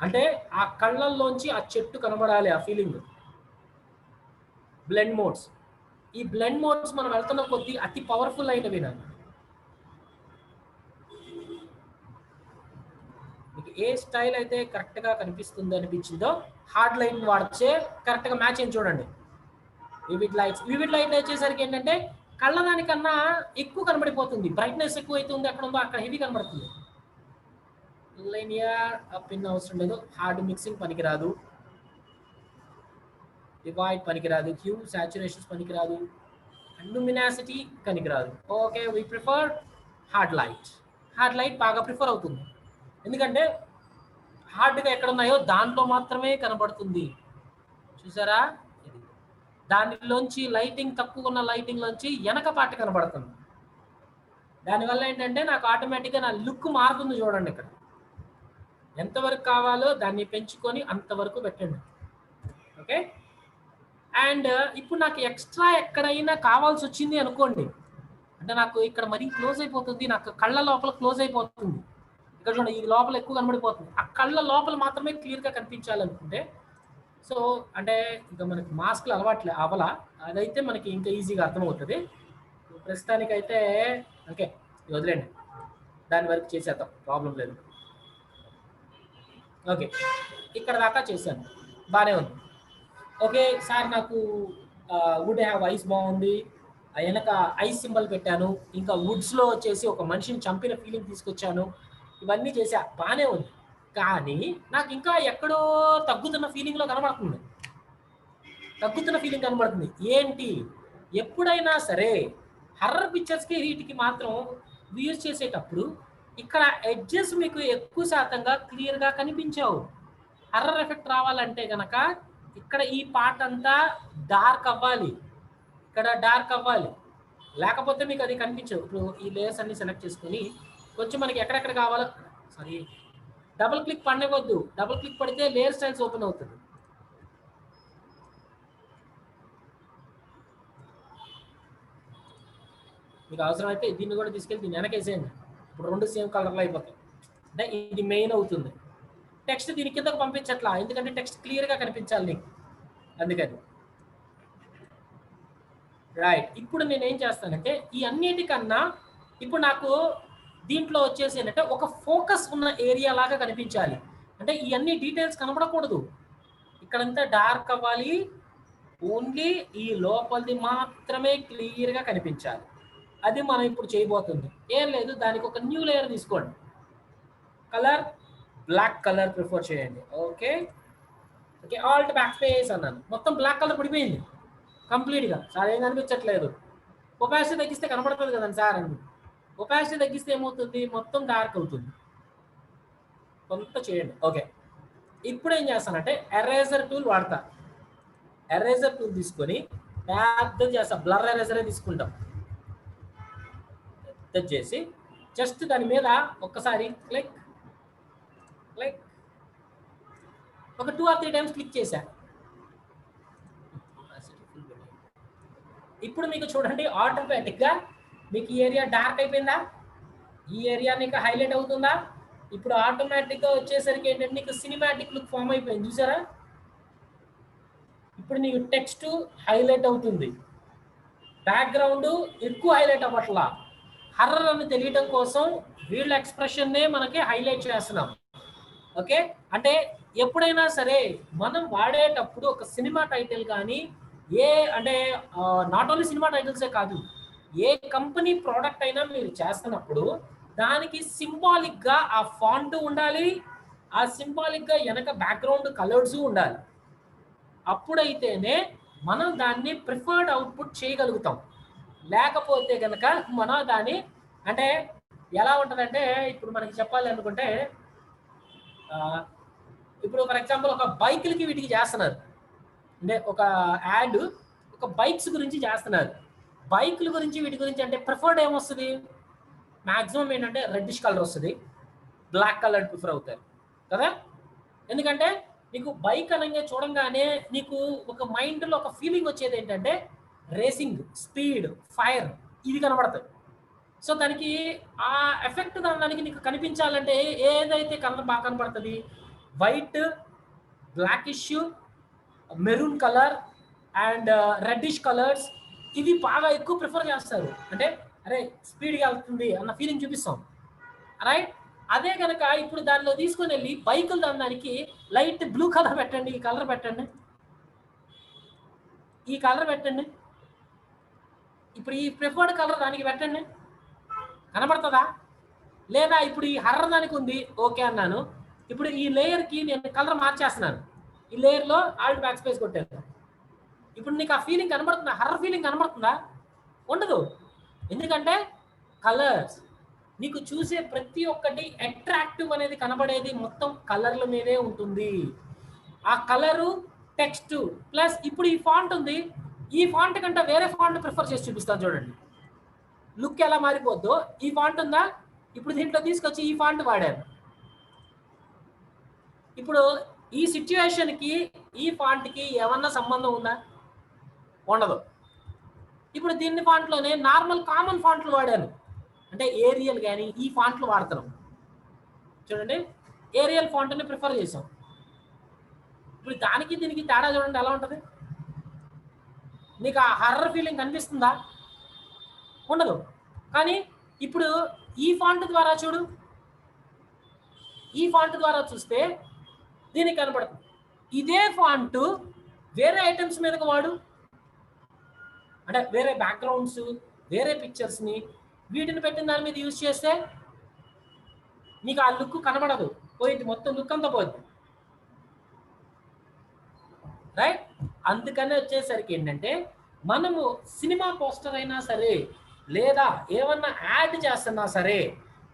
అంటే ఆ కళ్ళల్లోంచి ఆ చెట్టు కనబడాలి, ఆ ఫీలింగ్. Blend modes. ఈ బ్లెండ్ మోడ్స్ మనం వెళ్తున్న కొద్దీ అతి పవర్ఫుల్ అయినవి నాకు. మీకు ఏ స్టైల్ అయితే కరెక్ట్గా కనిపిస్తుంది అనిపించిందో హార్డ్ లైన్ వాడితే కరెక్ట్గా మ్యాచ్ అయింది చూడండి. వివిడ్ లైట్స్ వచ్చేసరికి ఏంటంటే కళ్ళ దానికన్నా ఎక్కువ కనబడిపోతుంది, బ్రైట్నెస్ ఎక్కువ అవుతుంది, అక్కడ ఉందో అక్కడ హెవీ కనబడుతుంది. లైనియర్ పిన్ అవసరం లేదు, హార్డ్ మిక్సింగ్ పనికిరాదు, డివైడ్ పనికిరాదు, హ్యూ సాచురేషన్స్ పనికిరాదు, లూమినాసిటీ పనికిరాదు. Okay, we prefer hard light. Hard light బాగా ప్రిఫర్ అవుతుంది, ఎందుకంటే హార్డ్గా ఎక్కడ ఉన్నాయో దాంట్లో మాత్రమే కనబడుతుంది. చూసారా, దానిలోంచి లైటింగ్ తక్కువ ఉన్న లైటింగ్ లోంచి వెనక పాట కనబడుతుంది. దానివల్ల ఏంటంటే నాకు ఆటోమేటిక్గా నా లుక్ మారుతుంది. చూడండి ఇక్కడ ఎంతవరకు కావాలో దాన్ని పెంచుకొని అంతవరకు పెట్టండి. ఓకే, అండ్ ఇప్పుడు నాకు ఎక్స్ట్రా ఎక్కడైనా కావాల్సి వచ్చింది అనుకోండి, అంటే నాకు ఇక్కడ మరీ క్లోజ్ అయిపోతుంది, నాకు కళ్ళ లోపల క్లోజ్ అయిపోతుంది, ఇక్కడ చూడండి ఈ లోపల ఎక్కువ కనబడిపోతుంది, ఆ కళ్ళ లోపల మాత్రమే క్లియర్గా కనిపించాలనుకుంటే సో అంటే ఇక మనకి మాస్క్లు అలవాట్లే అవలా, అదైతే మనకి ఇంకా ఈజీగా అర్థమవుతుంది. ప్రస్తుతానికైతే ఓకే వదిలేండి, దాని వరకు చేసేద్దాం, ప్రాబ్లం లేదు. ఓకే, ఇక్కడ దాకా చేశాను, బాగానే ఉంది. ఓకే సార్, నాకు వుడ్ హ్యావ్ ఐస్ బాగుంది, వెనక ఐస్ సింబల్ పెట్టాను, ఇంకా వుడ్స్లో వచ్చేసి ఒక మనిషిని చంపిన ఫీలింగ్ తీసుకొచ్చాను, ఇవన్నీ చేసా, బాగానే ఉంది. కానీ నాకు ఇంకా ఎక్కడో తగ్గుతున్న ఫీలింగ్ కనబడుతుంది. ఏంటి, ఎప్పుడైనా సరే హర్రర్ పిక్చర్స్కి వీటికి మాత్రం యూజ్ చేసేటప్పుడు ఇక్కడ ఎడ్జెస్ మీకు ఎక్కువ శాతంగా క్లియర్గా కనిపించావు. హర్రర్ ఎఫెక్ట్ రావాలంటే కనుక ఇక్కడ ఈ పార్ట్ అంతా డార్క్ అవ్వాలి, ఇక్కడ డార్క్ అవ్వాలి, లేకపోతే మీకు అది కనిపించవు. ఇప్పుడు ఈ లేయర్స్ అన్ని సెలెక్ట్ చేసుకొని కొంచెం మనకి ఎక్కడెక్కడ కావాలో, సారీ డబుల్ క్లిక్ పడవద్దు, డబుల్ క్లిక్ పడితే లేయర్ స్టైల్స్ ఓపెన్ అవుతుంది. మీకు అవసరం అయితే దీన్ని కూడా తీసుకెళ్ళి దీన్ని వెనకేసేయండి, ఇప్పుడు రెండు సేమ్ కలర్లో అయిపోతాయి. అంటే ఇది మెయిన్ అవుతుంది. టెక్స్ట్ దీని కిందకు పంపించట్లా, ఎందుకంటే టెక్స్ట్ క్లియర్గా కనిపించాలి నీకు, అందుకని. రైట్, ఇప్పుడు నేను ఏం చేస్తానంటే ఈ అన్నిటికన్నా ఇప్పుడు నాకు దీంట్లో వచ్చేసి ఏంటంటే ఒక ఫోకస్ ఉన్న ఏరియా లాగా కనిపించాలి. అంటే ఈ అన్ని డీటెయిల్స్ కనబడకూడదు, ఇక్కడంతా డార్క్ అవ్వాలి, ఓన్లీ ఈ లోపలిది మాత్రమే క్లియర్గా కనిపించాలి. అది మనం ఇప్పుడు చేయబోతుంది. ఏం లేదు, దానికి ఒక న్యూ లేయర్ తీసుకోండి, కలర్ బ్లాక్ కలర్ ప్రిఫర్ చేయండి. Okay okay, Alt back space అన్నాను, మొత్తం బ్లాక్ కలర్ పడిపోయింది కంప్లీట్గా. సార్ ఏం కనిపించట్లేదు, ఒపాసిటీ తగ్గిస్తే కనబడుతుంది కదండి సార్ అని. ఒపాసిటీ తగ్గిస్తే ఏమవుతుంది, మొత్తం డార్క్ అవుతుంది. కొంత చేయండి. ఓకే, ఇప్పుడు ఏం చేస్తానంటే ఎరేజర్ టూల్ వాడతా. ఎరేజర్ టూల్ తీసుకొని పెద్దది చేస్తా, బ్లర్ ఎరేజరే తీసుకుంటాం. పెద్దది చేసి జస్ట్ దాని మీద ఒక్కసారి క్లిక్ క్లిక్ ఒక 2 or 3 టైమ్స్ క్లిక్ చేశా. ఇప్పుడు మీకు చూడండి ఆటోమేటిక్గా మీకు ఈ ఏరియా డార్క్ అయిపోయిందా, ఈ ఏరియా నీకు హైలైట్ అవుతుందా. ఇప్పుడు ఆటోమేటిక్గా వచ్చేసరికి ఏంటంటే నీకు సినిమాటిక్ లుక్ ఫామ్ అయిపోయింది, చూసారా. ఇప్పుడు నీకు టెక్స్ట్ హైలైట్ అవుతుంది, బ్యాక్గ్రౌండ్ ఎక్కువ హైలైట్ అవ్వట్లా. హర్రర్ అని తెలియటం కోసం వీళ్ళ ఎక్స్ప్రెషన్నే మనకి హైలైట్ చేస్తున్నాం. ఓకే, అంటే ఎప్పుడైనా సరే మనం వాడేటప్పుడు ఒక సినిమా టైటిల్ కానీ అంటే నాట్ ఓన్లీ సినిమా టైటిల్సే కాదు, ఏ కంపెనీ ప్రోడక్ట్ అయినా మీరు చేస్తున్నప్పుడు దానికి సింబాలిక్గా ఆ ఫాంట్ ఉండాలి, ఆ సింబాలిక్గా వెనక బ్యాక్గ్రౌండ్ కలర్స్ ఉండాలి. అప్పుడైతేనే మనం దాన్ని ప్రిఫర్డ్ అవుట్పుట్ చేయగలుగుతాం. లేకపోతే కనుక మనం దాన్ని అంటే ఎలా ఉంటుందంటే, ఇప్పుడు మనకి చెప్పాలి అనుకుంటే ఇప్పుడు ఫర్ ఎగ్జాంపుల్ ఒక బైక్లకి వీటికి చేస్తున్నారు, అంటే ఒక యాడ్ ఒక బైక్స్ గురించి చేస్తున్నారు. బైక్ల గురించి వీటి గురించి అంటే ప్రిఫర్డ్ ఏమొస్తుంది, మ్యాక్సిమం ఏంటంటే రెడ్డిష్ కలర్ వస్తుంది, బ్లాక్ కలర్ ప్రిఫర్ అవుతారు కదా. ఎందుకంటే నీకు బైక్ అనగా చూడంగానే నీకు ఒక మైండ్లో ఒక ఫీలింగ్ వచ్చేది ఏంటంటే రేసింగ్, స్పీడ్, ఫైర్, ఇది కనబడతాయి. సో దానికి ఆ ఎఫెక్ట్ దానికి నీకు కనిపించాలంటే ఏదైతే కలర్ బాగా కనబడుతుంది, white, blackish, maroon colour and reddish colours, ఇవి బాగా ఎక్కువ ప్రిఫర్ చేస్తారు. అంటే అరే స్పీడ్గా వెళ్తుంది అన్న ఫీలింగ్ చూపిస్తాం, రైట్? అదే కనుక ఇప్పుడు దానిలో తీసుకొని వెళ్ళి బైకులు దానికి లైట్ బ్లూ కలర్ పెట్టండి, ఈ కలర్ పెట్టండి, ఈ కలర్ పెట్టండి, ఇప్పుడు ఈ ప్రిఫర్డ్ కలర్ దానికి పెట్టండి, కనబడుతుందా? లేదా ఇప్పుడు ఈ హర్రర్ దానికి ఉంది, ఓకే అన్నాను, ఇప్పుడు ఈ లేయర్కి నేను కలర్ మార్చేస్తున్నాను, ఈ లేయర్లో ఆల్ట్ బ్యాక్ స్పేస్ కొట్టాను, ఇప్పుడు నీకు ఆ ఫీలింగ్ కనబడుతుందా? హర్రర్ ఫీలింగ్ కనబడుతుందా? ఉండదు. ఎందుకంటే కలర్స్ నీకు చూసే ప్రతి ఒక్కటి అట్రాక్టివ్ అనేది కనబడేది మొత్తం కలర్ల మీదే ఉంటుంది. ఆ కలరు, టెక్స్ట్ ప్లస్ ఇప్పుడు ఈ ఫాంట్ ఉంది, ఈ ఫాంట్ కంటే వేరే ఫాంట్ ప్రిఫర్ చేసి చూపిస్తాను చూడండి, లుక్ ఎలా మారిపోద్దో. ఈ ఫాంట్ ఉందా, ఇప్పుడు దీంట్లో తీసుకొచ్చి ఈ ఫాంట్ వాడాను, ఇప్పుడు ఈ సిచ్యువేషన్కి ఈ ఫాంట్కి ఏమన్నా సంబంధం ఉందా? ఉండదు. ఇప్పుడు దీన్ని ఫాంట్లోనే నార్మల్ కామన్ ఫాంట్లు వాడాను, అంటే ఏరియల్ కానీ ఈ ఫాంట్లు వాడతాం చూడండి, ఏరియల్ ఫాంట్ని ప్రిఫర్ చేసాం. ఇప్పుడు దానికి దీనికి తేడా చూడండి ఎలా ఉంటుంది. నీకు ఆ హర్రర్ ఫీలింగ్ కనిపిస్తుందా? ఉండదు. కానీ ఇప్పుడు ఈ ఫాంట్ ద్వారా చూడు, ఈ ఫాంట్ ద్వారా చూస్తే దీనికి కనపడుతుంది. ఇదే ఫాంట్ వేరే ఐటమ్స్ మీదకి వాడు, అంటే వేరే బ్యాక్గ్రౌండ్స్, వేరే పిక్చర్స్ని వీటిని పెట్టిన దాని మీద యూజ్ చేస్తే నీకు ఆ లుక్ కనబడదు, పోయింది, మొత్తం లుక్ అంతా పోయింది, రైట్? అందుకనే వచ్చేసరికి ఏంటంటే మనము సినిమా పోస్టర్ అయినా సరే, లేదా ఏమన్నా యాడ్ చేస్తున్నా సరే,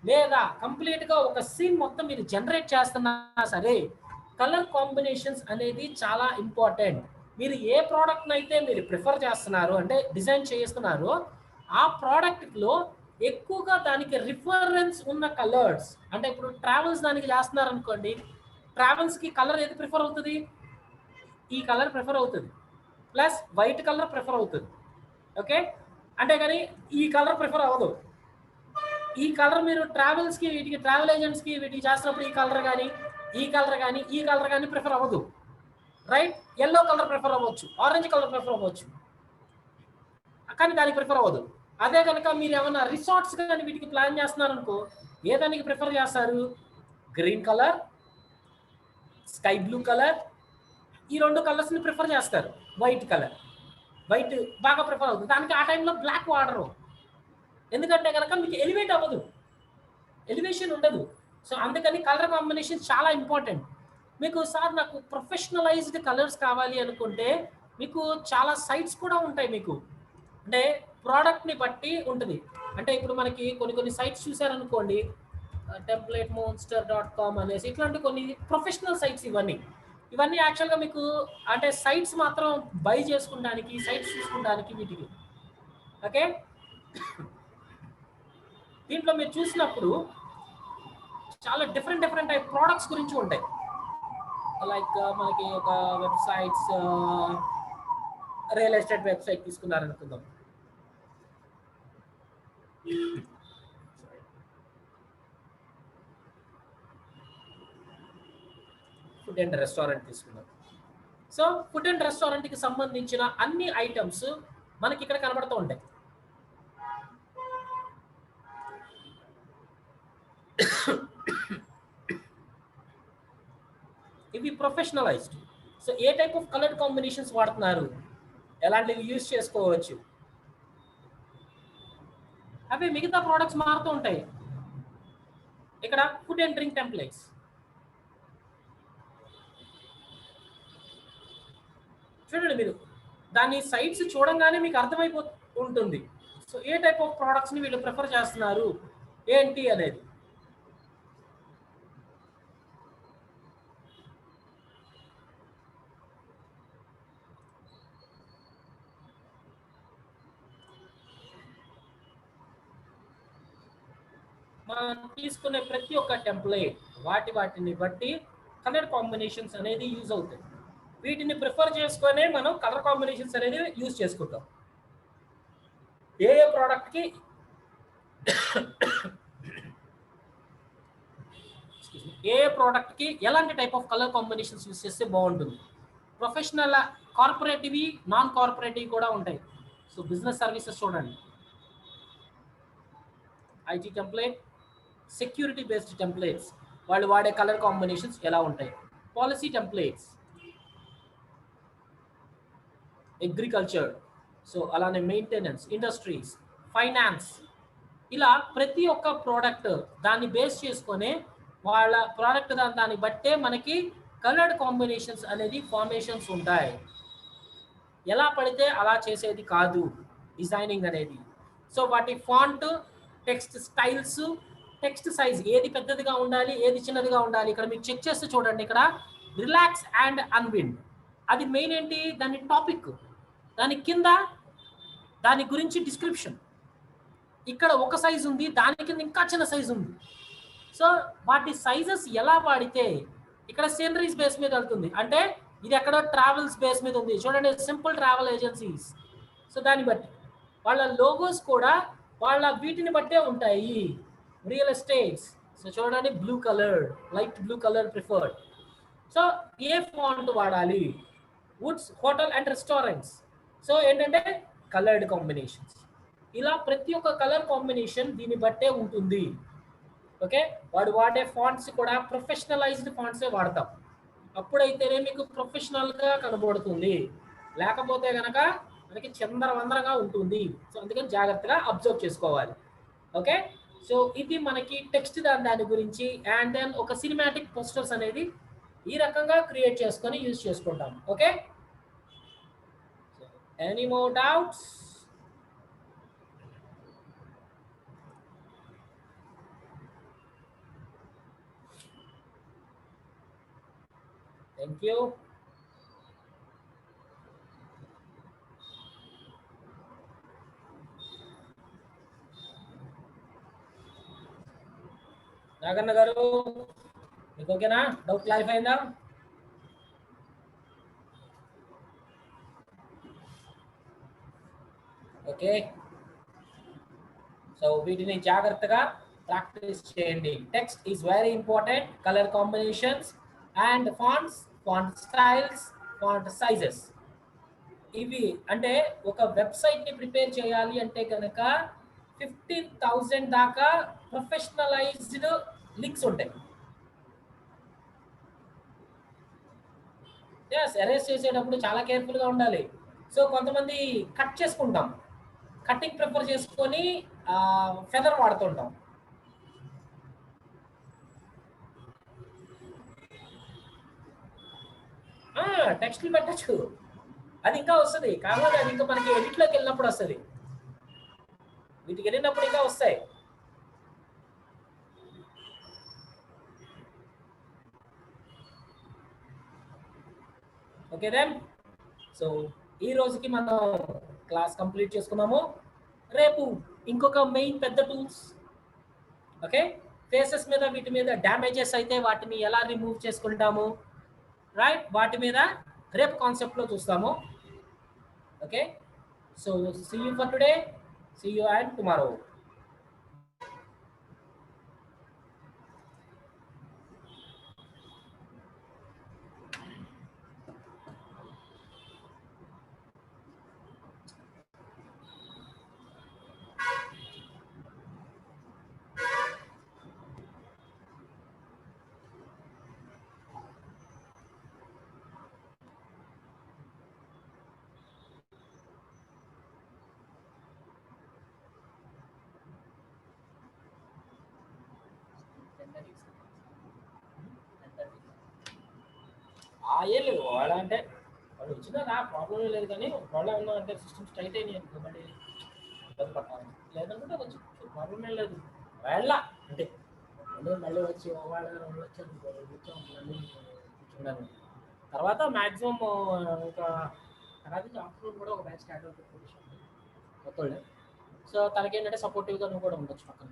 లేదా కంప్లీట్గా ఒక సీన్ మొత్తం మీరు జనరేట్ చేస్తున్నా సరే, కలర్ కాంబినేషన్స్ అనేది చాలా ఇంపార్టెంట్. మీరు ఏ ప్రోడక్ట్ని అయితే మీరు ప్రిఫర్ చేస్తున్నారు, అంటే డిజైన్ చేస్తున్నారో, ఆ ప్రోడక్ట్లో ఎక్కువగా దానికి రిఫరెన్స్ ఉన్న కలర్స్, అంటే ఇప్పుడు ట్రావెల్స్ దానికి చేస్తున్నారు అనుకోండి, ట్రావెల్స్కి కలర్ ఏది ప్రిఫర్ అవుతుంది? ఈ కలర్ ప్రిఫర్ అవుతుంది, ప్లస్ వైట్ కలర్ ప్రిఫర్ అవుతుంది, ఓకే? అంటే కానీ ఈ కలర్ ప్రిఫర్ అవ్వదు. ఈ కలర్ మీరు ట్రావెల్స్కి, వీటికి ట్రావెల్ ఏజెంట్స్కి వీటికి చేస్తున్నప్పుడు ఈ కలర్ కానీ, ఈ కలర్ కానీ, ఈ కలర్ కానీ ప్రిఫర్ అవ్వదు, రైట్? ఎల్లో కలర్ ప్రిఫర్ అవ్వచ్చు, ఆరెంజ్ కలర్ ప్రిఫర్ అవ్వచ్చు, కానీ దానికి ప్రిఫర్ అవ్వదు. అదే కనుక మీరు ఏమైనా రిసార్ట్స్ కానీ వీటికి ప్లాన్ చేస్తున్నారు అనుకో, ఏ దానికి ప్రిఫర్ చేస్తారు? Green colour, sky blue colour, ఈ రెండు కలర్స్ని ప్రిఫర్ చేస్తారు. వైట్ కలర్, వైట్ బాగా ప్రిఫర్ అవుతుంది దానికి. ఆ టైంలో బ్లాక్ వాడరు, ఎందుకంటే కనుక మీకు ఎలివేట్ అవ్వదు, ఎలివేషన్ ఉండదు. సో అందుకని కలర్ కాంబినేషన్ చాలా ఇంపార్టెంట్. మీకు సార్ నాకు ప్రొఫెషనలైజ్డ్ కలర్స్ కావాలి అనుకుంటే మీకు చాలా సైట్స్ కూడా ఉంటాయి. మీకు అంటే ప్రోడక్ట్ని బట్టి ఉంటుంది. అంటే ఇప్పుడు మనకి కొన్ని సైట్స్ చూసారనుకోండి, templatemonster.com అనేసి, ఇట్లాంటి కొన్ని ప్రొఫెషనల్ సైట్స్ ఇవన్నీ యాక్చువల్గా మీకు అంటే సైట్స్ మాత్రం బై చేసుకోవడానికి, సైట్స్ చూసుకోవడానికి వీటికి, ఓకే? దీంట్లో మీరు చూసినప్పుడు చాలా డిఫరెంట్ టైప్ ప్రోడక్ట్స్ గురించి ఉంటాయి. లైక్ మనకి ఒక వెబ్సైట్స్, రియల్ ఎస్టేట్ వెబ్సైట్ తీసుకున్నారనుకుందాం, ఫుడ్ అండ్ రెస్టారెంట్ తీసుకున్నాం. సో ఫుడ్ అండ్ రెస్టారెంట్కి సంబంధించిన అన్ని ఐటమ్స్ మనకి ఇక్కడ కనబడుతూ ఉంటాయి. ఇవి ప్రొఫెషనలైజ్డ్. సో ఏ టైప్ ఆఫ్ కలర్ కాంబినేషన్స్ వాడుతున్నారు, ఎలాంటివి యూజ్ చేసుకోవచ్చు, అవి మిగతా ప్రోడక్ట్స్ మారుతూ ఉంటాయి. ఇక్కడ ఫుడ్ అండ్ డ్రింక్ టెంప్లెట్స్, చూడండి, మీరు దాని సైట్స్ చూడంగానే మీకు అర్థమైపో ఉంటుంది. సో ఏ టైప్ ఆఫ్ ప్రోడక్ట్స్ని వీళ్ళు ప్రిఫర్ చేస్తున్నారు ఏంటి అనేది. మనం తీసుకునే ప్రతి ఒక్క టెంప్లెట్ వాటిని బట్టి కలర్ కాంబినేషన్స్ అనేది యూజ్ అవుతాయి. వీటిని ప్రిఫర్ చేసుకునే మనం కలర్ కాంబినేషన్స్ అనేది యూజ్ చేసుకుంటాం. ఏ ప్రోడక్ట్కి ఏ ప్రోడక్ట్కి ఎలాంటి type of colour combinations use చేస్తే బాగుంటుంది. ప్రొఫెషనల్ కార్పొరేటివ్ నాన్ కార్పొరేటివ్ కూడా ఉంటాయి. సో బిజినెస్ సర్వీసెస్ చూడండి, IT template, security based templates వాళ్ళు వాడే కలర్ కాంబినేషన్స్ ఎలా ఉంటాయి. పాలసీ టెంప్లెట్స్, అగ్రికల్చర్, సో అలానే మెయింటెనెన్స్, ఇండస్ట్రీస్, ఫైనాన్స్, ఇలా ప్రతి ఒక్క ప్రోడక్ట్ దాన్ని బేస్ చేసుకొని వాళ్ళ ప్రోడక్ట్ దాన్ని బట్టే మనకి కలర్డ్ కాంబినేషన్స్ అనేది ఫార్మేషన్స్ ఉంటాయి. ఎలా పడితే అలా చేసేది కాదు డిజైనింగ్ అనేది. సో వాటి font, text styles, text size ఏది పెద్దదిగా ఉండాలి, ఏది చిన్నదిగా ఉండాలి. ఇక్కడ మీకు చెక్ చేస్తే చూడండి, ఇక్కడ రిలాక్స్ అండ్ అన్విండ్ అది మెయిన్ ఏంటి, దాని టాపిక్, దాని కింద దాని గురించి డిస్క్రిప్షన్. ఇక్కడ ఒక సైజ్ ఉంది, దాని కింద ఇంకా చిన్న సైజ్ ఉంది. సో వాటి సైజెస్ ఎలా వాడితే, ఇక్కడ సీనరీస్ బేస్ మీద వెళ్తుంది, అంటే ఇది ఎక్కడో ట్రావెల్స్ బేస్ మీద ఉంది చూడండి, సింపుల్ ట్రావెల్ ఏజెన్సీస్. సో దాన్ని బట్టి వాళ్ళ లోగోస్ కూడా వాళ్ళ వీటిని బట్టే ఉంటాయి. రియల్ ఎస్టేట్స్, సో చూడండి blue colour, light blue colour preferred. So ఏ ఫాంట్ వాడాలి, words, hotel and restaurants, so ఏంటంటే కలర్డ్ కాంబినేషన్స్. ఇలా ప్రతి ఒక్క కలర్ కాంబినేషన్ దీన్ని బట్టే ఉంటుంది. ఓకే, వాడు వాడే ఫాంట్స్ కూడా ప్రొఫెషనలైజ్డ్ ఫాంట్సే వాడతాం, అప్పుడైతేనే మీకు ప్రొఫెషనల్గా కనబడుతుంది. లేకపోతే కనుక మనకి చిందరవందరగా ఉంటుంది. సో అందుకని జాగ్రత్తగా అబ్జర్వ్ చేసుకోవాలి. ఓకే, సో ఇది మనకి టెక్స్ట్ దాని గురించి. అండ్ దెన్ ఒక సినిమాటిక్ పోస్టర్స్ అనేది ఈ రకంగా క్రియేట్ చేసుకొని యూజ్ చేసుకుంటాం. Okay, any more doubts? Thank you. Naganna గారు మీకు ఓకేనా? డౌట్ క్లారిఫై అయిందా? ఓకే, సో వీటిని జాగ్రత్తగా ప్రాక్టీస్ చేయండి. Text is very important, colour combinations and fonts, font styles, font sizes. ఇవి అంటే ఒక వెబ్సైట్ని ప్రిపేర్ చేయాలి అంటే కనుక 15,000 దాకా ప్రొఫెషనలైజ్డ్ లింక్స్ ఉంటాయి. అరేంజ్ చేసేటప్పుడు చాలా కేర్ఫుల్గా ఉండాలి. సో కొంతమంది కట్ చేసుకుంటాం, కటింగ్ ప్రిఫర్ చేసుకొని ఫెదర్ వాడుతుంటాం. టెక్స్ట్లు పెట్టచ్చు, అది ఇంకా వస్తుంది. కాకపోతే అది ఇంకా మనకి ఎడిట్లోకి వెళ్ళినప్పుడు వస్తుంది, వీటికి వెళ్ళినప్పుడు ఇంకా వస్తాయి. ఓకే దెన్, సో ఈ రోజుకి మనం క్లాస్ కంప్లీట్ చేసుకున్నాము. రేపు ఇంకొక మెయిన్ పెద్ద టూల్స్, ఓకే, ఫేసెస్ మీద వీటి మీద డ్యామేజెస్ అయితే వాటిని ఎలా రిమూవ్ చేసుకుంటాము, రైట్, వాటి మీద రేపు కాన్సెప్ట్లో చూస్తాము. Okay, so see you for today, see you and tomorrow. లేదు వాళ్ళ అంటే వాళ్ళు వచ్చినా నా ప్రాబ్లం లేదు, కానీ వాళ్ళ ఏమన్నా అంటే సిస్టమ్ స్ట్రైట్ అయినాయి అనుకో మళ్ళీ ఇబ్బంది పడతాను. లేదనుకుంటే కొంచెం ప్రాబ్లం ఏం లేదు. వాళ్ళ అంటే మళ్ళీ వచ్చి వాళ్ళ వచ్చాను మళ్ళీ కూర్చున్నాను. తర్వాత మ్యాక్సిమం ఒక తర్వాత ఆఫ్టర్నూన్ కూడా ఒక బ్యాచ్ స్టార్ట్ అవుతుంది కొత్త. సో తనకేంటంటే సపోర్టివ్గా నువ్వు కూడా ఉండొచ్చు పక్కన.